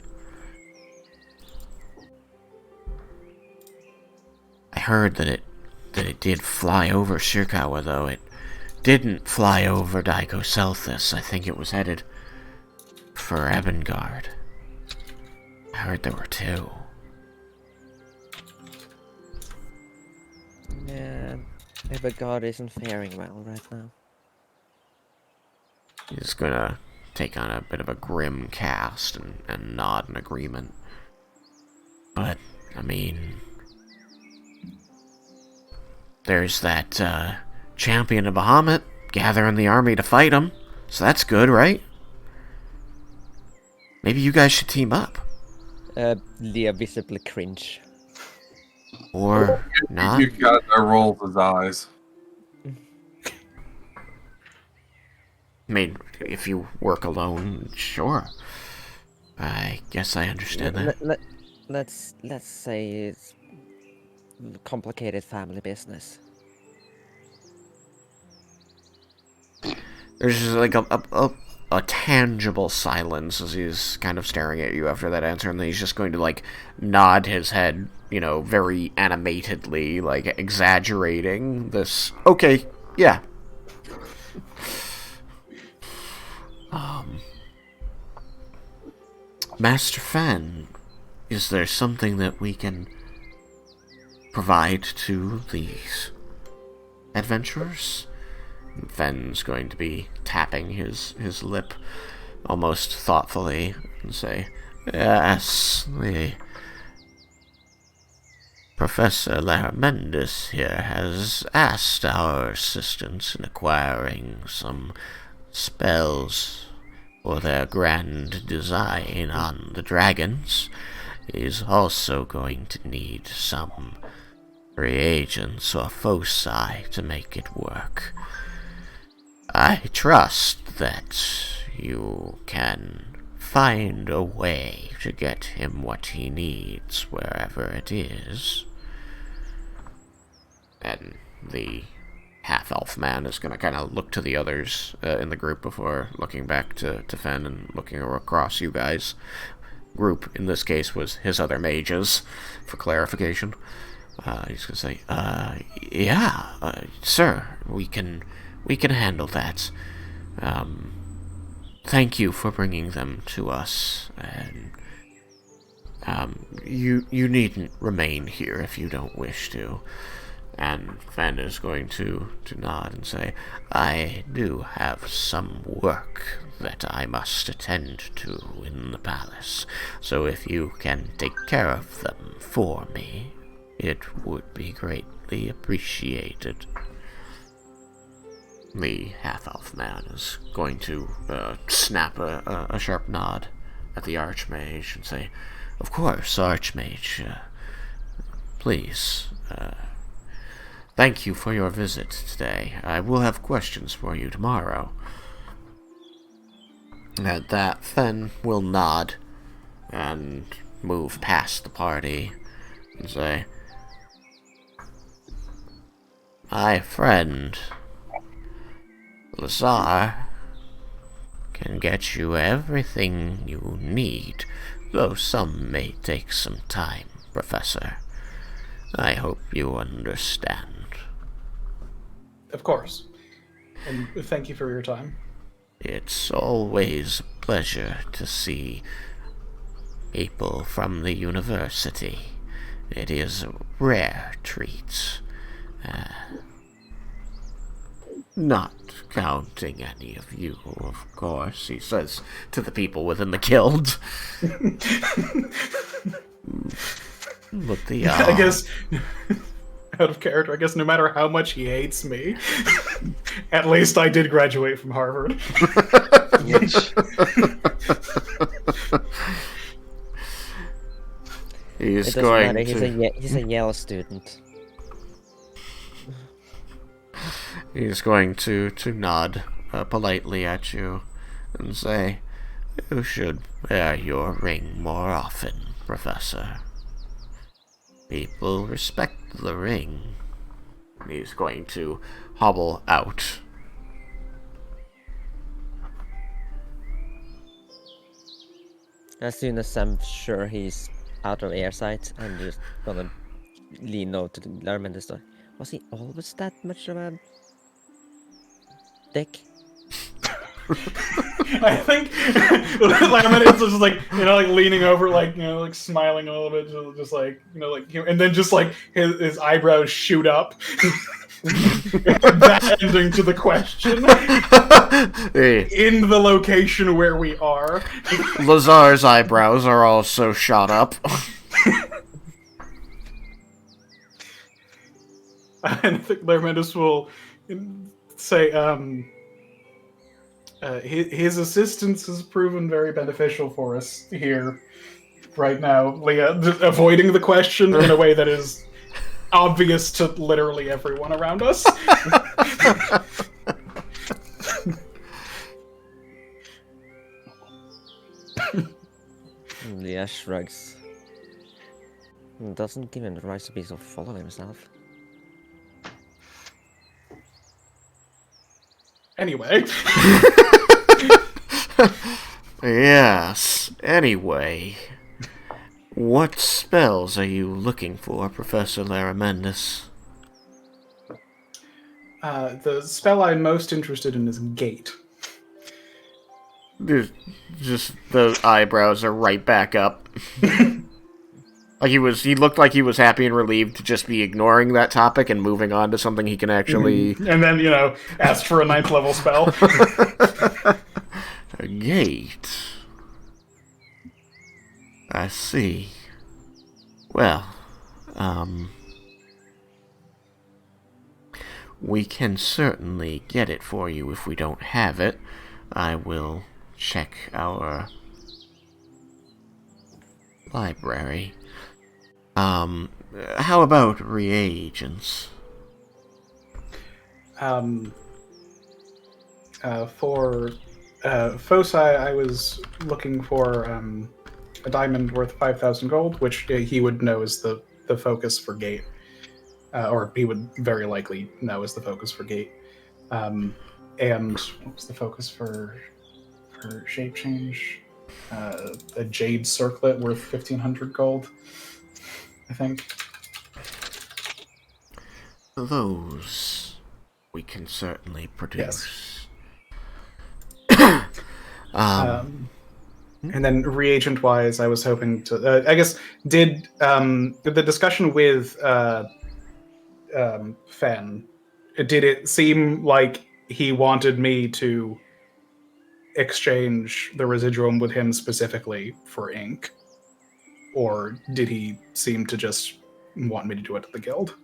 I heard that it did fly over Shirkawa, though. It didn't fly over Daikon. I think it was headed for Ebengard. I heard there were two. Yeah, Ebengard isn't faring well right now. He's gonna take on a bit of a grim cast and nod in agreement. But, I mean... There's that, champion of Bahamut gathering the army to fight him. So that's good, right? Maybe you guys should team up. Leah visibly cringe. Or not. You got there rolls his eyes. I mean, if you work alone, sure. I guess I understand that. Let's say it's complicated family business. There's just like a tangible silence as he's kind of staring at you after that answer, and then he's just going to like nod his head, very animatedly, like exaggerating this. Okay, yeah. Master Fen, is there something that we can provide to these adventurers? Fen's going to be tapping his lip almost thoughtfully and say, yes, the Professor Laramendis here has asked our assistance in acquiring some spells for their grand design on the dragons. He's also going to need some reagents or foci to make it work. I trust that you can find a way to get him what he needs wherever it is. And the half-elf man is going to kind of look to the others in the group before looking back to Fen and looking across you guys. Group, in this case, was his other mages, for clarification. He's going to say, yeah, sir, we can we can handle that. Thank you for bringing them to us, and you needn't remain here if you don't wish to. And Vanda's going to nod and say, I do have some work that I must attend to in the palace, so if you can take care of them for me, it would be greatly appreciated. The half-elf man is going to snap a sharp nod at the Archmage and say, Of course, Archmage. Please, thank you for your visit today. I will have questions for you tomorrow. At that, Fen will nod and move past the party and say, My friend, Lazar can get you everything you need, though some may take some time, Professor. I hope you understand. Of course. And thank you for your time. It's always a pleasure to see people from the university. It is a rare treat. Not counting any of you, of course, he says to the people within the guild. But the I guess, out of character, I guess no matter how much he hates me, at least I did graduate from Harvard. He's going to... He's a Yale student. He's going to nod politely at you and say, You should wear your ring more often, Professor. People respect the ring. He's going to hobble out. As soon as I'm sure he's out of earsight, I'm just gonna lean over to the Larman and start. Was he always that much of a dick? I think Lamon is just like, like leaning over, like, like smiling a little bit, just like, like, and then just like his eyebrows shoot up. That ending to the question. Hey. In the location where we are. Lazar's eyebrows are also shot up. And I think Larmendus will say, his assistance has proven very beneficial for us here right now. Leah, avoiding the question in a way that is obvious to literally everyone around us. Leah shrugs. Doesn't give him the right to be so full of himself. Anyway. Yes, anyway. What spells are you looking for, Professor Laramendus? The spell I'm most interested in is Gate. Just the eyebrows are right back up. Like he looked like he was happy and relieved to just be ignoring that topic and moving on to something he can actually... And then, asked for a 9th level spell. A gate. I see. Well, we can certainly get it for you if we don't have it. I will check our library. How about reagents? For Foci, I was looking for a diamond worth 5,000 gold, which he would know is the focus for Gate. Or he would very likely know is the focus for Gate. And what was the focus for shape change? A jade circlet worth 1,500 gold, I think. Those We can certainly produce. And then reagent-wise, I was hoping to. I guess did the discussion with Fen? Did it seem like he wanted me to exchange the residuum with him specifically for ink, or did he seem to just want me to do it to the guild?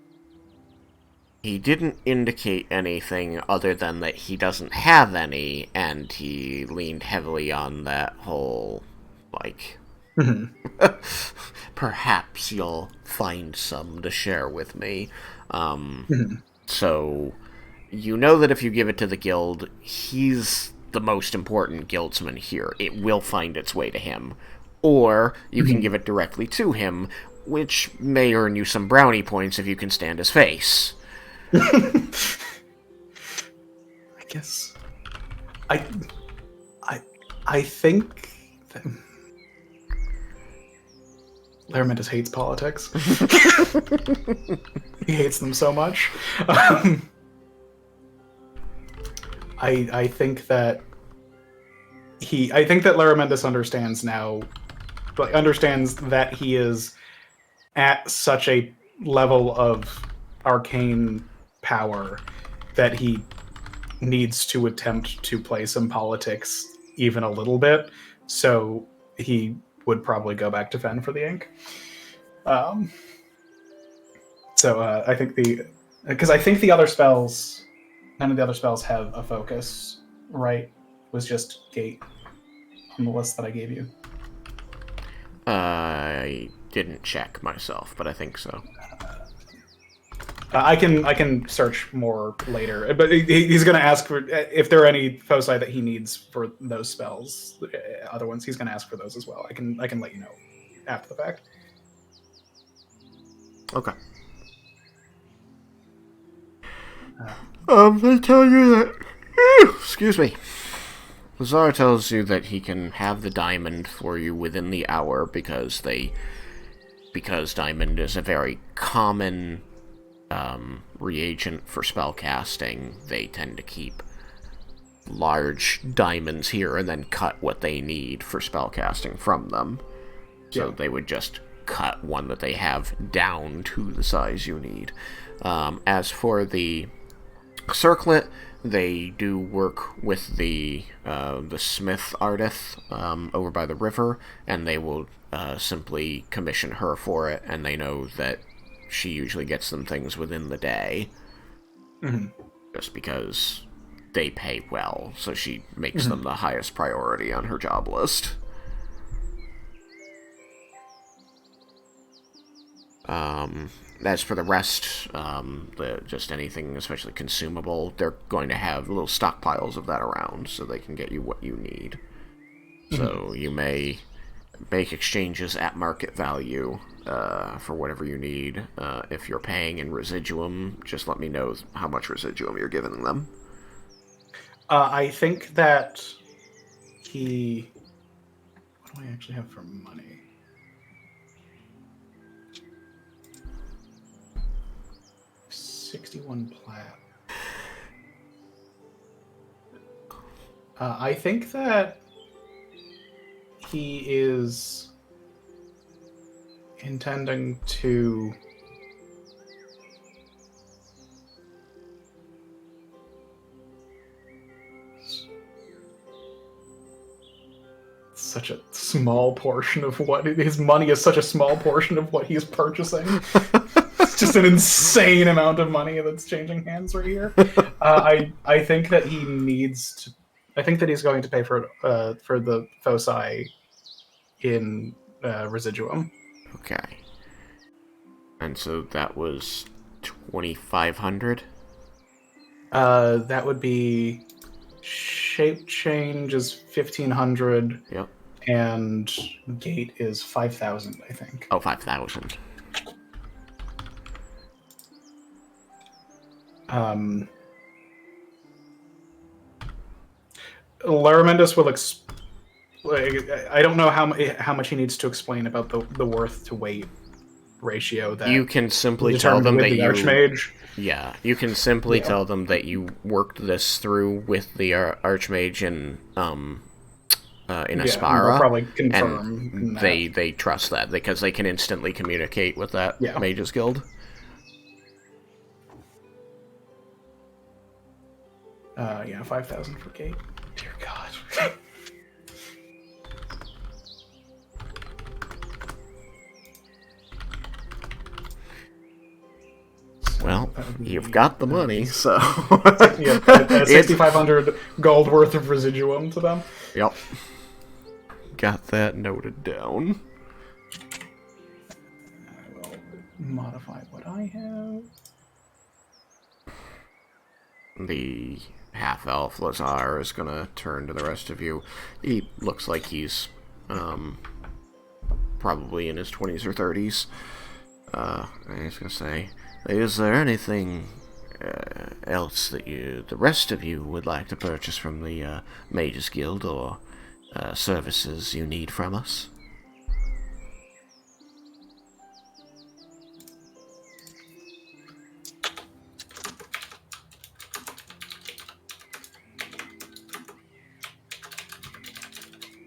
He didn't indicate anything other than that he doesn't have any, and he leaned heavily on that whole, like, perhaps you'll find some to share with me. So, you know that if you give it to the guild, he's the most important guildsman here. It will find its way to him. Or you can give it directly to him, which may earn you some brownie points if you can stand his face. I guess I think that Laramidas hates politics. He hates them so much. I think that Laramidas understands now, but understands that he is at such a level of arcane power that he needs to attempt to play some politics even a little bit, so he would probably go back to Fen for the ink. So I think because I think the other spells, none of the other spells have a focus, right? It was just Gate on the list that I gave you. I didn't check myself, but I think so. I can search more later, but he's going to ask for if there are any foci that he needs for those spells. Other ones, he's going to ask for those as well. I can let you know after the fact. Okay. They tell you that. Excuse me. Lazar tells you that he can have the diamond for you within the hour because diamond is a very common reagent for spellcasting. They tend to keep large diamonds here and then cut what they need for spellcasting from them. So they would just cut one that they have down to the size you need. As for the circlet, they do work with the smith artist over by the river, and they will simply commission her for it, and they know that she usually gets them things within the day. Just because they pay well, so she makes them the highest priority on her job list. As for the rest, just anything, especially consumable, they're going to have little stockpiles of that around, so they can get you what you need. So you may make exchanges at market value for whatever you need. If you're paying in residuum, just let me know how much residuum you're giving them. I think that he... What do I actually have for money? 61 plat. I think that he is intending to such a small portion of what his money is, such a small portion of what he's purchasing. It's just an insane amount of money that's changing hands right here. I think that he needs to. I think that he's going to pay for the foci in residuum. Okay. And so that was 2,500. That would be shape change is 1,500. Yep. And gate is 5,000, I think. Oh, 5,000. Laramendas will I don't know how much he needs to explain about the worth to weight ratio that You can simply we tell determined them with that the you... Archmage. Yeah, you can simply Yeah. tell them that you worked this through with the Archmage in They'll Aspara, probably confirm and that. they trust that because they can instantly communicate with that Yeah. Mages Guild. Yeah, 5,000 for gate. Dear God. Well, you've got the money, so... Yeah, 6,500 gold worth of residuum to them. Yep. Got that noted down. I will modify what I have. The half-elf Lazar is gonna turn to the rest of you. He looks like he's, probably in his 20s or 30s. I was gonna say, is there anything else that the rest of you would like to purchase from the Mages Guild, or services you need from us?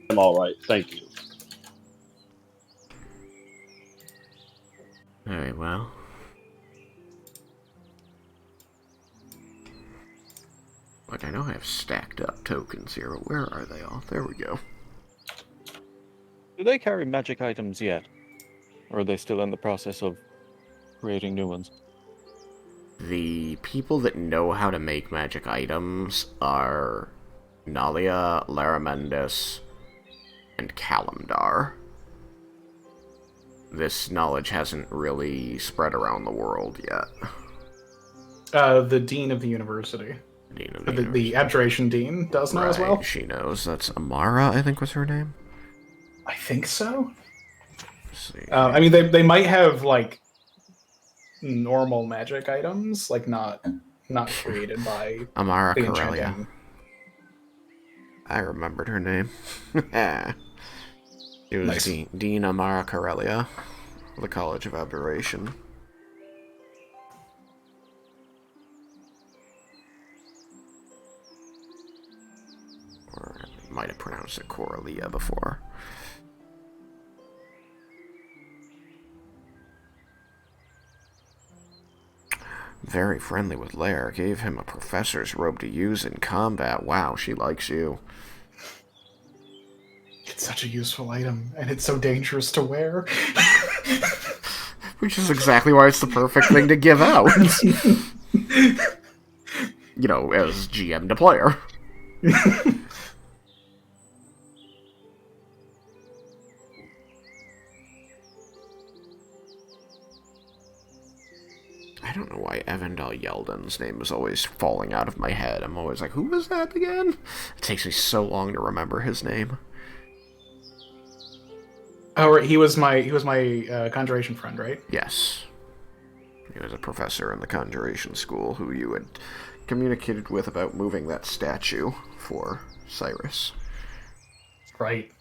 I'm all right, thank you. Very well. Like, I know I have stacked up tokens here, but where are they all? There we go. Do they carry magic items yet? Or are they still in the process of creating new ones? The people that know how to make magic items are Nalia, Laramendus, and Kalimdar. This knowledge hasn't really spread around the world yet. The dean of the university. Dean of The abjuration dean does know as well. Right, she knows. That's Amara, I think was her name. I think so. Let's see. I mean, they might have like normal magic items, like not created by Amara the Corellia. enchanting. I remembered her name. It was Nice. Dean Amara Corellia, the College of Aberration. Or I might have pronounced it Corellia before. Very friendly with Lair. Gave him a professor's robe to use in combat. Wow, she likes you. It's such a useful item, and it's so dangerous to wear. Which is exactly why it's the perfect thing to give out. You know, as GM to player. I don't know why Evandel Yeldon's name is always falling out of my head. I'm always like, who was that again? It takes me so long to remember his name. Oh, right, he was my conjuration friend, right? Yes. He was a professor in the Conjuration School who you had communicated with about moving that statue for Cyrus. Right.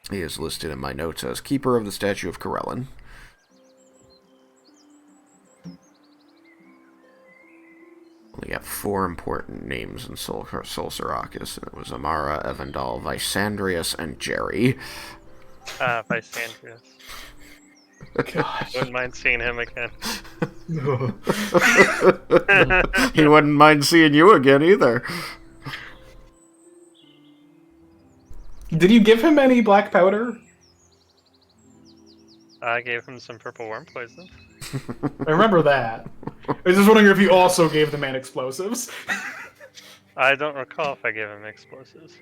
He is listed in my notes as Keeper of the Statue of Corellin. We have 4 important names in Sol Sarakas, and it was Amara, Evandal, Vysandrius, and Jerry. Vysandrius. Gosh. Wouldn't mind seeing him again. He wouldn't mind seeing you again either. Did you give him any black powder? I gave him some purple worm poison. I remember that. I was just wondering if you also gave the man explosives. I don't recall if I gave him explosives.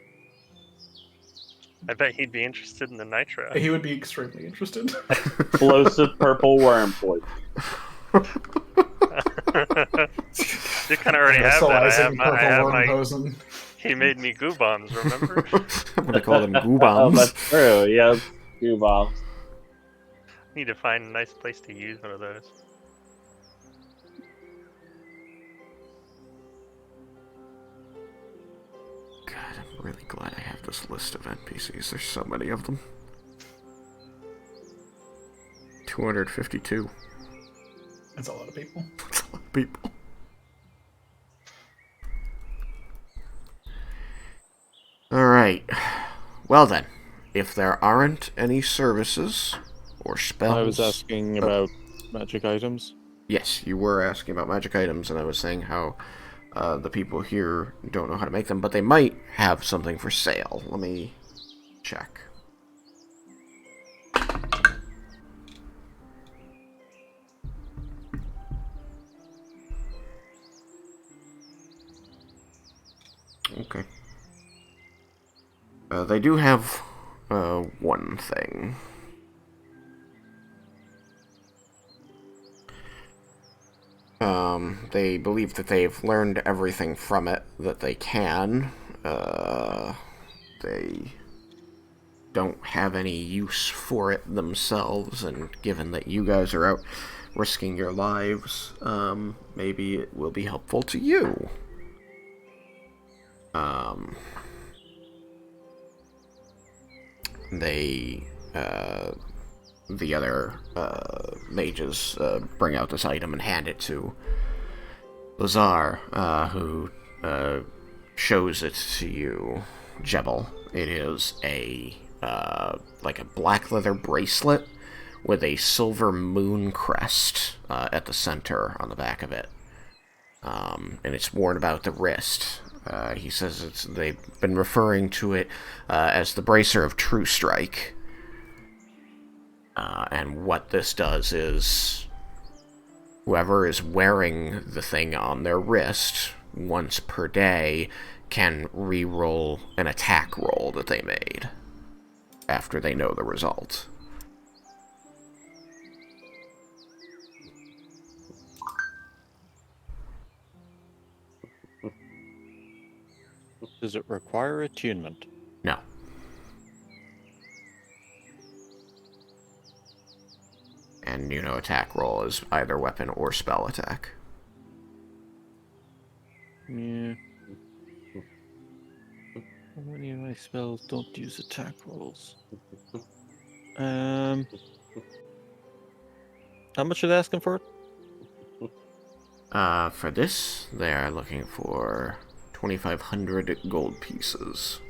I bet he'd be interested in the nitro. He would be extremely interested. Explosive purple worm poison. You kind of already have that. I have my. Poison. He made me goo bombs. Remember? I'm gonna call them goo Oh, bombs. that's true. Yes, goo bombs. Need to find a nice place to use one of those. God, I'm really glad I have this list of NPCs. There's so many of them. 252. That's a lot of people. That's a lot of people. Alright. Well then, if there aren't any services or spells... I was asking about magic items. Yes, you were asking about magic items, and I was saying how the people here don't know how to make them, but they might have something for sale. Let me check. Okay. They do have one thing. They believe that they've learned everything from it that they can. They don't have any use for it themselves, and given that you guys are out risking your lives, maybe it will be helpful to you. The other mages bring out this item and hand it to Lazar, who shows it to you, Gebrel. It is like a black leather bracelet with a silver moon crest at the center on the back of it. And it's worn about the wrist. He says they've been referring to it as the Bracer of True Strike. And what this does is whoever is wearing the thing on their wrist once per day can re-roll an attack roll that they made after they know the result. Does it require attunement? No. And attack roll is either weapon or spell attack. Yeah. Many of my spells don't use attack rolls. How much are they asking for it? For this, they are looking for 2,500 gold pieces.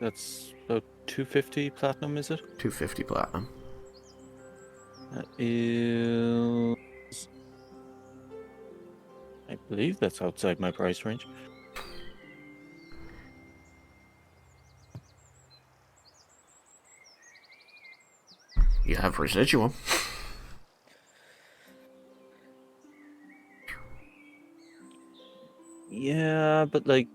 That's about 250 platinum, is it? 250 platinum. That is... I believe that's outside my price range. You have residuum. Yeah, but like...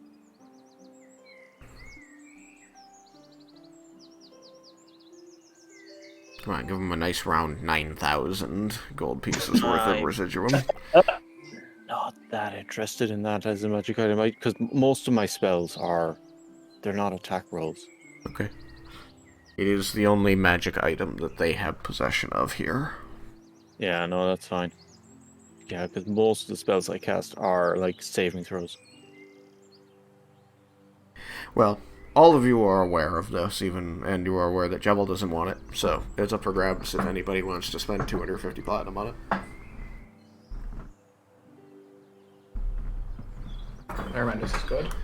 Come on, give them a nice round 9,000 gold pieces worth of residuum. Not that interested in that as a magic item, because most of my spells they're not attack rolls. Okay. It is the only magic item that they have possession of here. Yeah, no, that's fine. Yeah, because most of the spells I cast are like saving throws. Well, all of you are aware of this, and you are aware that Gebrel doesn't want it, so it's up for grabs if anybody wants to spend 250 platinum on it. Never mind, this is good.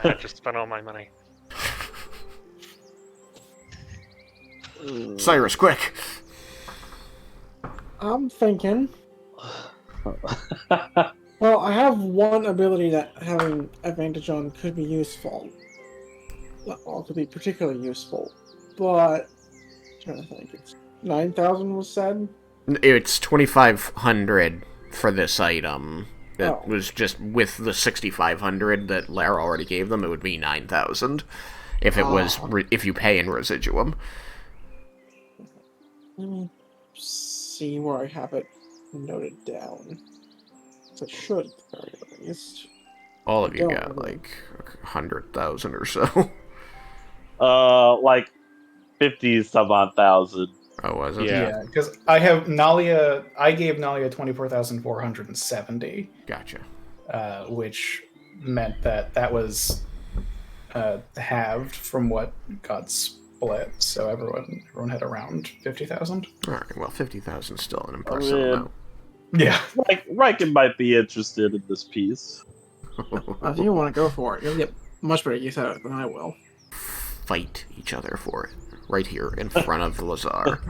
I just spent all my money. Cyrus, quick! I'm thinking. Well, I have one ability that having advantage on could be useful. Well, could be particularly useful, but I'm trying to think. It's 9,000 was said. It's 2,500 for this item. It Oh. was just with the 6,500 that Lara already gave them. It would be 9,000 if it was if you pay in residuum. Let me see where I have it noted down. So I should, at the very least. All of you Don't got really. like 100,000 or so. Like 50 some odd thousand. Oh, was it? Yeah. Yeah, because I have Nalia. I gave Nalia 24,470, Gotcha. which meant that was halved from what got split, so everyone had around 50,000. All right. Well, 50,000 is still an I impressive mean, amount. Yeah. Raiken might be interested in this piece. If you want to go for it, you'll get much better use out of it than I will. Fight each other for it, right here in front of Lazar.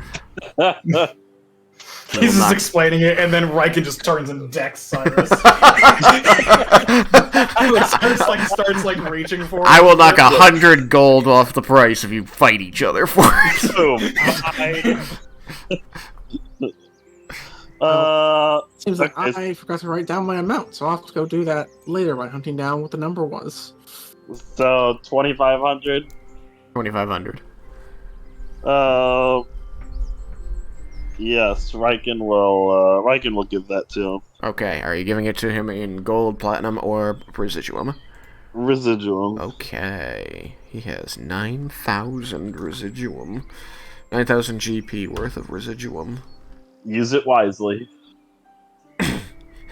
He's just explaining it, and then Raiken just turns and decks Cyrus. starts reaching for it. I will knock 100 gold off the price if you fight each other for it. Seems like okay. I forgot to write down my amount, so I'll have to go do that later by hunting down what the number was. So 2,500. 2,500. Yes, Raiken will give that to him. Okay, are you giving it to him in gold, platinum, or residuum? Residuum. Okay, he has 9,000 residuum. 9,000 GP worth of residuum. Use it wisely.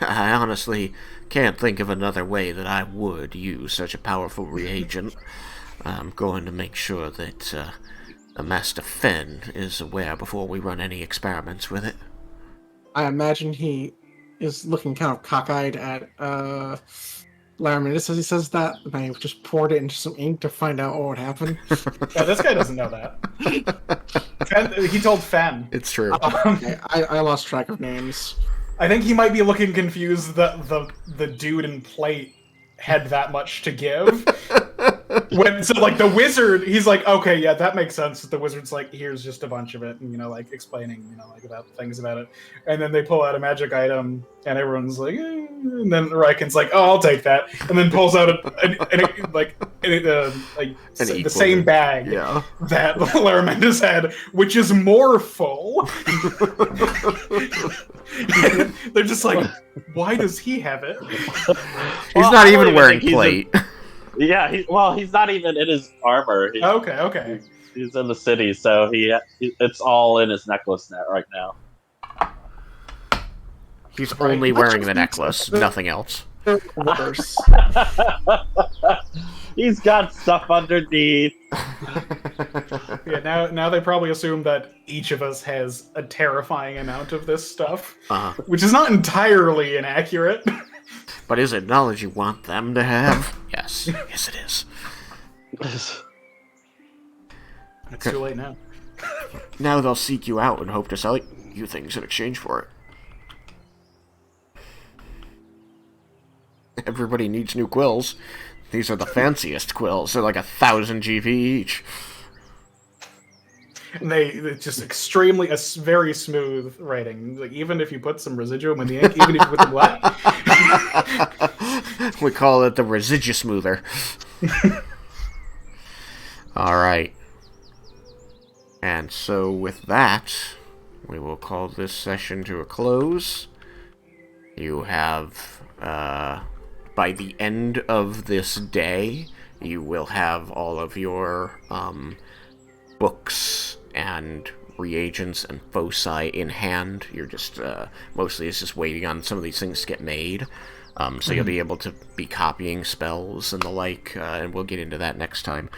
I honestly can't think of another way that I would use such a powerful reagent. I'm going to make sure that Master Fen is aware before we run any experiments with it. I imagine he is looking kind of cockeyed at Laraminus as he says that, and I just poured it into some ink to find out what would happen. Yeah, this guy doesn't know that. He told Fen. It's true. Okay, I lost track of names. I think he might be looking confused that the dude in plate had that much to give. So the wizard, he's like, okay, yeah, that makes sense. The wizard's like, here's just a bunch of it, and explaining, about things about it. And then they pull out a magic item, and everyone's like, and then Raiken's like, oh, I'll take that, and then pulls out the same bag that Laramenda's had, which is more full. They're just like, why does he have it? He's not even wearing plate. Yeah, he's not even in his armor. Okay. He's in the city, so it's all in his necklace net right now. He's only wearing the necklace, nothing else. Worse. He's got stuff underneath. Yeah, now they probably assume that each of us has a terrifying amount of this stuff, which is not entirely inaccurate. But is it knowledge you want them to have? Yes. Yes, it is. It's too late now. Now they'll seek you out and hope to sell you things in exchange for it. Everybody needs new quills. These are the fanciest quills. They're like 1,000 GP each. And they're just extremely, very smooth writing. Like, even if you put some residuum in the ink, even if you put the black. We call it the residu-smoother. Alright. And so with that, we will call this session to a close. You have, by the end of this day, you will have all of your, books and reagents and foci in hand. You're just, mostly it's just waiting on some of these things to get made. So you'll be able to be copying spells and the like, and we'll get into that next time.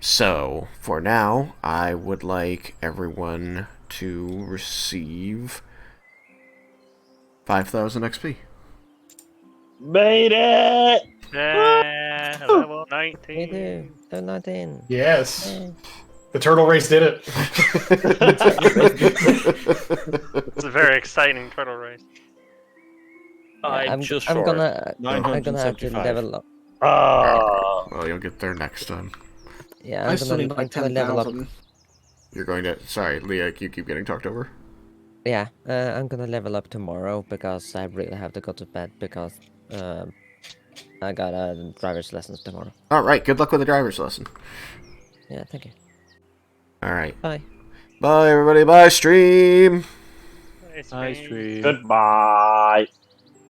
So, for now, I would like everyone to receive 5,000 XP. Made it! Yeah, level 19. Level 19. Yes. Yay. The turtle race did it. It's a very exciting turtle race. I'm just I'm short. gonna have to 975. level up. Well, you'll get there next time. Yeah, I still need like I'm gonna level up. 10,000. You're going to... Sorry, Leah, you keep getting talked over. Yeah, I'm gonna level up tomorrow because I really have to go to bed because I got a driver's lessons tomorrow. Alright, good luck with the driver's lesson. Yeah, thank you. Alright. Bye. Bye, everybody. Bye, stream! Nice Nice meeting you. tree. Goodbye.